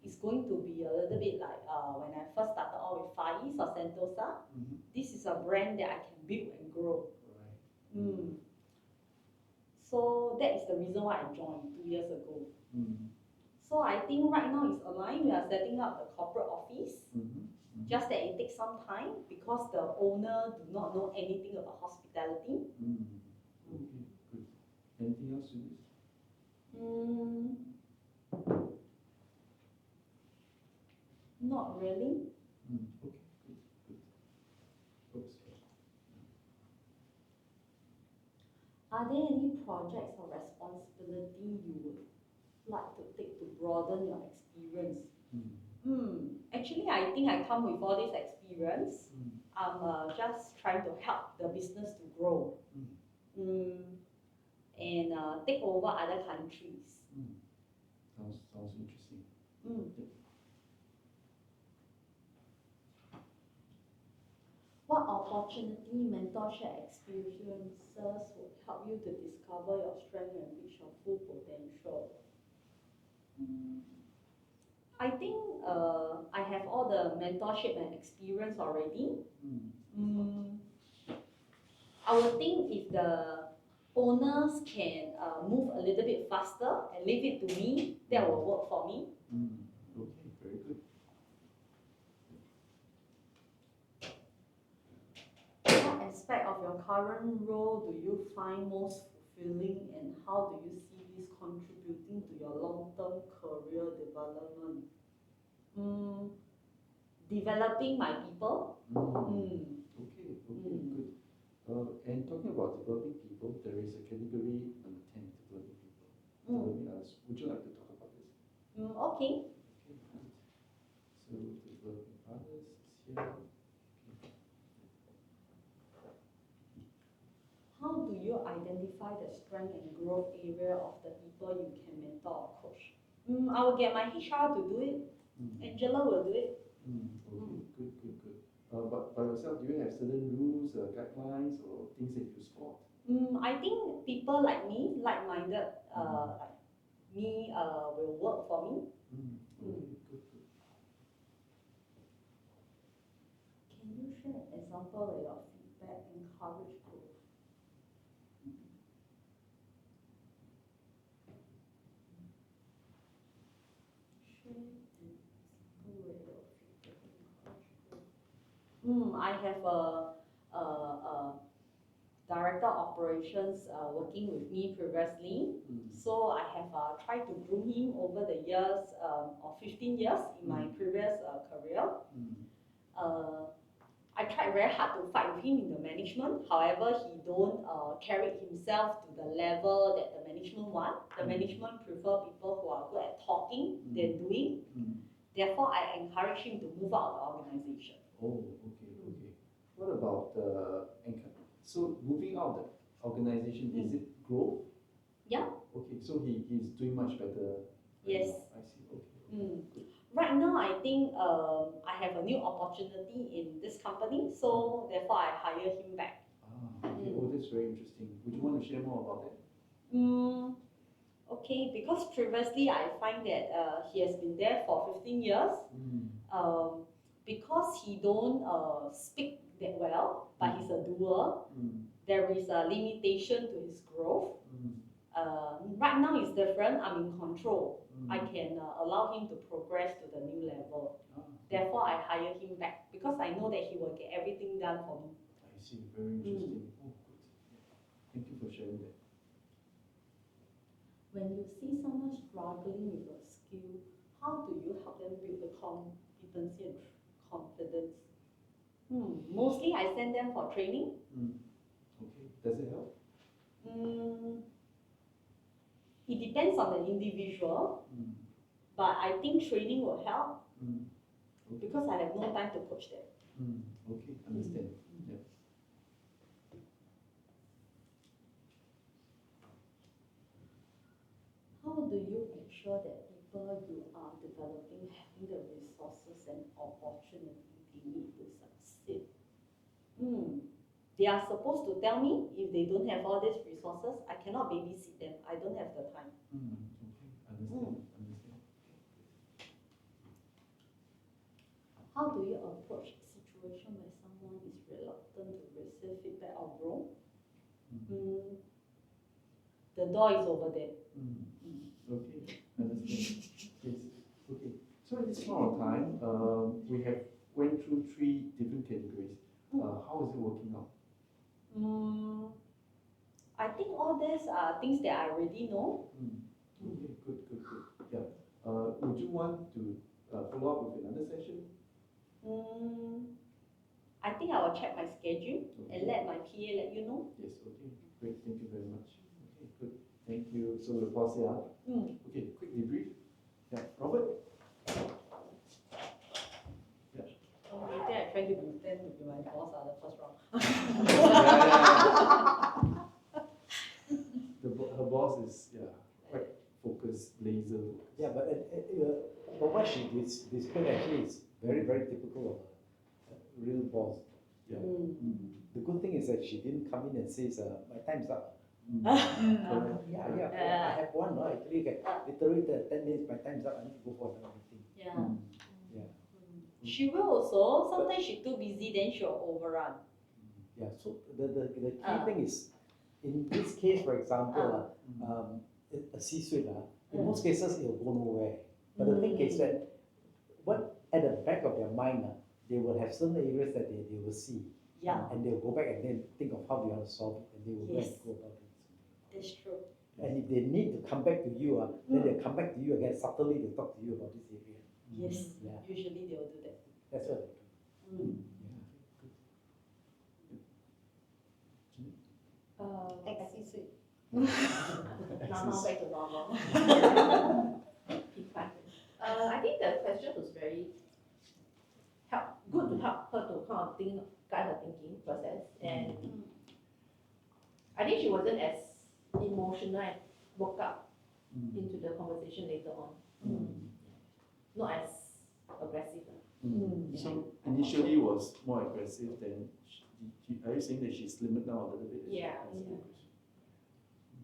it's going to be a little bit like when I first started out with Far East or Sentosa. This is a brand that I can build and grow. Right. So that is the reason why I joined 2 years ago. So I think right now it's aligned. We are setting up the corporate office. Just that it takes some time because the owner do not know anything about hospitality. Okay, good. Anything else to this? Not really. Okay, good. Oops. Are there any projects or responsibility you would like to take to broaden your experience? Actually, I think I come with all this experience. I'm just trying to help the business to grow. and take over other countries. Sounds interesting. What opportunity, mentorship experiences would help you to discover your strength and reach your full potential? I think I have all the mentorship and experience already. I would think if the owners can move a little bit faster and leave it to me, that will work for me. Okay, very good. What aspect of your current role do you find most fulfilling, and how do you see this contributing to your long-term career development? Developing my people. Okay, good. And talking about developing people, there is a category number 10, developing people. Developing others. Would you like to talk about this? Okay. Okay, good. So developing others is here. How do you identify the strength and growth area of the people you can mentor or coach? I will get my HR to do it. Angela will do it. Okay, good. But by yourself, do you have certain rules, guidelines, or things that you spot? I think people like me, like-minded, like me, will work for me. Okay, good. Can you share an example where your feedback encourage growth? I have a director of operations working with me previously. So I have tried to groom him over the years of 15 years in my previous career. I tried very hard to fight with him in the management. However, he don't carry himself to the level that the management want. The management prefer people who are good at talking than doing. Therefore, I encourage him to move out of the organization. Oh, okay. What about so moving out the organization, is it growth? Yeah. Okay, so he's doing much better. Yes. I see. Okay. Right now, I think I have a new opportunity in this company, so therefore I hire him back. Okay. Oh, that's very interesting. Would you want to share more about that? Okay, because previously I find that he has been there for 15 years. Because he don't speak that well, but he's a doer, there is a limitation to his growth. Right now it's different. I'm in control. I can allow him to progress to the new level. Therefore, I hire him back because I know that he will get everything done for me. I see. Very interesting. Oh, good. Thank you for sharing that. When you see someone struggling with a skill, how do you help them build the competency and confidence? Mostly I send them for training. Okay. Does it help? It depends on the individual, but I think training will help because I have no time to coach them. Okay, understand. Yeah. How do you ensure that people you are developing having the resources and opportunity they need to succeed? They are supposed to tell me if they don't have all these resources. I cannot babysit them. I don't have the time. Okay, understand. How do you approach a situation where someone is reluctant to receive feedback or grow? The door is over there. Okay, understand. Yes. Okay. So at this point of time, we have went through 3 different categories. How is it working out? I think all these are things that I already know. Okay, good. Yeah. Would you want to follow up with another session? I think I will check my schedule and let my PA let you know. Yes, okay. Great, thank you very much. Okay, good. Thank you. So we'll pause here. Okay, quick debrief. Yeah, Robert? Yeah. I think I tried to pretend to be my boss the first round. laser. Yeah, but what she displayed actually is very, very typical of a real boss. Yeah. The good thing is that she didn't come in and says, my time's up. Correct. Yeah, I have one, no? Actually, literally 10 minutes, my time's up, I need to go for another meeting. Yeah. Yeah. She will also, sometimes she's too busy, then she'll overrun. Yeah, so the key thing is, in this case, for example, a C-suite, in most cases, it will go nowhere. But the thing is that, what at the back of their mind, they will have certain areas that they will see. Yeah. And they'll go back and then think of how they want to solve it, and they will go and go about it. That's true. And if they need to come back to you, then they'll come back to you again, subtly they'll talk to you about this area. Yes, Yeah. usually they will do that. That's what they do. Ex-C-suite. Now back to normal. I think the question was very good to help her to kind of guide her thinking process, and I think she wasn't as emotional and woke up into the conversation later on. Not as aggressive. So initially was more aggressive than, are you saying that she slimmed down a little bit? Yeah.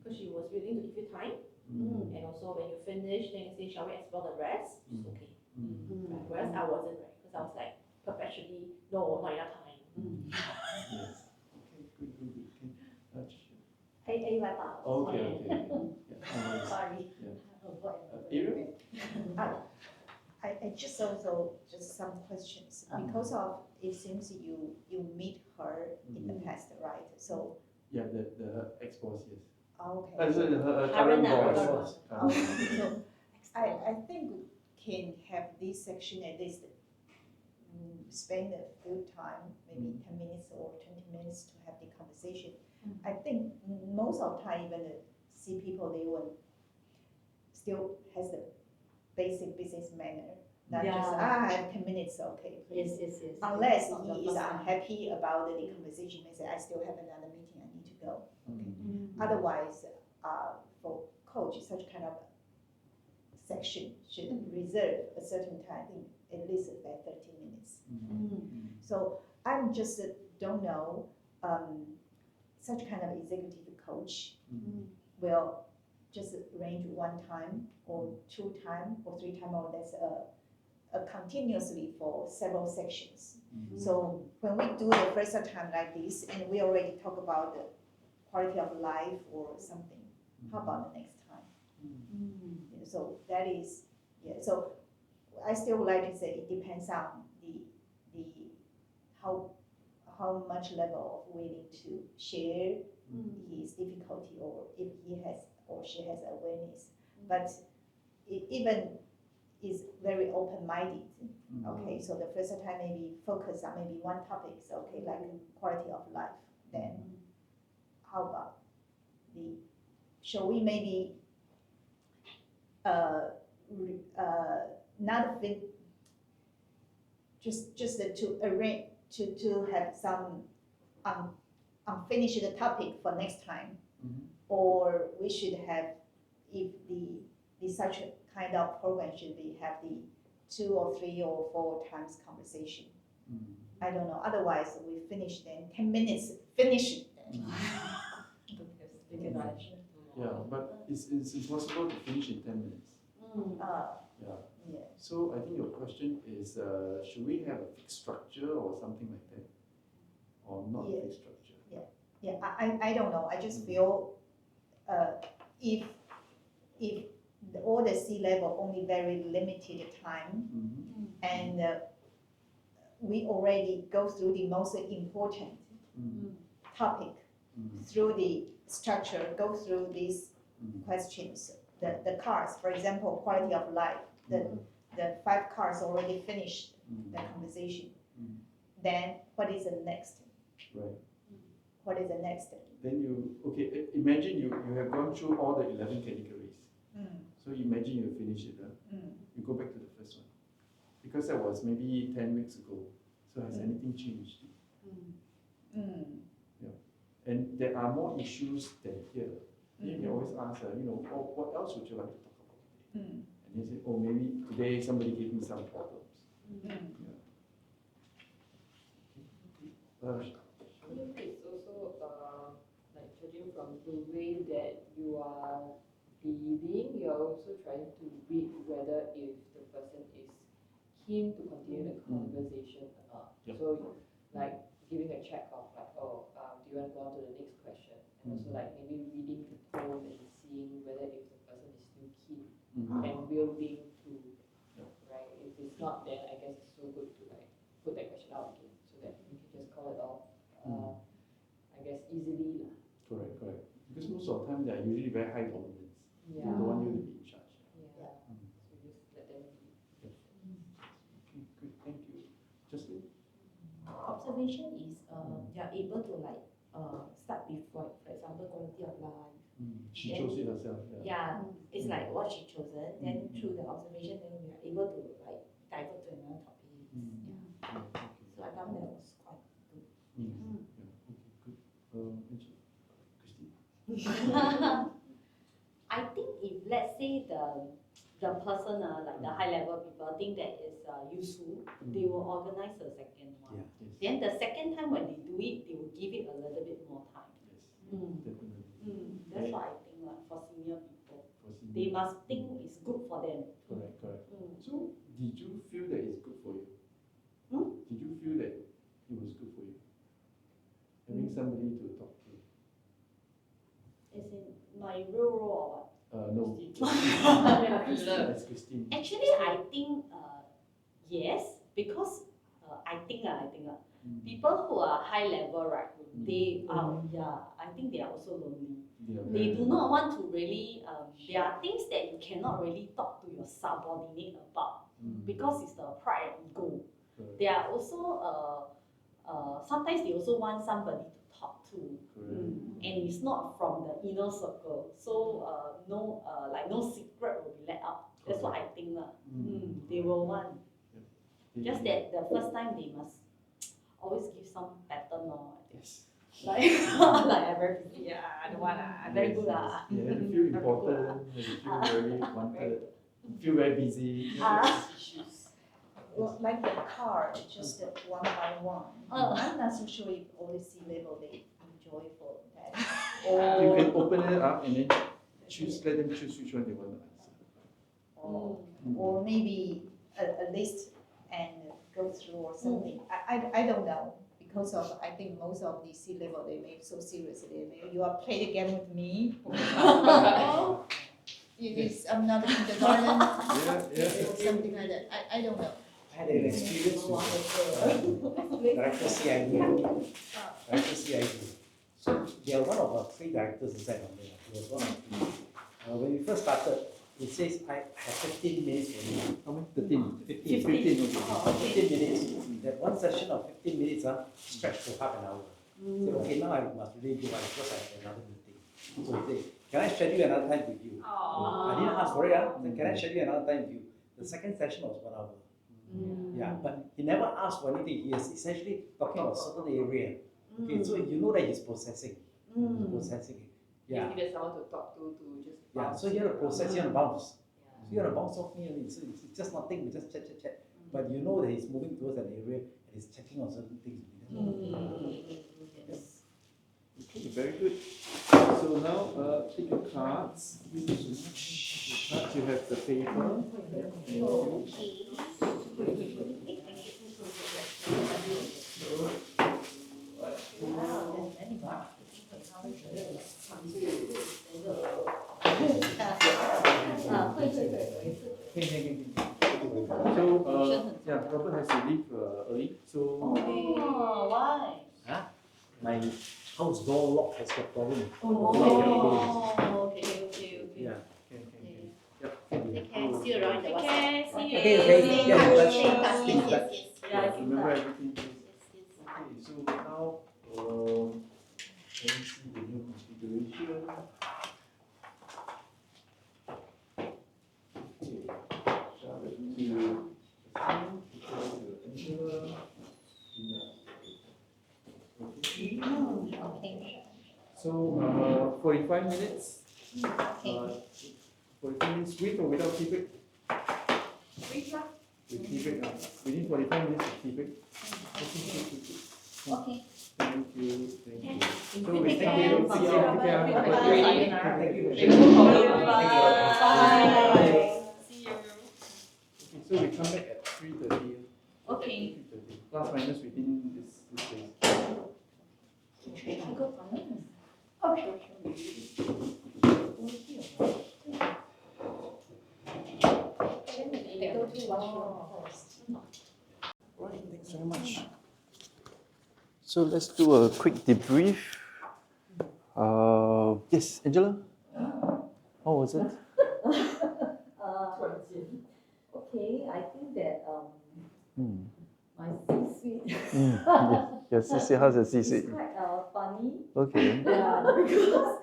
Because she was willing to give you time, and also when you finish, then you say, shall we explore the rest? It's okay. Right. Whereas I wasn't, right? Because I was like perpetually, no, not enough time. Yes. Okay, good. Okay. Yeah. Sorry. Ariel? I just also, just some questions, because of, it seems you meet her in the past, right? So, Yeah, the ex-boss, yes. okay. So her current boss. So I think we can have this section at least spend a few time, maybe 10 minutes or 20 minutes to have the conversation. I think most of the time, even see people, they will still has the basic business manner. Not just, I have 10 minutes, okay, please. Yes. Unless he is unhappy about the conversation, he say, I still have another meeting, I need to go. Otherwise, for coach, such kind of section should reserve a certain time, I think at least about 30 minutes. So I'm just don't know, such kind of executive coach will just arrange one time or 2 times or 3 times, or that's continuously for several sections. So when we do the first time like this, and we already talk about the quality of life or something, how about the next time? Yeah, so that is, so I still would like to say it depends on the how much level of willing to share his difficulty, or if he has or she has awareness. But it even is very open-minded. Okay, so the first time maybe focus on maybe one topic, so okay, like quality of life. Then how about shall we maybe not just to arrange to have some unfinished topic for next time, or we should have, if the such a kind of program should be have the 2 or 3 or 4 times conversation. I don't know. Otherwise, we finish then 10 minutes. Finish. Yeah, but it's impossible to finish in 10 minutes. Yeah. So I think your question is, should we have a fixed structure or something like that, or not a fixed structure? Yeah. I don't know. I just feel if all the C-level only very limited time, and we already go through the most important topic through the structure, go through these questions. The cars, for example, quality of life, the 5 cars already finished the conversation. Then what is the next? Right. What is the next? Then imagine you have gone through all the 11 categories. So imagine you finish it. You go back to the first one. Because that was maybe 10 weeks ago. So has anything changed? Yeah. And there are more issues than here. You can always ask her, what else would you like to talk about? And you say, oh, maybe today somebody gave me some problems. Yeah. I think it's also like judging from the way that you are leading, you're also trying to read whether if the person is keen to continue the conversation or not. Yep. So like giving a check of like, oh, do you want to go on to the next question? And also like maybe reading the tone and seeing whether if the person is still keen and willing to, right? If it's not, then I guess it's so good to like put that question out again so that we can just call it off, I guess easily lah. Correct. Because most of the time they are usually very high tolerance. Yeah. They don't want you to be in charge. Yeah. So just let them be. Okay, good, thank you. Justin? Observation is you are able to like start with for example quality of life. She Then- chose it herself. Yeah, it's like what she chosen. Then through the observation, then we are able to like divert to another topic. Yeah. So I found that was quite good. Yeah, okay, good. Christine? I think if let's say the person like the high level people think that is useful, they will organize a second one. Then the second time when they do it, they will give it a little bit more time. Definitely. That's what I think like for senior people. For senior. They must think it's good for them. Correct. So, did you feel that it's good for you? Did you feel that it was good for you? Having somebody to talk to? As in my real role or what? No. Christine. That's Christine. Actually, I think yes, because I think people who are high level, right? They are I think they are also lonely. They do not want to really. There are things that you cannot really talk to your subordinate about because it's the pride and ego. They are also sometimes they also want somebody to talk to, and it's not from the inner circle. So no secret will be let out. That's what I think they will want. Just that the first time they must always give some pattern or yes. like I'm very busy, I don't want I'm very good Yeah, you feel important, you feel very wanted, feel very busy. Issues. Well, like the car, it's just one by one. I'm not so sure if all the C-level they enjoy for that. You can open it up and then let them choose which one they want to answer. Or maybe a list and go through or something. I don't know. Because of, I think most of the C-level, they make so seriously. You are play the game with me. I'm not in the garden. Something like that. I don't know. I had an experience with director CID. Director CID. So they are one of our 3 directors inside on there. He was one of 3. When we first started, it says I have 15 minutes for you. How many? 15. 15 minutes. That one session of 15 minutes stretched to half an hour. So okay, now I must really do it because I have another meeting. So he said, can I schedule another time with you? I didn't ask for it. Then can I schedule another time with you? The second session was 1 hour. Yeah, but he never asked for anything. He is essentially talking about a certain area. Okay, so you know that he's processing. He's processing it. Yeah. You needed someone to talk to just bounce. So you have to process, you have to bounce. So you have to bounce off me, and it's just nothing, we just chat. But you know that he's moving towards an area and he's checking on certain things. Yes. Okay, very good. So now take your cards. Cards, you have the paper. So yeah, Robert has to leave early. So why? My house door lock has got problem. Okay. Yeah. Yep. Take care, see you around the Take care, WhatsApp. see you. Okay. Yes. Remember everything. Okay, so now let me see the new configuration. So 45 minutes. 45 minutes with or without tea break? With lah. With tea break. Within 45 minutes of tea break. Okay. Thank you. Thank you. So You we take thank care. you. See you. Take care. Bye. Bye. Bye. Thank you. Bye. See you. Okay, so we come back at 3:30. Okay. 3:30. Plus minus within this place. They go to washroom first. Right, thanks very much. So let's do a quick debrief. Yes, Angela? How was it? Okay, I think that Hmm. my C-suite Your C-suite, how's your is C-suite? quite funny. Okay. Yeah, because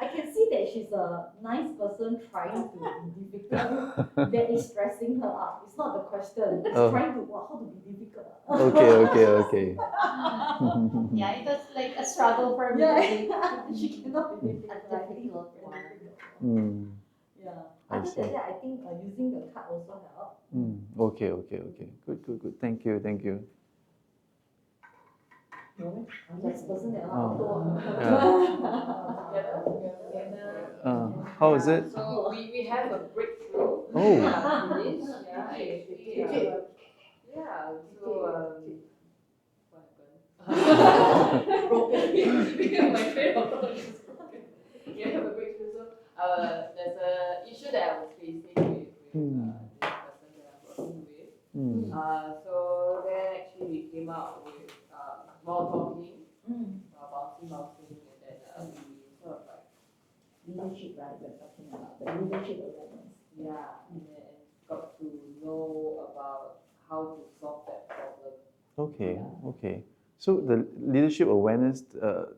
I can see that she's a nice person trying to be difficult. That is stressing her out. It's not the question. It's Oh. trying to how to be difficult. Okay. Yeah, it was like a struggle for me. Yeah, she cannot be difficult. A difficult one. Hmm. Yeah. I Other see. than that, I think using the card also helps. Okay. Good. Thank you. Next person that How is it? So we have a breakthrough. Oh. In this, yeah, actually, yeah. So what happened? Broken. My train of thought is broken. We have a breakthrough. So there's a issue that I was facing with this person that I'm working with. So then actually we came out with more talking, bouncing, and then we sort of like Leadership, right? We're talking about the leadership awareness. yeah, and then got to know about how to solve that problem. Okay. So the leadership awareness,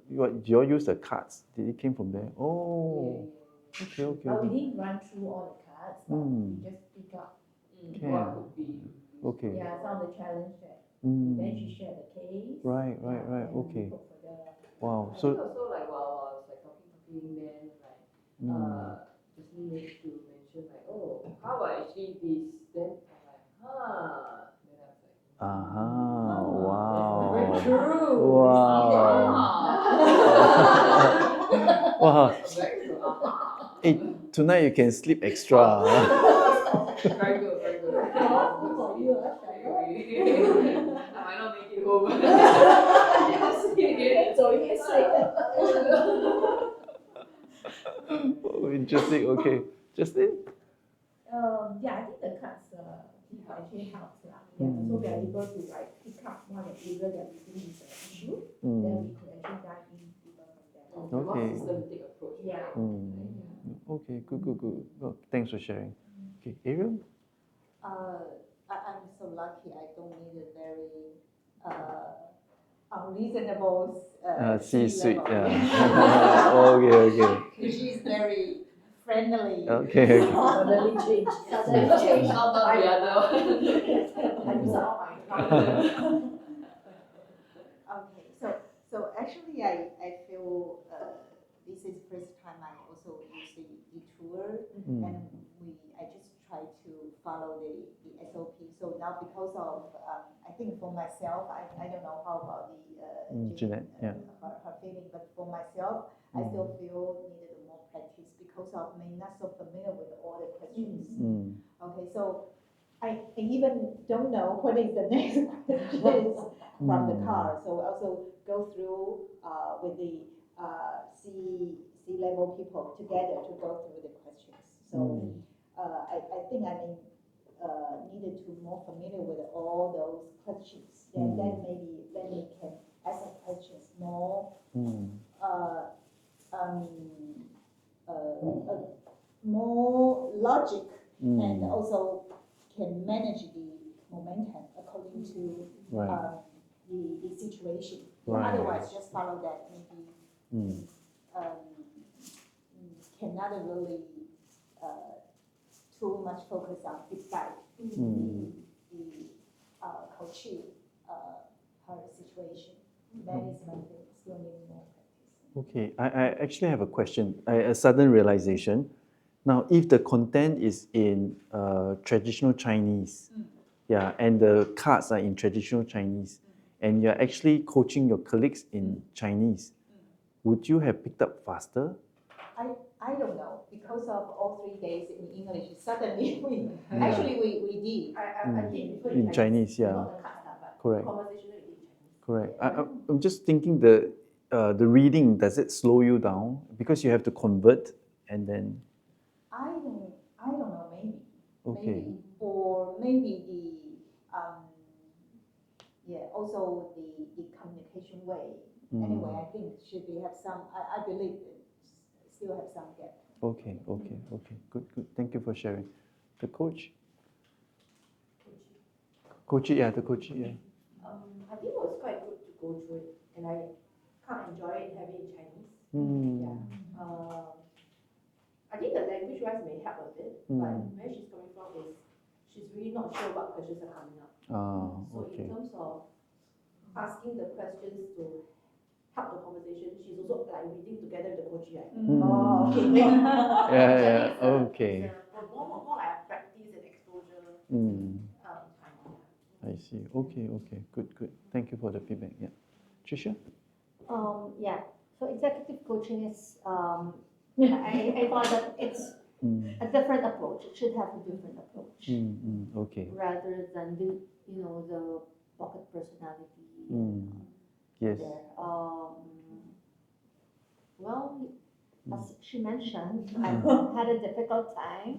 you all use the cards. Did it came from there? Oh. Okay. But we didn't run through all the cards, but we just pick up. What would be? Okay. Yeah, some of the challenge that. Then she shared the case. Right. And Okay. we hope for the. Wow. I So. think also like while I was like talking, then like just needed to mention like, oh, how about actually this? Then I'm like, Then I was like, Wow. Wow. Wow. Hey, tonight you can sleep extra. Very good. Powerful for you, I might not make it home. Oh, interesting. Okay. Justin? Yeah, I think the cards actually helps lah. Yeah, so we are able to like pick up one area that we think is an issue. Then we could actually dive in deeper from there. Okay. More systematic approach. Yeah. Okay, good. Well, thanks for sharing. Okay, Ariel? I'm so lucky I don't need a very unreasonable C-suite, level. yeah. Okay. She's very friendly. Okay. Suddenly change. Not the other I use all my power. Okay, so actually I feel this is first time I also use the tour and I just try to follow the SOP. So now because of I think for myself I don't know how about the Jeanette, yeah. her feeling, but for myself I still feel needed more practice because of me not so familiar with all the questions. Okay, so I even don't know what is the next question from the car. So also go through with the C-level people together to go through the questions. So I think I needed to more familiar with all those questions. And then maybe we can ask some questions more more logic and also can manage the momentum according to the situation. Otherwise, just follow that maybe cannot really too much focus on deep dive the coach her situation. That is my thing. Still need more practice. Okay, I actually have a question, a sudden realization. Now, if the content is in traditional Chinese, yeah, and the cards are in traditional Chinese, and you're actually coaching your colleagues in Chinese, would you have picked up faster? I don't know, because of all 3 days in English, suddenly we did. I did before In Chinese, yeah. not the cards, but Correct. conversation we did in Chinese. Correct. I'm just thinking the reading, does it slow you down? Because you have to convert and then. I don't know, maybe. Okay. Maybe. Or maybe also the communication way. Anyway, I think should be have some, I believe it still have some gap. Okay. Good. Thank you for sharing. The coach? Yeah, the coach, yeah. I think it was quite good to go through it, and I kind of enjoy it having in Chinese. Yeah. I think the language-wise may help a bit, but where she's coming from is she's really not sure what questions are coming up. So in terms of asking the questions to help the conversation, she's also like reading together with the coach, right? Oh, okay. Yeah, okay. It's more like a practice and exposure time. I see. Okay. Good. Thank you for the feedback. Yeah. Tricia? Yeah. So executive coaching is, I thought that it's a different approach. It should have a different approach. Okay. Rather than the pocket personality. Yes. There. Well, as she mentioned, I had a difficult time.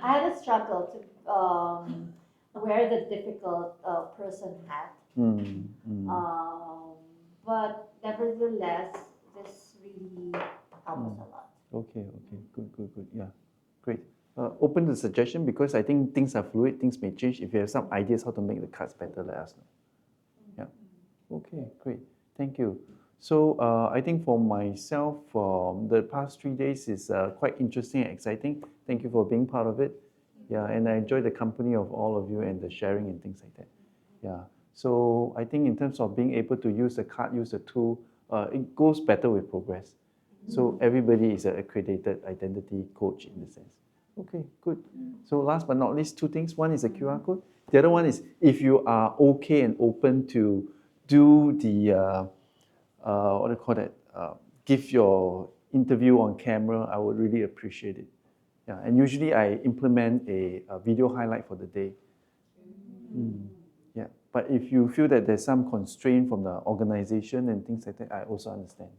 I had a struggle to wear the difficult person hat. But nevertheless, this really helped us a lot. Okay. Good. Yeah. Great. Open to suggestion, because I think things are fluid, things may change. If you have some ideas how to make the cards better, let us know. Yeah. Okay, great. Thank you. So I think for myself, the past 3 days is quite interesting and exciting. Thank you for being part of it. Yeah, and I enjoy the company of all of you and the sharing and things like that. Yeah. So I think in terms of being able to use the card, use the tool, it goes better with progress. So everybody is an accredited identity coach in the sense. Okay, good. So last but not least, 2 things. One is a QR code. The other one is if you are okay and open to do the, what do you call that? Give your interview on camera, I would really appreciate it. Yeah, and usually I implement a video highlight for the day. Yeah, but if you feel that there's some constraint from the organization and things like that, I also understand.